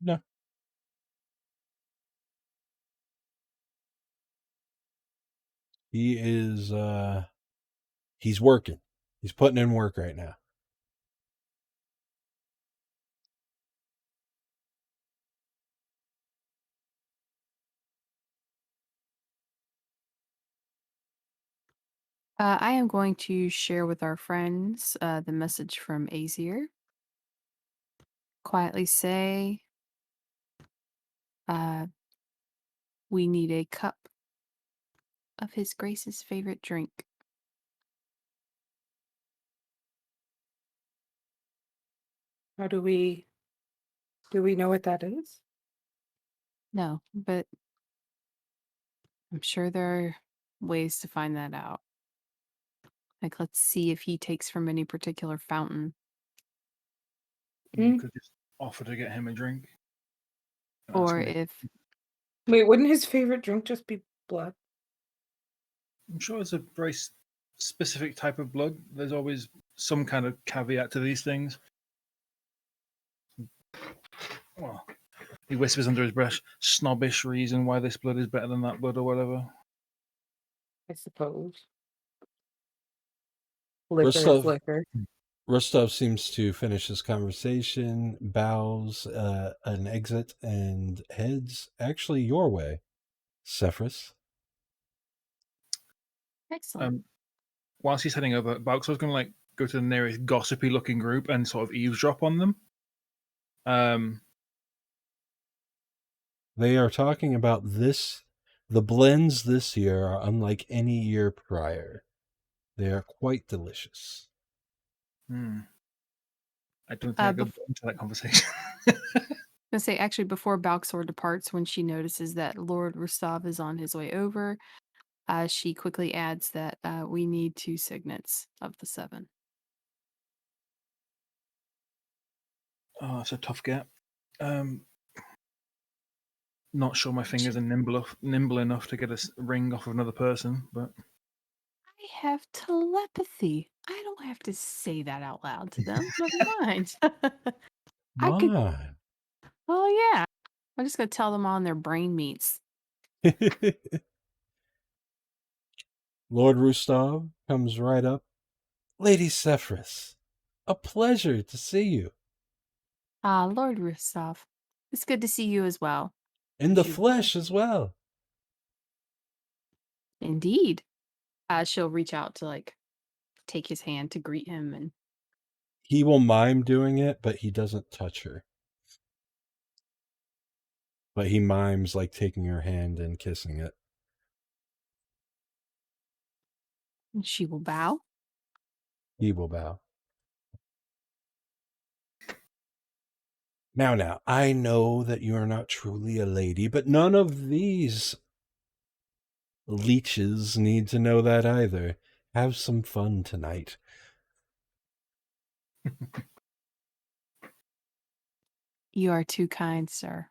No. He is, he's working. He's putting in work right now. I am going to share with our friends the message from Aesir. Quietly say, we need a cup of His Grace's favorite drink. How do we know what that is? No, but I'm sure there are ways to find that out. Like, let's see if he takes from any particular fountain. You could just offer to get him a drink. and ask Or him if... Wait, wouldn't his favorite drink just be blood? I'm sure it's a very specific type of blood. There's always some kind of caveat to these things. Well, he whispers under his breath, snobbish reason why this blood is better than that blood or whatever. I suppose. Liquor is liquor. Rostov seems to finish his conversation, bows an exit, and heads actually your way, Sefris. Excellent. Whilst he's heading over, Balxor's going to go to the nearest gossipy-looking group and sort of eavesdrop on them. They are talking about this. The blends this year are unlike any year prior. They are quite delicious. I don't think I could go into that conversation. I say, actually, before Balxor departs, when she notices that Lord Rostov is on his way over, she quickly adds that we need 2 signets of the 7. Oh, it's a tough get. Not sure my fingers are nimble enough to get a ring off of another person, but I have telepathy. I don't have to say that out loud to them. Never mind. Why? Oh, yeah. I'm just going to tell them on their brain meats. Lord Rostov comes right up. Lady Sefris, a pleasure to see you. Lord Rostov, it's good to see you as well. In the flesh as well. Indeed. She'll reach out to like take his hand to greet him, and He will mime doing it, but he doesn't touch her. But he mimes like taking her hand and kissing it. she will bow. He will bow. Now, I know that you are not truly a lady, but none of these leeches need to know that either. Have some fun tonight. You are too kind, sir.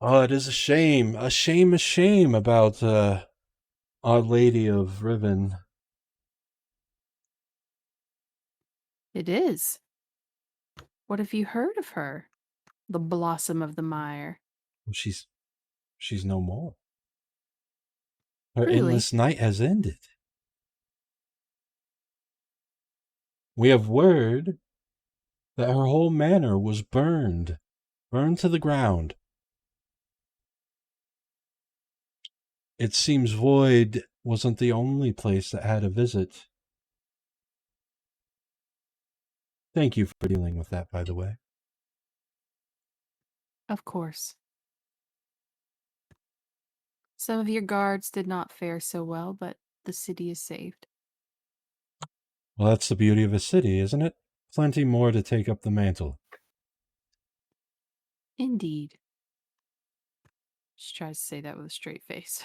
Oh, it is a shame about Our Lady of Riven. It is. What have you heard of her? The blossom of the mire. Well, she's no more. Her Really? endless night has ended. We have word that her whole manor was burned to the ground. It seems Void wasn't the only place that had a visit. Thank you for dealing with that, by the way. Of course. Some of your guards did not fare so well, but the city is saved. Well, that's the beauty of a city, isn't it? Plenty more to take up the mantle. Indeed. She tries to say that with a straight face.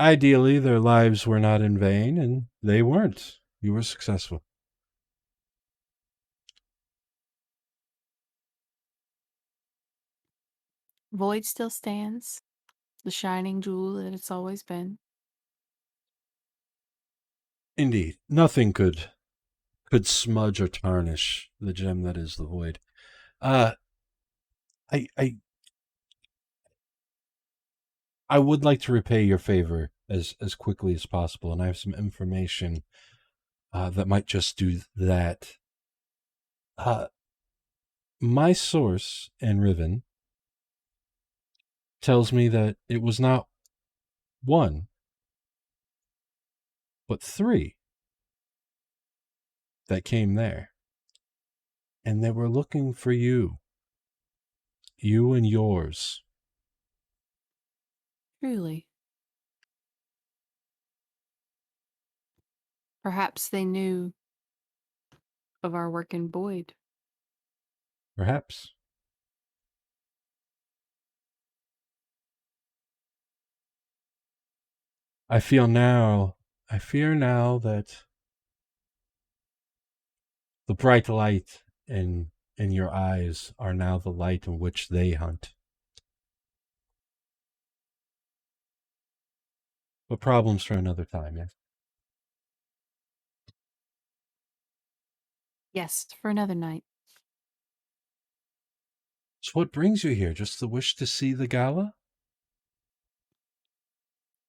Ideally, their lives were not in vain, and they weren't. You were successful. Void still stands, the shining jewel that it's always been. Indeed, nothing could smudge or tarnish the gem that is the Void. I would like to repay your favor as quickly as possible, and I have some information that might just do that. My source in Riven tells me that it was not one, but three that came there. And they were looking for you. You and yours. Truly. Perhaps they knew of our work in Void. Perhaps. I fear now that the bright light in your eyes are now the light in which they hunt. But problems for another time, yes? Yes, for another night. So what brings you here? Just the wish to see the gala?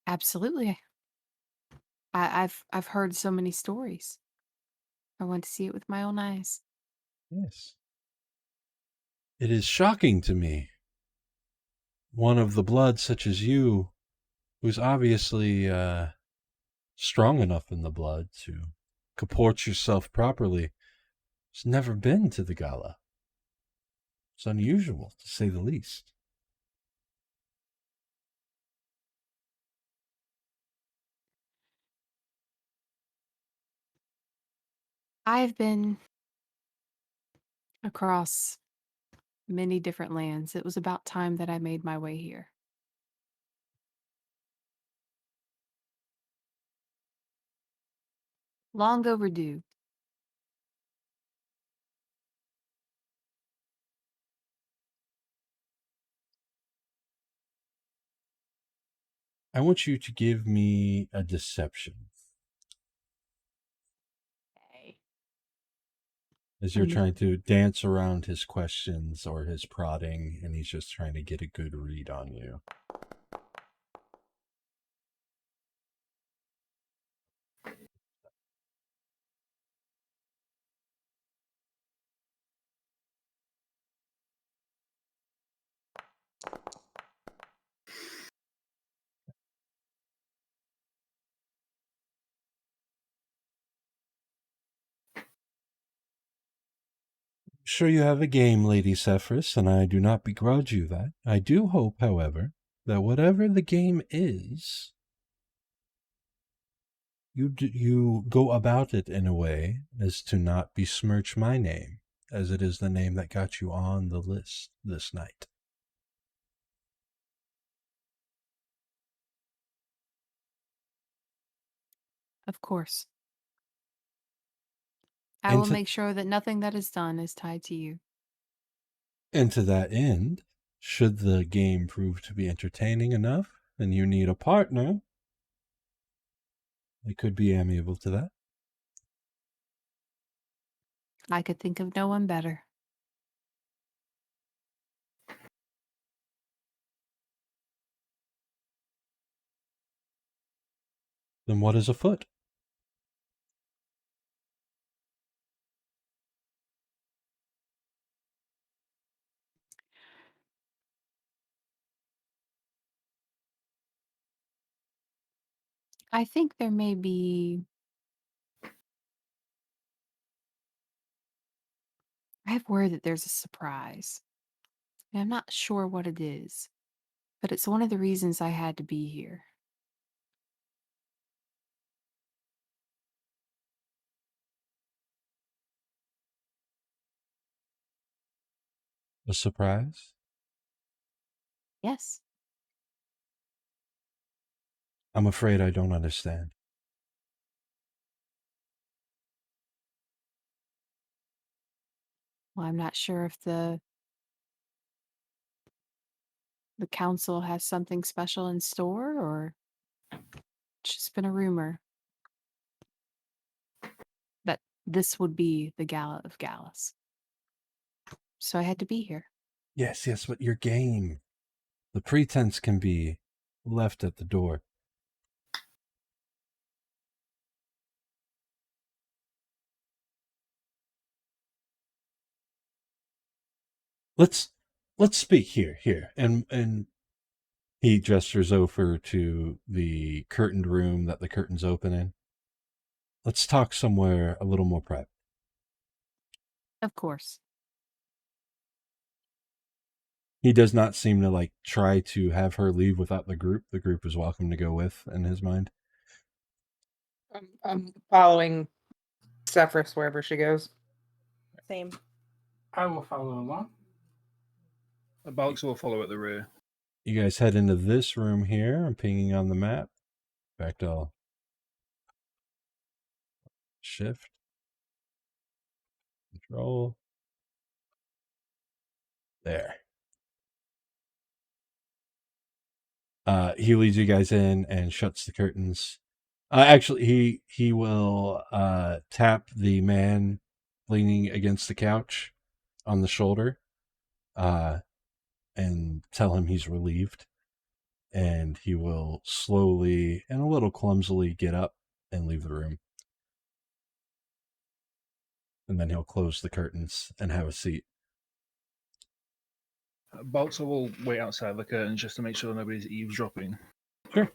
Absolutely. I've heard so many stories. I want to see it with my own eyes. Yes. It is shocking to me. One of the blood such as you, who's obviously strong enough in the blood to comport yourself properly, has never been to the gala. It's unusual, to say the least. I've been across many different lands. It was about time that I made my way here. Long overdue. I want you to give me a deception Okay. as you're Mhm. trying to dance around his questions or his prodding, and he's just trying to get a good read on you. sure you have a game, Lady Sefris, and I do not begrudge you that. I do hope, however, that whatever the game is, you go about it in a way as to not besmirch my name, as it is the name that got you on the list this night. Of course. I And will to- make sure that nothing that is done is tied to you. And to that end, should the game prove to be entertaining enough and you need a partner, I could be amiable to that. I could think of no one better. Then what is afoot? I think there may be... I have word that there's a surprise. And I'm not sure what it is, but it's one of the reasons I had to be here. A surprise? Yes. I'm afraid I don't understand. Well, I'm not sure if the council has something special in store, or it's just been a rumor that this would be the Gala of Galas. So I had to be here. Yes, but your game. The pretense can be left at the door. Let's speak here. And he gestures over to the curtained room that the curtains open in. Let's talk somewhere a little more private. Of course. He does not seem to try to have her leave without the group. The group is welcome to go with in his mind. I'm following Sefris wherever she goes. Same. I will follow along. Balxor will follow at the rear. You guys head into this room here. I'm pinging on the map. In fact, I'll shift, control. There. He leads you guys in and shuts the curtains. Actually, he will tap the man leaning against the couch on the shoulder and tell him he's relieved. And he will slowly and a little clumsily get up and leave the room. And then he'll close the curtains and have a seat. Balxor will wait outside the curtains just to make sure nobody's eavesdropping. Sure.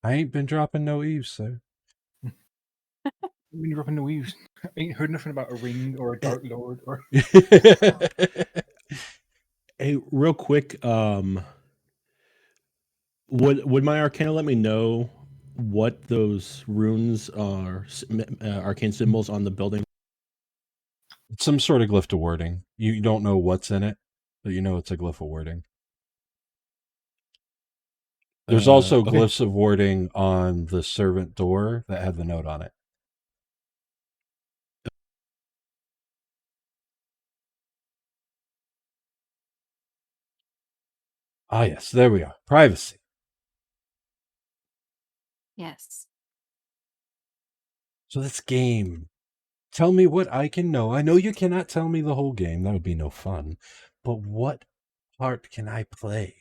I ain't been dropping no eaves, sir. When you're dropping the eaves, I ain't heard nothing about a ring or a dark lord or. Hey, real quick, would my Arcana let me know what those runes are, arcane symbols on the building? It's some sort of glyph of wording. You don't know what's in it, but you know it's a glyph of wording. There's also Okay. glyphs of wording on the servant door that have the note on it. Ah, yes, there we are. Privacy. Yes. So this game. Tell me what I can know. I know you cannot tell me the whole game. That would be no fun. But what part can I play?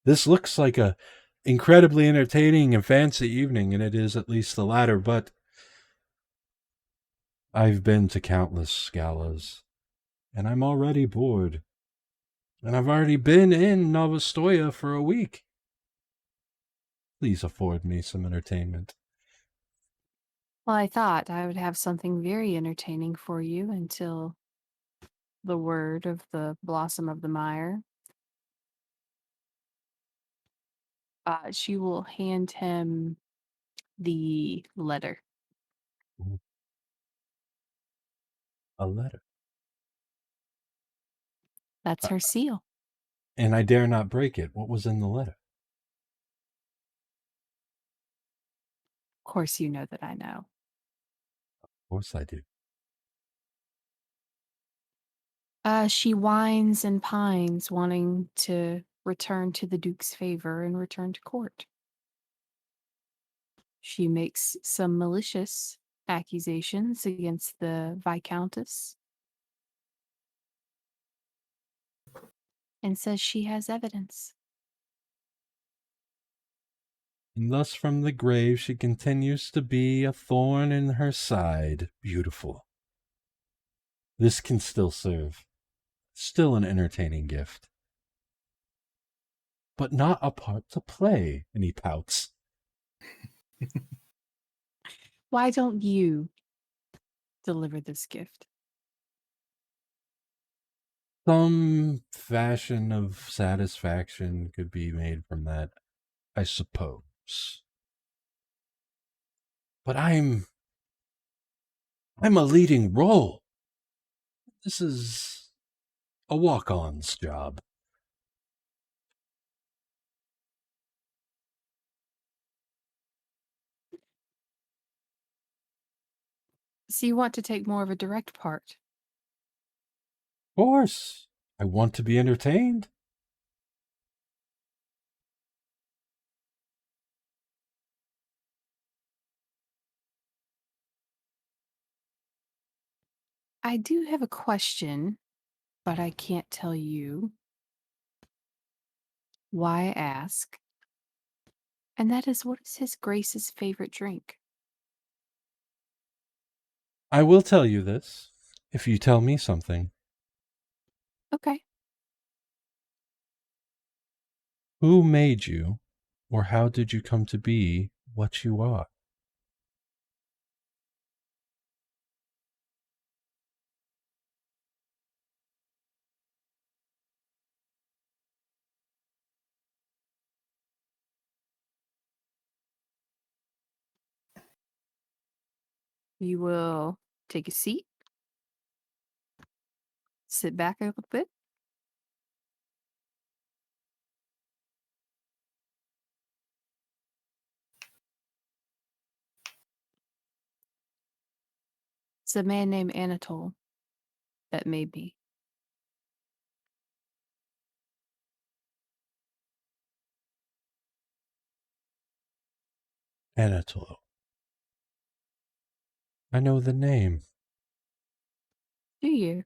This looks like a incredibly entertaining and fancy evening, and it is at least the latter, but I've been to countless galas, and I'm already bored. And I've already been in Novostoya for a week. Please afford me some entertainment. Well, I thought I would have something very entertaining for you until the word of the Blossom of the Mire. She will hand him the letter. A letter. That's her seal. And I dare not break it. What was in the letter? Of course, you know that I know. Of course I do. She whines and pines, wanting to return to the Duke's favor and return to court. She makes some malicious accusations against the Viscountess and says she has evidence. And thus from the grave she continues to be a thorn in her side. Beautiful. This can still serve. Still an entertaining gift. But not a part to play. And he pouts. Why don't you deliver this gift? Some fashion of satisfaction could be made from that, I suppose. But I'm a leading role. This is a walk-on's job. So you want to take more of a direct part? Of course, I want to be entertained. I do have a question, but I can't tell you why I ask. And that is, what is His Grace's favorite drink? I will tell you this if you tell me something. Okay. Who made you, or how did you come to be what you are? You will take a seat, sit back a little bit. It's a man named Anatole that made me. Anatole. I know the name. Do you?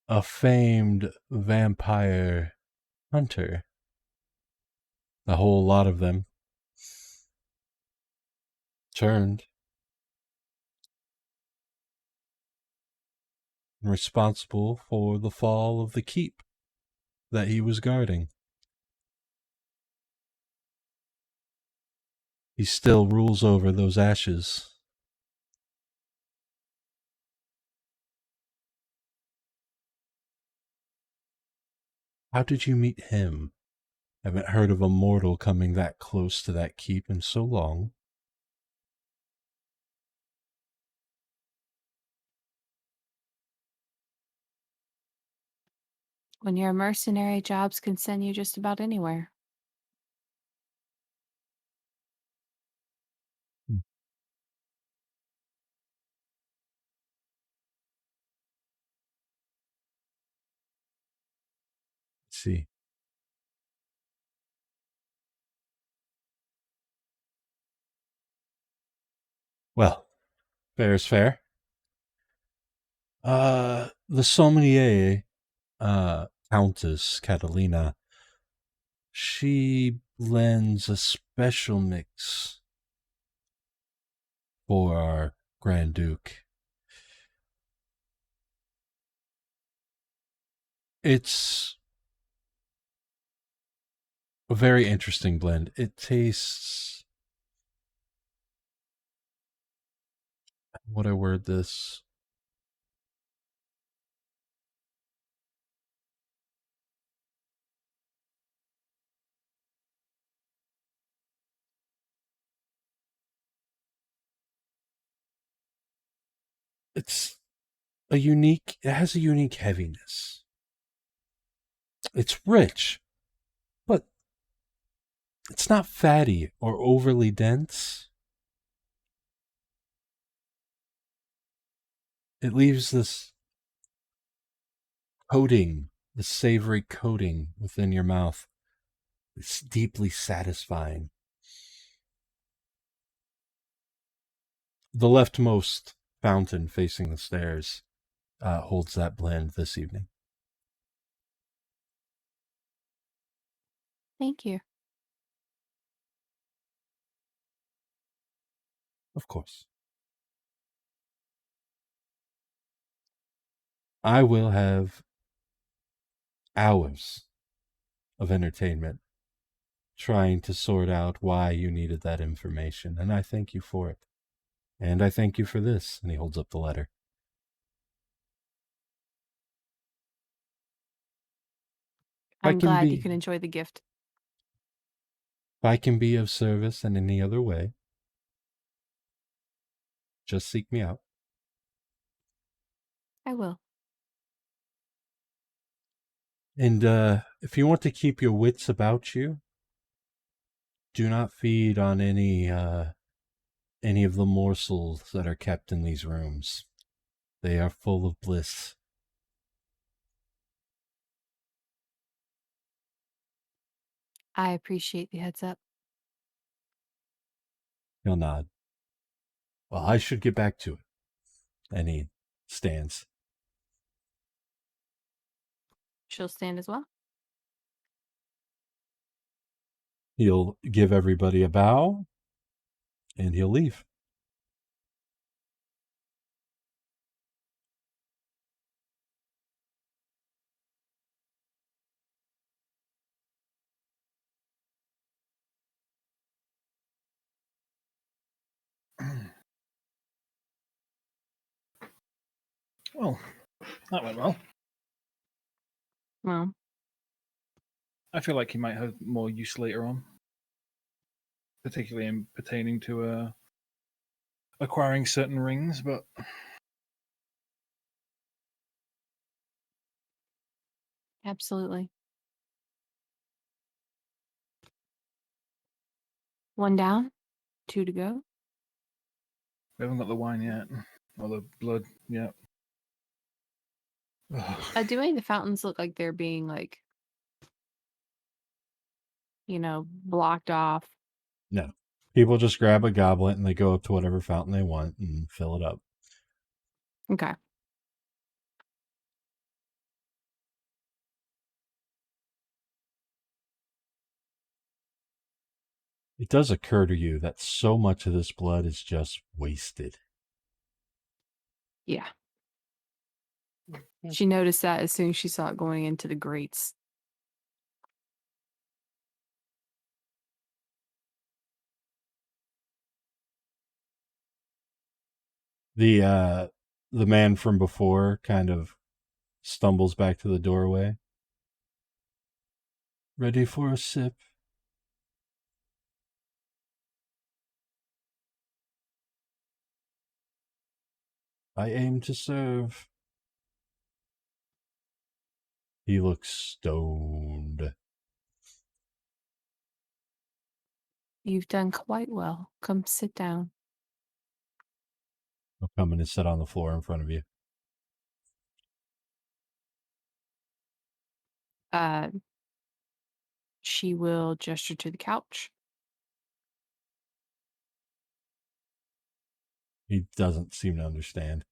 A famed vampire hunter. A whole lot of them. Turned. Responsible for the fall of the keep that he was guarding. He still rules over those ashes. How did you meet him? I haven't heard of a mortal coming that close to that keep in so long. When you're a mercenary, jobs can send you just about anywhere. Let's see. Well, fair is fair. The sommelier, Countess Catalina, she blends a special mix for our Grand Duke. It's a very interesting blend. It tastes would I word this? It has a unique heaviness. It's rich, but it's not fatty or overly dense. It leaves this coating, the savory coating within your mouth. It's deeply satisfying. The leftmost fountain facing the stairs holds that blend this evening. Thank you. Of course. I will have hours of entertainment trying to sort out why you needed that information, and I thank you for it. And I thank you for this. And he holds up the letter. I'm glad you can enjoy the gift. If I can be of service in any other way, just seek me out. I will. And if you want to keep your wits about you, do not feed on any of the morsels that are kept in these rooms. They are full of bliss. I appreciate the heads up. He'll nod. Well, I should get back to it. And he stands. She'll stand as well. He'll give everybody a bow, and he'll leave. Well, that went well. Well, I feel like he might have more use later on, particularly in pertaining to acquiring certain rings, but absolutely. One down, 2 to go. we haven't got the wine yet, or the blood yet. Do any of the fountains look like they're being blocked off? No. People just grab a goblet and they go up to whatever fountain they want and fill it up. Okay. It does occur to you that so much of this blood is just wasted. Yeah. She noticed that as soon as she saw it going into the grates. The man from before kind of stumbles back to the doorway. Ready for a sip? I aim to serve. He looks stoned. You've done quite well. Come sit down. He'll come in and sit on the floor in front of you. She will gesture to the couch. He doesn't seem to understand.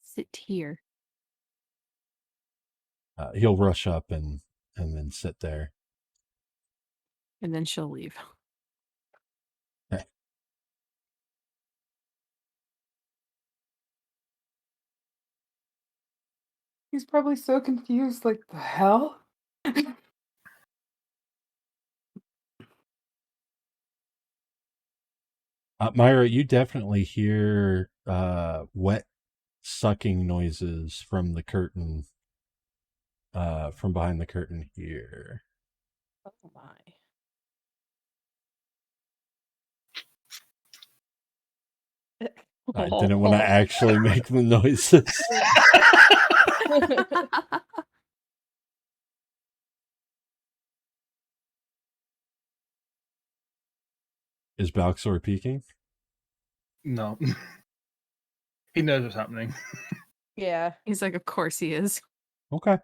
Sit here. He'll rush up and then sit there. And then she'll leave. He's probably so confused, like, the hell? Myra, you definitely hear wet sucking noises from the curtain, from behind the curtain here. Oh my. I didn't want to actually make the noises. Is Balxor peeking? No. He knows what's happening. Yeah. He's like, of course he is. Okay.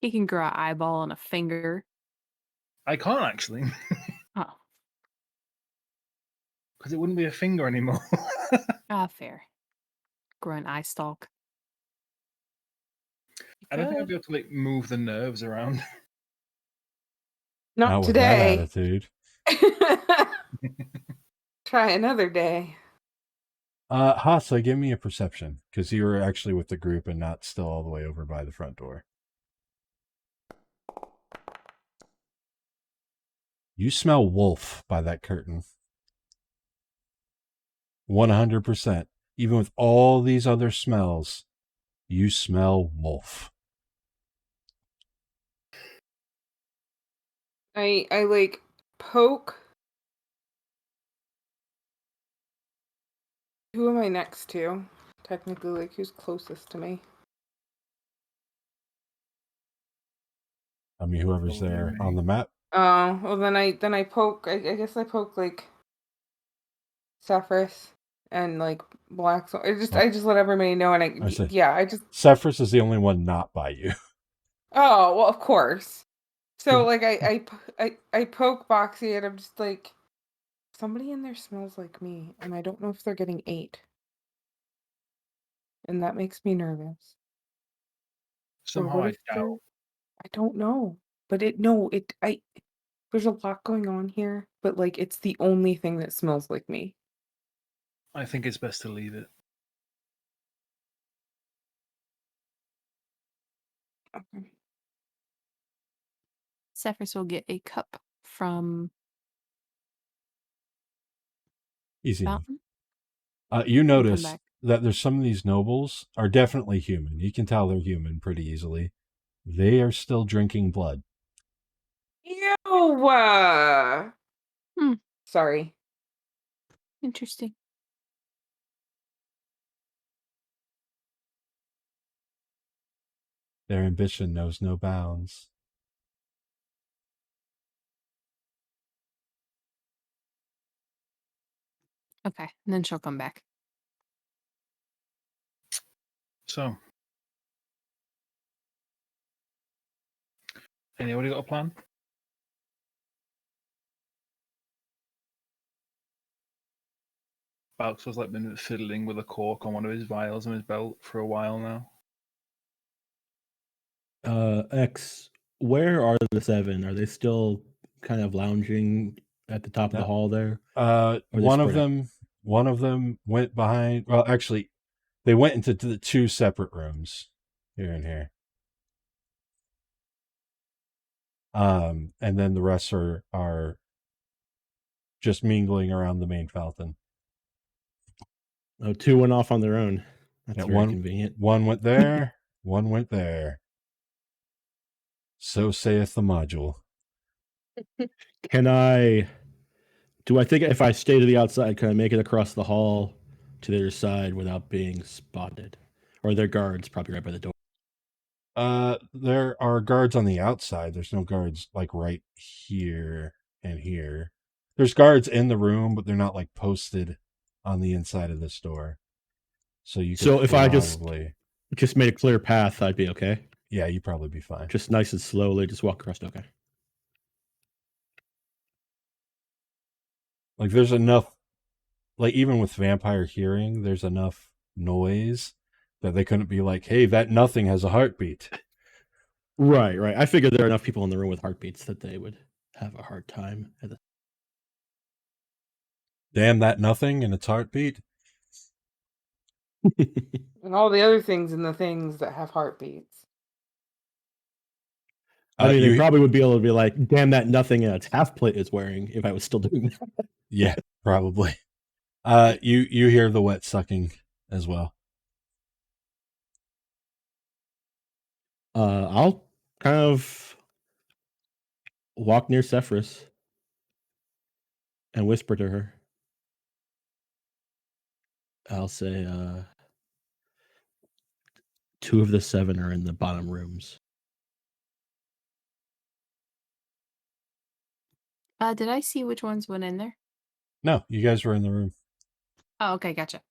He can grow an eyeball on a finger. I can't actually, Oh, because it wouldn't be a finger anymore. fair. Grow an eye stalk. I don't think I'd Good. be able to like move the nerves around. Not with that today. attitude. Try another day. Hassa, give me a perception, because you were actually with the group and not still all the way over by the front door. You smell wolf by that curtain. 100%. Even with all these other smells, you smell wolf. I like poke. Who am I next to? Technically, like who's closest to me? I mean, whoever's there on the map. Oh, well then I poke. I guess I poke like Sefris and like Balxor. I just let everybody know, and I see. I just. Sefris is the only one not by you. Oh well, of course. So like I poke Boxy, and I'm just like, somebody in there smells like me, and I don't know if they're getting ate, and that makes me nervous. Somehow what I if they're- doubt. I don't know, but there's a lot going on here, but like it's the only thing that smells like me. I think it's best to leave it. Okay. Sefris will get a cup from Easy. Fountain. You and come notice back. that there's some of these nobles are definitely human. You can tell they're human pretty easily. They are still drinking blood. Ew! Hmm. Sorry. Interesting. Their ambition knows no bounds. Okay, and then she'll come back. So, anybody got a plan? Balxor's like been fiddling with a cork on one of his vials on his belt for a while now. X, where are the 7? Are they still kind of lounging at the top of the hall there? One of spread out? them went behind. Well, actually, they went into the 2 separate rooms, here and here. And then the rest are just mingling around the main fountain. Oh, 2 went off on their own. That's Yeah, very convenient. One went there, one went there. So saith the module. Do I think if I stay to the outside, can I make it across the hall to the other side without being spotted? Or are there guards probably right by the door? There are guards on the outside. There's no guards like right here and here. There's guards in the room, but they're not like posted on the inside of this door. So you could So if I just made a clear path, I'd be okay. Yeah, you'd probably be fine. Just nice and slowly, just walk across. Okay. Like there's enough, like even with vampire hearing, there's enough noise that they couldn't be like, hey, that nothing has a heartbeat. Right. I figured there are enough people in the room with heartbeats that they would have a hard time. Damn that nothing and its heartbeat. And all the other things in the things that have heartbeats. I mean, they you, probably would be able to be like, damn, that nothing its half plate is wearing if I was still doing that. yeah, probably. You hear the wet sucking as well. I'll kind of walk near Sefris and whisper to her. I'll say, 2 of the 7 are in the bottom rooms. Did I see which ones went in there? No, you guys were in the room. Oh, okay, gotcha.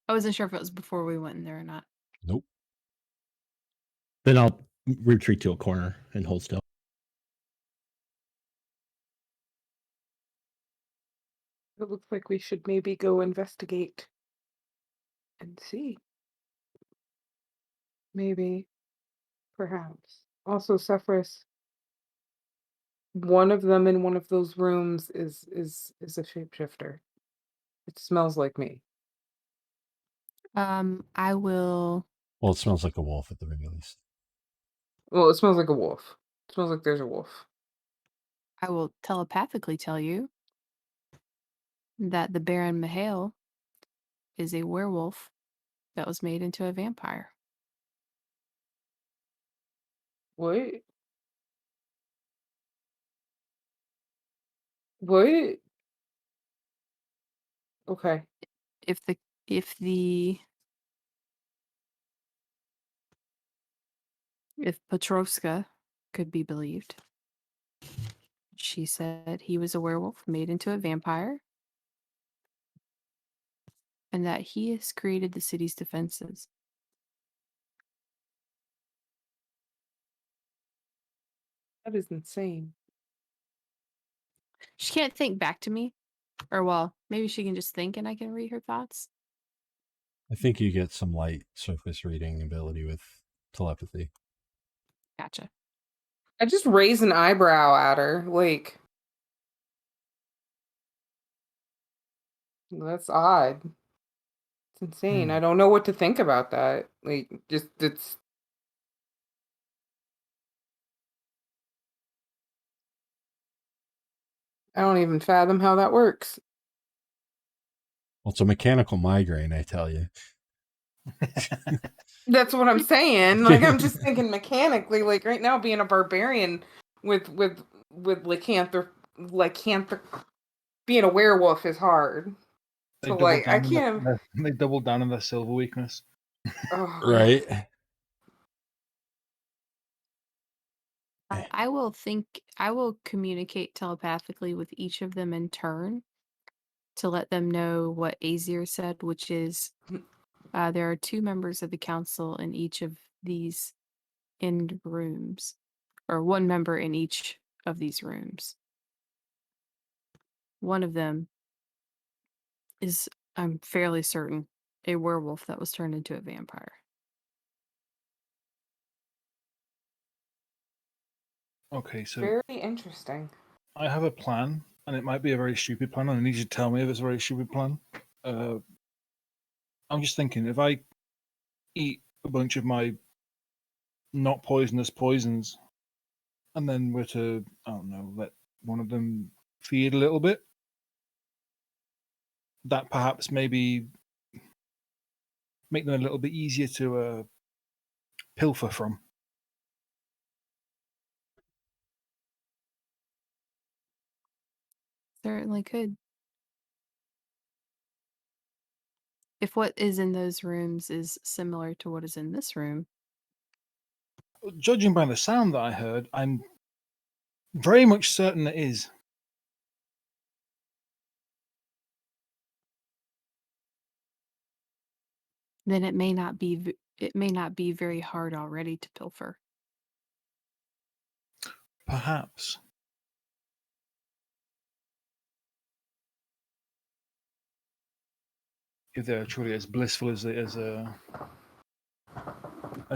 I wasn't sure if it was before we went in there or not. Nope. Then I'll retreat to a corner and hold still. It looks like we should maybe go investigate and see. Maybe, perhaps. Also, Sefris, one of them in one of those rooms is a shapeshifter. It smells like me. I will. Well, it smells like a wolf at the very least. Well, it smells like a wolf. It smells like there's a wolf. I will telepathically tell you that the Baron Mihail is a werewolf that was made into a vampire. What? What? Okay. If Petrovska could be believed, she said he was a werewolf made into a vampire, and that he has created the city's defenses. That is insane. She can't think back to me. Or, well, maybe she can just think and I can read her thoughts. I think you get some light surface reading ability with telepathy. Gotcha. I just raised an eyebrow at her. Like, that's odd. It's insane. I don't know what to think about that. Like, just, it's. I don't even fathom how that works. Well, it's a mechanical migraine, I tell you. That's what I'm saying. Like, I'm just thinking mechanically, like right now being a barbarian with lycanthropy, being a werewolf is hard. So like I can't. They doubled down on their silver weakness. Oh, Right? I will communicate telepathically with each of them in turn to let them know what Aesir said, which is there are 2 members of the council in each of these end rooms, or 1 member in each of these rooms. One of them is, I'm fairly certain, a werewolf that was turned into a vampire. Okay, so very interesting. I have a plan, and it might be a very stupid plan, and I need you to tell me if it's a very stupid plan. I'm just thinking, if I eat a bunch of my not poisonous poisons, and then were to, I don't know, let one of them feed a little bit, that perhaps maybe make them a little bit easier to pilfer from. Certainly could. If what is in those rooms is similar to what is in this room, Judging by the sound that I heard, I'm very much certain it is. then it may not be very hard already to pilfer. Perhaps. If they're truly as blissful as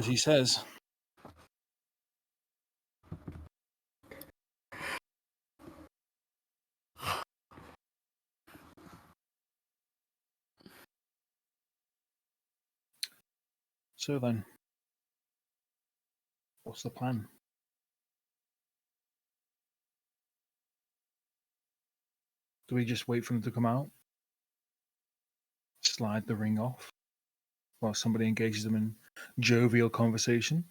he says. So then, what's the plan? Do we just wait for them to come out? Slide the ring off while somebody engages them in jovial conversation?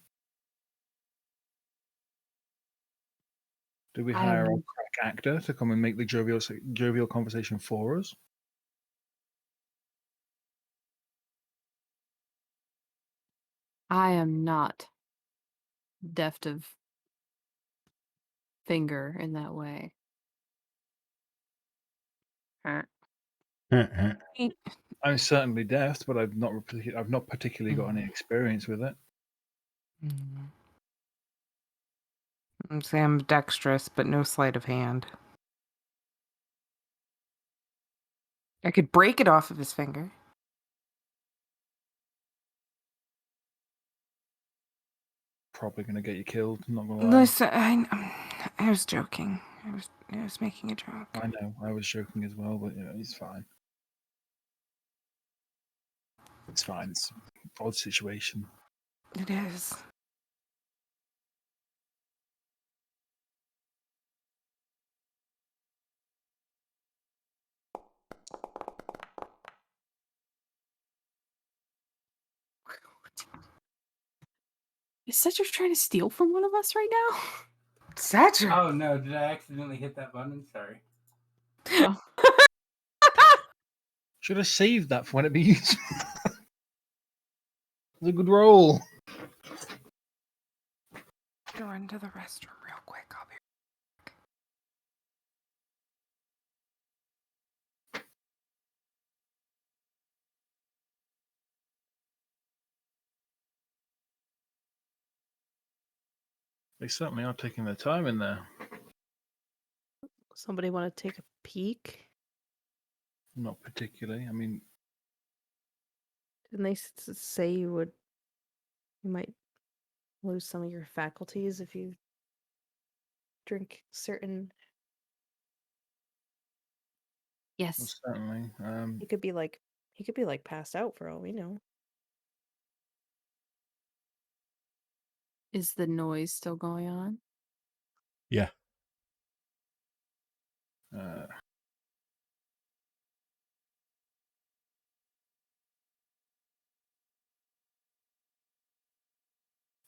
Do we hire a crack actor to come and make the jovial conversation for us? I am not deft of finger in that way. I'm certainly deft, but I've not particularly got any experience with it. I'd say I'm dexterous, but no sleight of hand. I could break it off of his finger. Probably going to get you killed. Not going to lie. Listen, I was joking. I was making a joke. I know. I was joking as well, but he's fine. It's fine. It's an odd situation. It is. Is Secher trying to steal from one of us right now? Secher! Oh no, did I accidentally hit that button? Sorry. Should have saved that for when it be used. It's a good roll. Go into the restroom real quick. I'll be They certainly are taking their time in there. Somebody want to take a peek? Not particularly. I mean, Didn't they say you might lose some of your faculties if you drink certain? Yes. certainly. He could be like passed out for all we know. Is the noise still going on? Yeah.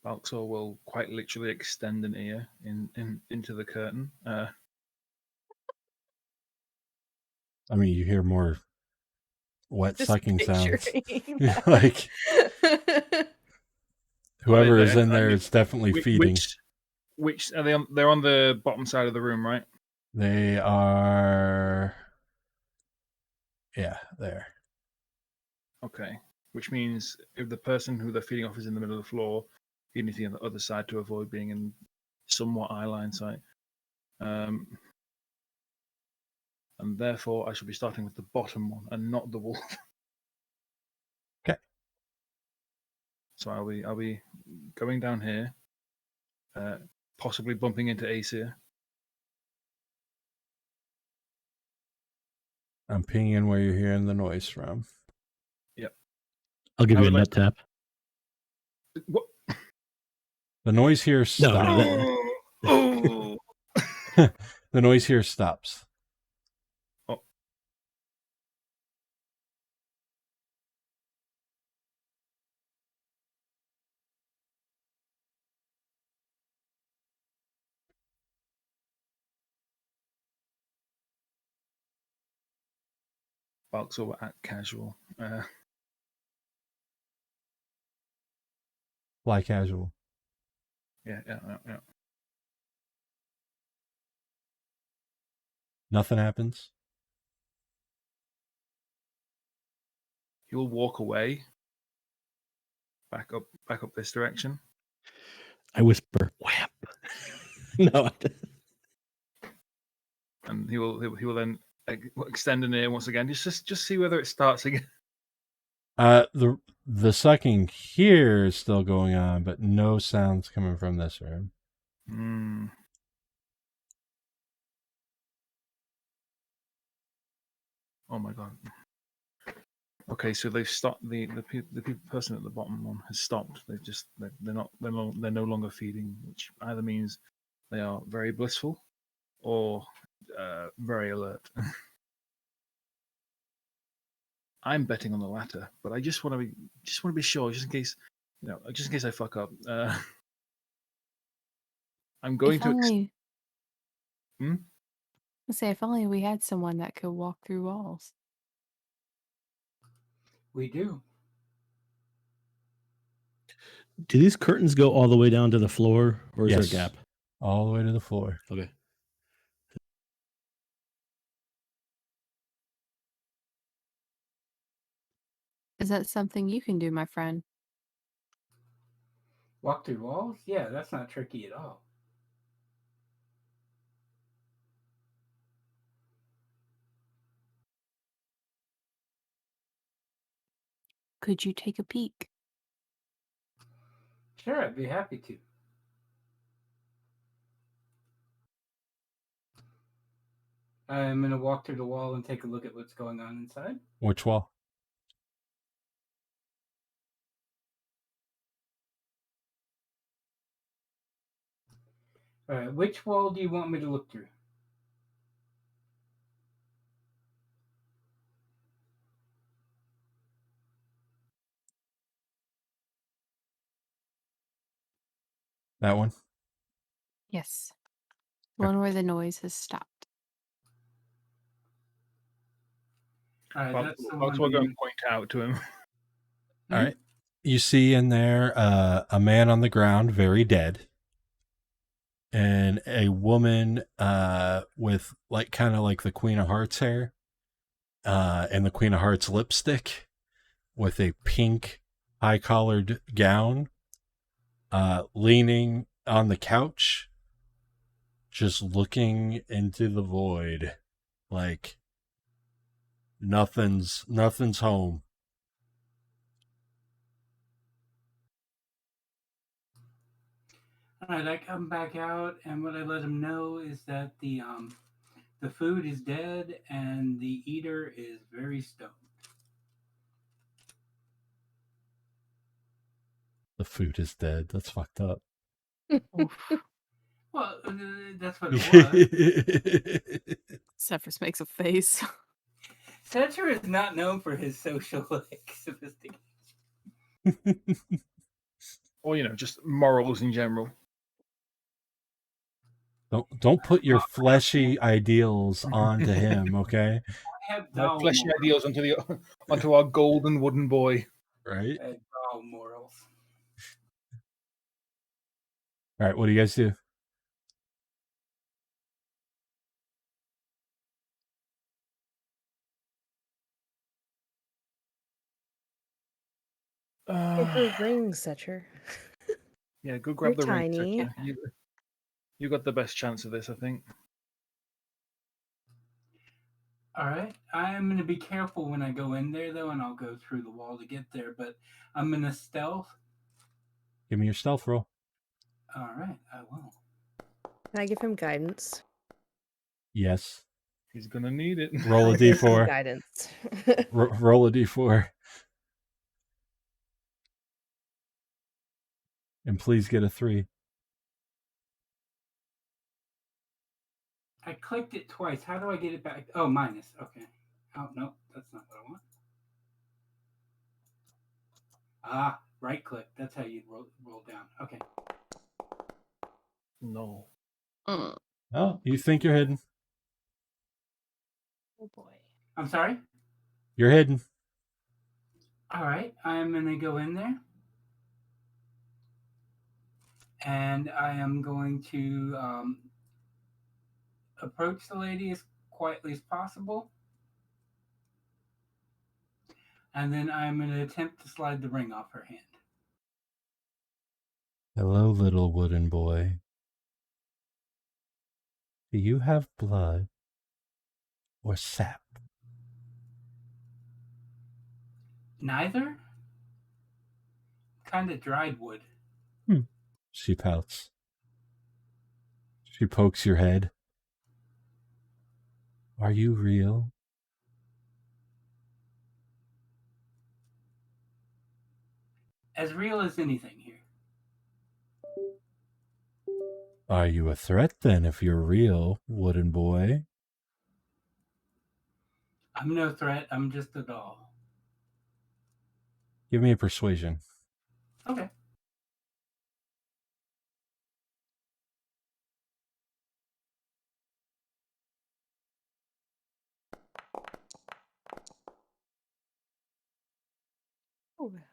Balxor will quite literally extend an ear into the curtain. I mean, you hear more wet Just sucking sounds. picturing that. Like whoever is in I there mean, is definitely feeding. Which are they on? They're on the bottom side of the room, right? They are. Yeah, there. Okay. Which means if the person who they're feeding off is in the middle of the floor, you need to be on the other side to avoid being in somewhat eye line sight. And therefore, I should be starting with the bottom one and not the wolf. Okay. So I'll be going down here, possibly bumping into Aesir. I'm pinging where you're hearing the noise from. Yep. I'll give I you a would nut tap. What? The noise here stops. Oh. The noise here stops. Oh. Balxor will act casual. Fly casual. Yeah. Nothing happens. He will walk away. Back up this direction. I whisper, whap. No. And he will then extend an ear once again. Just see whether it starts again. The sucking here is still going on, but no sounds coming from this room. Oh my god. Okay, so they've stopped. The person at the bottom one has stopped. They're no longer feeding, which either means they are very blissful or very alert. I'm betting on the latter, but I just want to be sure, just in case, just in case I fuck up. I'm going If to. only, Hmm? let's say, if only we had someone that could walk through walls. We do. Do these curtains go all the way down to the floor, or is there a Yes. gap? All the way to the floor. Okay. Is that something you can do, my friend? Walk through walls? Yeah, that's not tricky at all. Could you take a peek? Sure, I'd be happy to. I'm going to walk through the wall and take a look at what's going on inside. Which wall? All right, which wall do you want me to look through? That one? Yes. Okay. One where the noise has stopped. All right, that's the one. We're going to point out to him. All right. You see in there a man on the ground, very dead, and a woman with kind of like the Queen of Hearts hair and the Queen of Hearts lipstick with a pink high-collared gown leaning on the couch, just looking into the void like nothing's home. All right, I come back out, and what I let him know is that the food is dead and the eater is very stoned. The food is dead. That's fucked up. Well, that's what it was. Sefris makes a face. Secher is not known for his social sophistication. Or, just morals in general. Don't put your fleshy ideals onto him, okay? I have No dull fleshy morals. ideals onto our golden wooden boy. Right? I have dull morals. All right, what do you guys do? Get her ring, Secher. Yeah, go grab You're the ring. tiny. Secher. You got the best chance of this, I think. All right. I'm going to be careful when I go in there, though, and I'll go through the wall to get there, but I'm going to stealth. Give me your stealth roll. All right, I will. Can I give him guidance? Yes. He's going to need it. Roll a I give him d4. Guidance. Roll a d4. And please get a 3. I clicked it twice. How do I get it back? Oh, minus. Okay. Oh, no, that's not what I want. Ah, right click. That's how you roll down. Okay. No. Oh, you think you're hidden. Oh boy. I'm sorry? You're hidden. All right. I'm going to go in there. And I am going to approach the lady as quietly as possible. And then I'm going to attempt to slide the ring off her hand. Hello, little wooden boy. Do you have blood or sap? Neither? Kind of dried wood. She pouts. She pokes your head. Are you real? As real as anything here. Are you a threat then if you're real, wooden boy? I'm no threat. I'm just a doll. Give me a persuasion. Okay.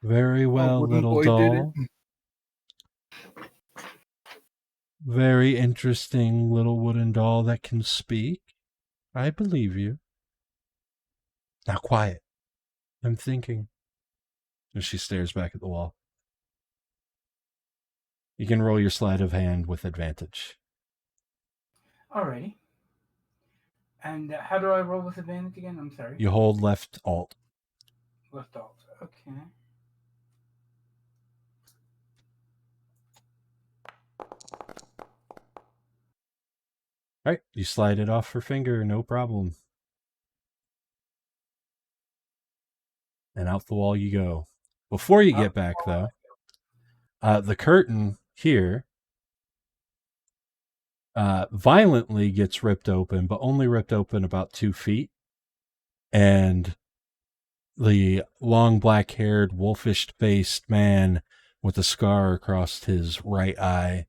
Very well, wooden little boy did it. doll. Very interesting little wooden doll that can speak. I believe you. Now quiet. I'm thinking. And she stares back at the wall. You can roll your sleight of hand with advantage. Alrighty. And how do I roll with advantage again? I'm sorry. You hold left alt. Left alt. Okay. All right, you slide it off her finger, no problem. And out the wall you go. Before you get back, though, the curtain here violently gets ripped open, but only ripped open about 2 feet. And the long black-haired, wolfish-faced man with a scar across his right eye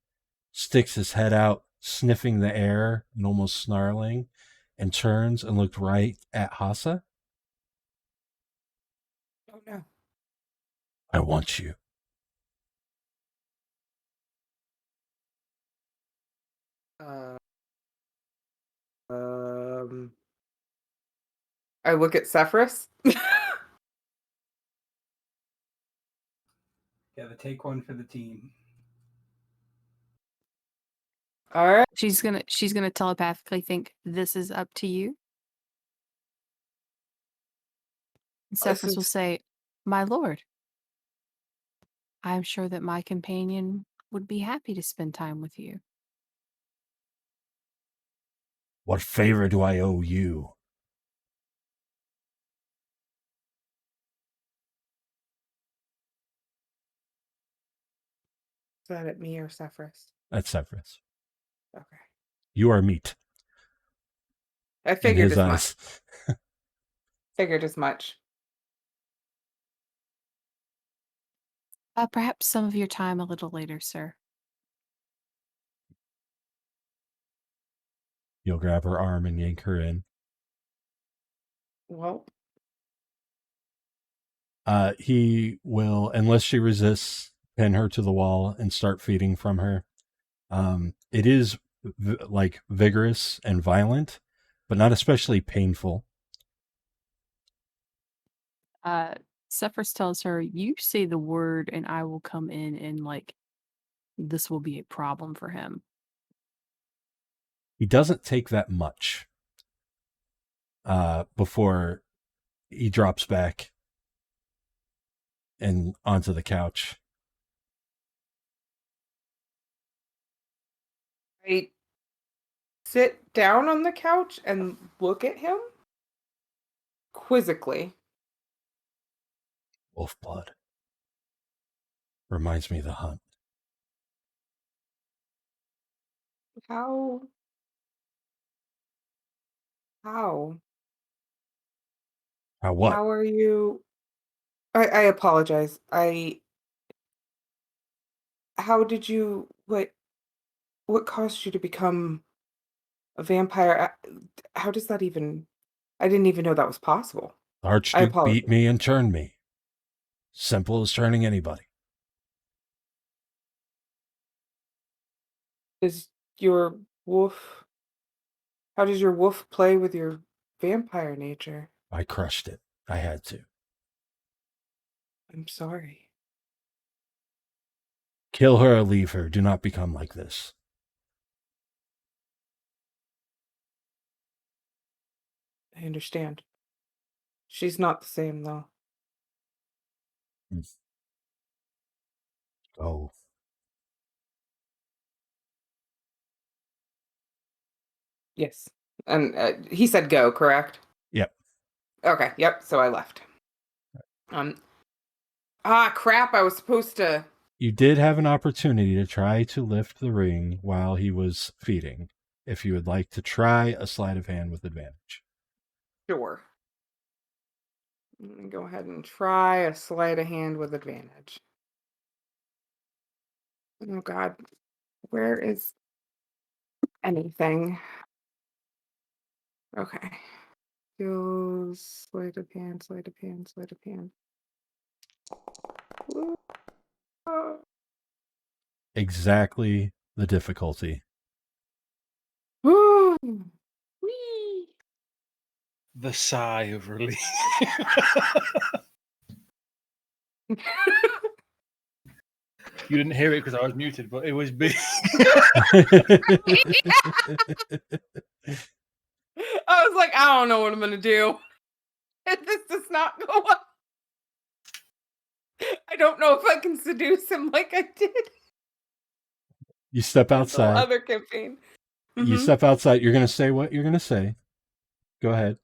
sticks his head out, sniffing the air and almost snarling, and turns and looks right at Hassa. Oh no. I want you. I look at Sefris. Gotta take one for the team. All right. She's gonna telepathically think this is up to you. And This Sefris will is- say, "My lord, I'm sure that my companion would be happy to spend time with you." What favor do I owe you? Is that at me or Sefris? That's Sefris. Okay. You are meat I in figured his as much. eyes. Figured as much. Perhaps some of your time a little later, sir. You'll grab her arm and yank her in. Well, He will, unless she resists, pin her to the wall and start feeding from her. It is vigorous and violent, but not especially painful. Sefris tells her, "You say the word and I will come in and this will be a problem for him." He doesn't take that much before he drops back and onto the couch. I sit down on the couch and look at him quizzically. Wolf blood. Reminds me of the hunt. How? How what? How are you? I apologize. How did you? What caused you to become a vampire? How does that even? I didn't even know that was possible. The Archduke beat me and turned me. Simple as turning anybody. Does your wolf? How does your wolf play with your vampire nature? I crushed it. I had to. I'm sorry. Kill her or leave her. Do not become like this. I understand. She's not the same, though. Oh. Yes. And he said go, correct? Yep. Okay, yep. So I left. Crap. I was supposed to... You did have an opportunity to try to lift the ring while he was feeding. If you would like to try a sleight of hand with advantage. Sure. I'm gonna go ahead and try a sleight of hand with advantage. Oh God, where is anything? Okay. Skills, sleight of hand, sleight of hand, sleight of hand. Woo. Oh. Exactly the difficulty. Woo. Whee. The sigh of relief. You didn't hear it because I was muted, but it was big. I was like, I don't know what I'm gonna do. If this does not go well. I don't know if I can seduce him like I did You step in the outside. other campaign. You Mhm. step outside. You're going to say what you're going to say. Go ahead.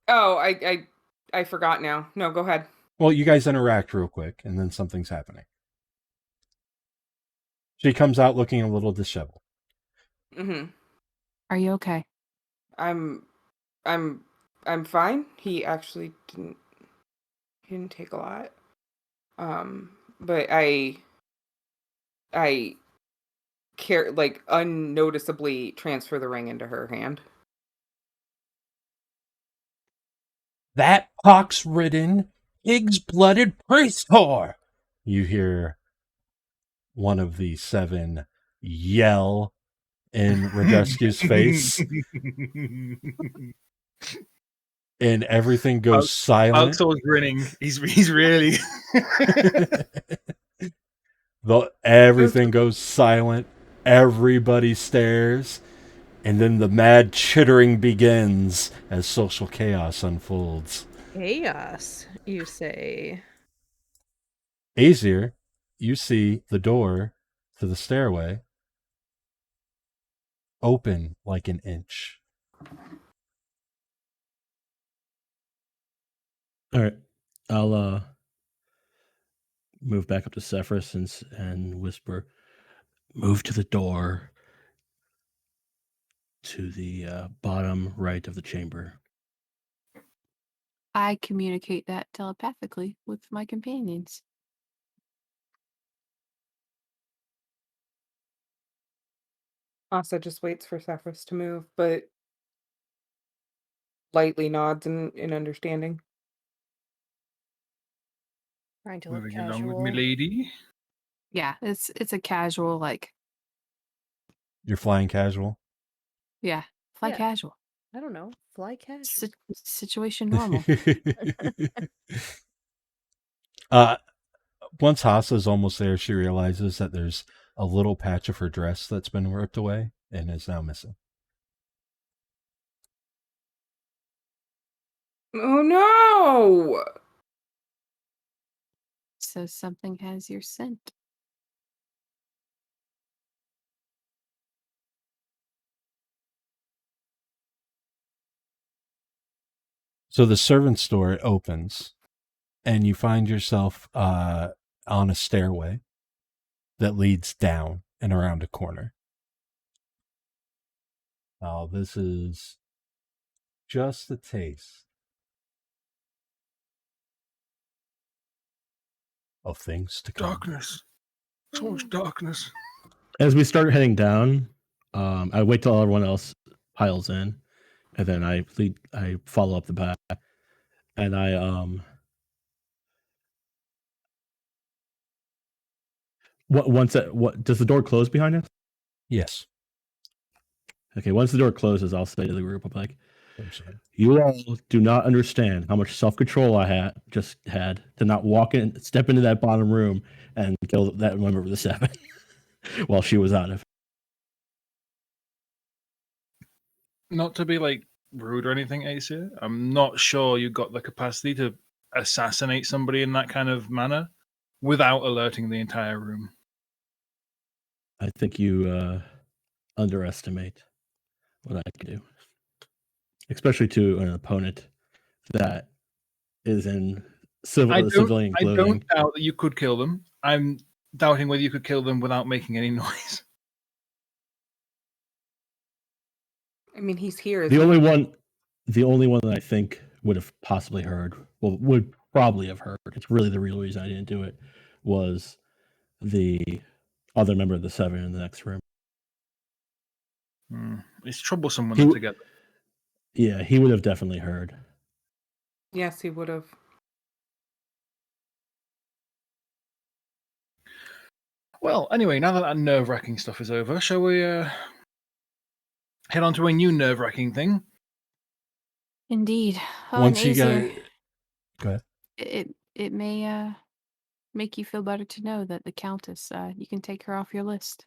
Oh, I forgot now. No, go ahead. Well, you guys interact real quick, and then something's happening. She comes out looking a little disheveled. Mm-hmm. Are you okay? I'm fine. He actually didn't take a lot. But I care like unnoticeably transfer the ring into her hand. That pox-ridden, pigs-blooded priest whore! You hear one of the 7 yell in Radescu's face, and everything goes silent. Balxor's grinning. He's really. Everything goes silent. Everybody stares. And then the mad chittering begins as social chaos unfolds. Chaos, you say? Aesir, you see the door to the stairway open like an inch. All right. I'll move back up to Sefris and whisper, move to the door to the bottom right of the chamber. I communicate that telepathically with my companions. Hassa just waits for Sefris to move, but lightly nods in understanding. Trying to look Moving casual. along with me, lady. Yeah, it's a casual, like, You're flying casual. yeah, fly Yeah. casual. I don't know. Fly casual. Situation normal. Once Hassa's almost there, she realizes that there's a little patch of her dress that's been ripped away and is now missing. Oh no! So something has your scent. So the servant's door opens, and you find yourself on a stairway that leads down and around a corner. Now, this is just a taste of things to come. Darkness. So much darkness. As we start heading down, I wait till everyone else piles in, and then I follow up the back, and what does the door close behind us? Yes. Okay, once the door closes, I'll say to the group, I'm like, I'm sorry. you all do not understand how much self-control I just had to not step into that bottom room and kill that member of the 7 while she was out of. Not to be like rude or anything, Aesir. I'm not sure you got the capacity to assassinate somebody in that kind of manner without alerting the entire room. I think you underestimate what I can do, especially to an opponent that is in civilian I clothing. don't doubt that you could kill them. I'm doubting whether you could kill them without making any noise. I mean, he's here. The only one that I think would have possibly heard, well, would probably have heard. It's really the real reason I didn't do it was the other member of the Seven in the next room. It's troublesome when He they're w- together. Yeah, he would have definitely heard. Yes, he would have. Well, anyway, now that nerve-wracking stuff is over, shall we head on to a new nerve-wracking thing? Indeed. Oh, Once and you Aesir, guys, go ahead. it may make you feel better to know that the Countess, you can take her off your list.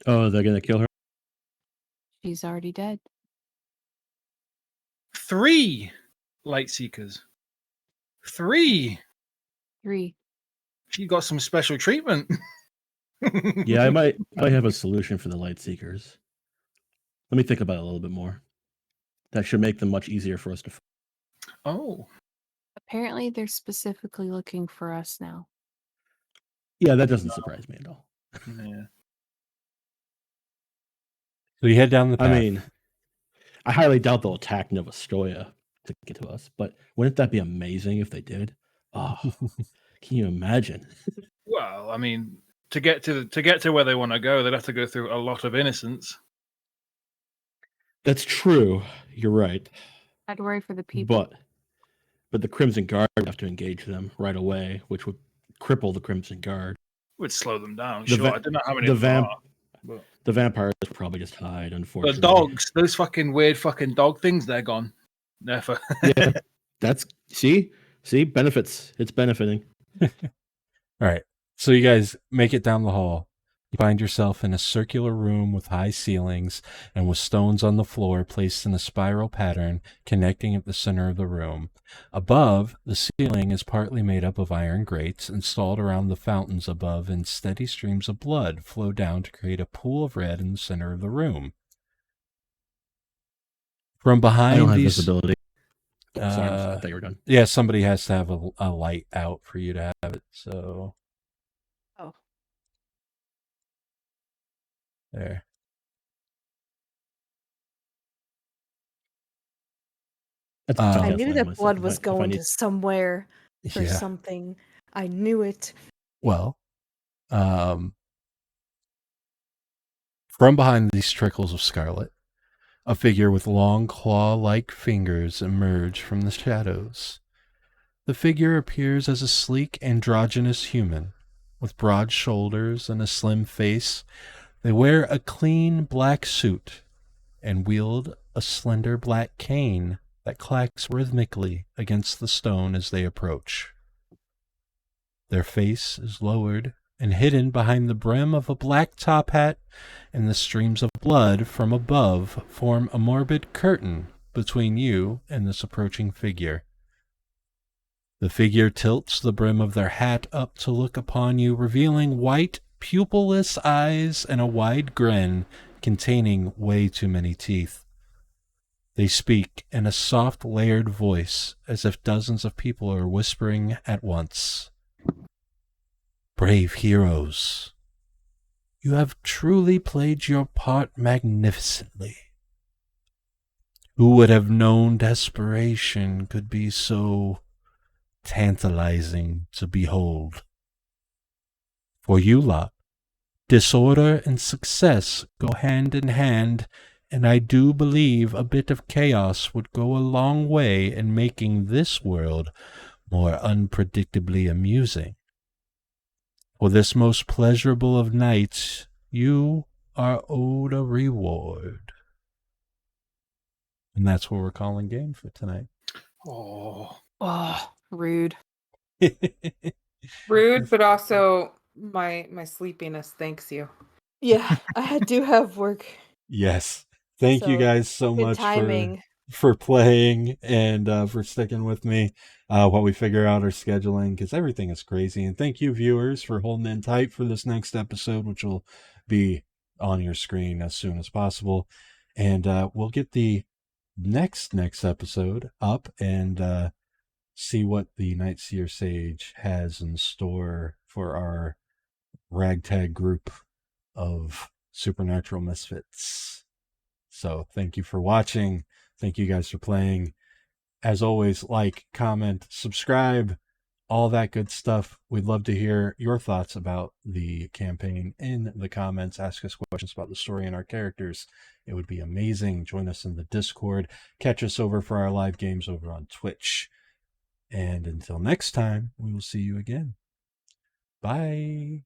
Oh, they're gonna kill her? She's already dead. 3 Lightseekers. 3. 3. She got some special treatment. Yeah, I might have a solution for the Light Seekers. Let me think about it a little bit more. That should make them much easier for us to. Oh. Apparently, they're specifically looking for us now. Yeah, that doesn't surprise me at all. Yeah. So you head down the path. I mean, I highly doubt they'll attack Nova Stoya to get to us, but wouldn't that be amazing if they did? Oh, can you imagine? Well, I mean, to get to where they want to go, they'd have to go through a lot of innocence. That's true. You're right. I'd worry for the people. But the Crimson Guard would have to engage them right away, which would cripple the Crimson Guard. Would slow them down. The Sure, va- I don't know how many the of them vamp- are, but The vampires would probably just hide, unfortunately. the dogs, those fucking weird fucking dog things, they're gone. Never. Yeah, that's see benefits. It's benefiting. All right. So you guys make it down the hall. You find yourself in a circular room with high ceilings and with stones on the floor placed in a spiral pattern connecting at the center of the room. Above, the ceiling is partly made up of iron grates installed around the fountains above, and steady streams of blood flow down to create a pool of red in the center of the room. From I behind don't have these, visibility. Oh, sorry, I thought you were done. yeah, somebody has to have a light out for you to have it. So, Oh. there. That's I fine. I That's knew fine that myself. blood If was I going need- to somewhere for Yeah. something. I knew it. Well, from behind these trickles of scarlet, a figure with long claw-like fingers emerge from the shadows. The figure appears as a sleek, androgynous human, with broad shoulders and a slim face. They wear a clean black suit and wield a slender black cane that clacks rhythmically against the stone as they approach. Their face is lowered and hidden behind the brim of a black top hat, and the streams of blood from above form a morbid curtain between you and this approaching figure. The figure tilts the brim of their hat up to look upon you, revealing white, pupilless eyes and a wide grin containing way too many teeth. They speak in a soft, layered voice, as if dozens of people are whispering at once. Brave heroes, you have truly played your part magnificently. Who would have known desperation could be so tantalizing to behold? For you lot, disorder and success go hand in hand, and I do believe a bit of chaos would go a long way in making this world more unpredictably amusing. For this most pleasurable of nights, you are owed a reward. And that's what we're calling game for tonight. Oh. Oh, rude. Rude, but also my sleepiness thanks you. Yeah, I do have work. Yes. Thank you So, guys so Good much timing. for playing and for sticking with me while we figure out our scheduling, because everything is crazy. And thank you, viewers, for holding in tight for this next episode, which will be on your screen as soon as possible. And we'll get the next episode up and see what the Nightseer Sage has in store for our ragtag group of supernatural misfits. So thank you for watching. Thank you guys for playing. As always, like, comment, subscribe, all that good stuff. We'd love to hear your thoughts about the campaign in the comments. Ask us questions about the story and our characters. It would be amazing. Join us in the Discord. Catch us over for our live games over on Twitch. And until next time, we will see you again. Bye.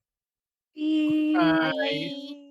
Bye.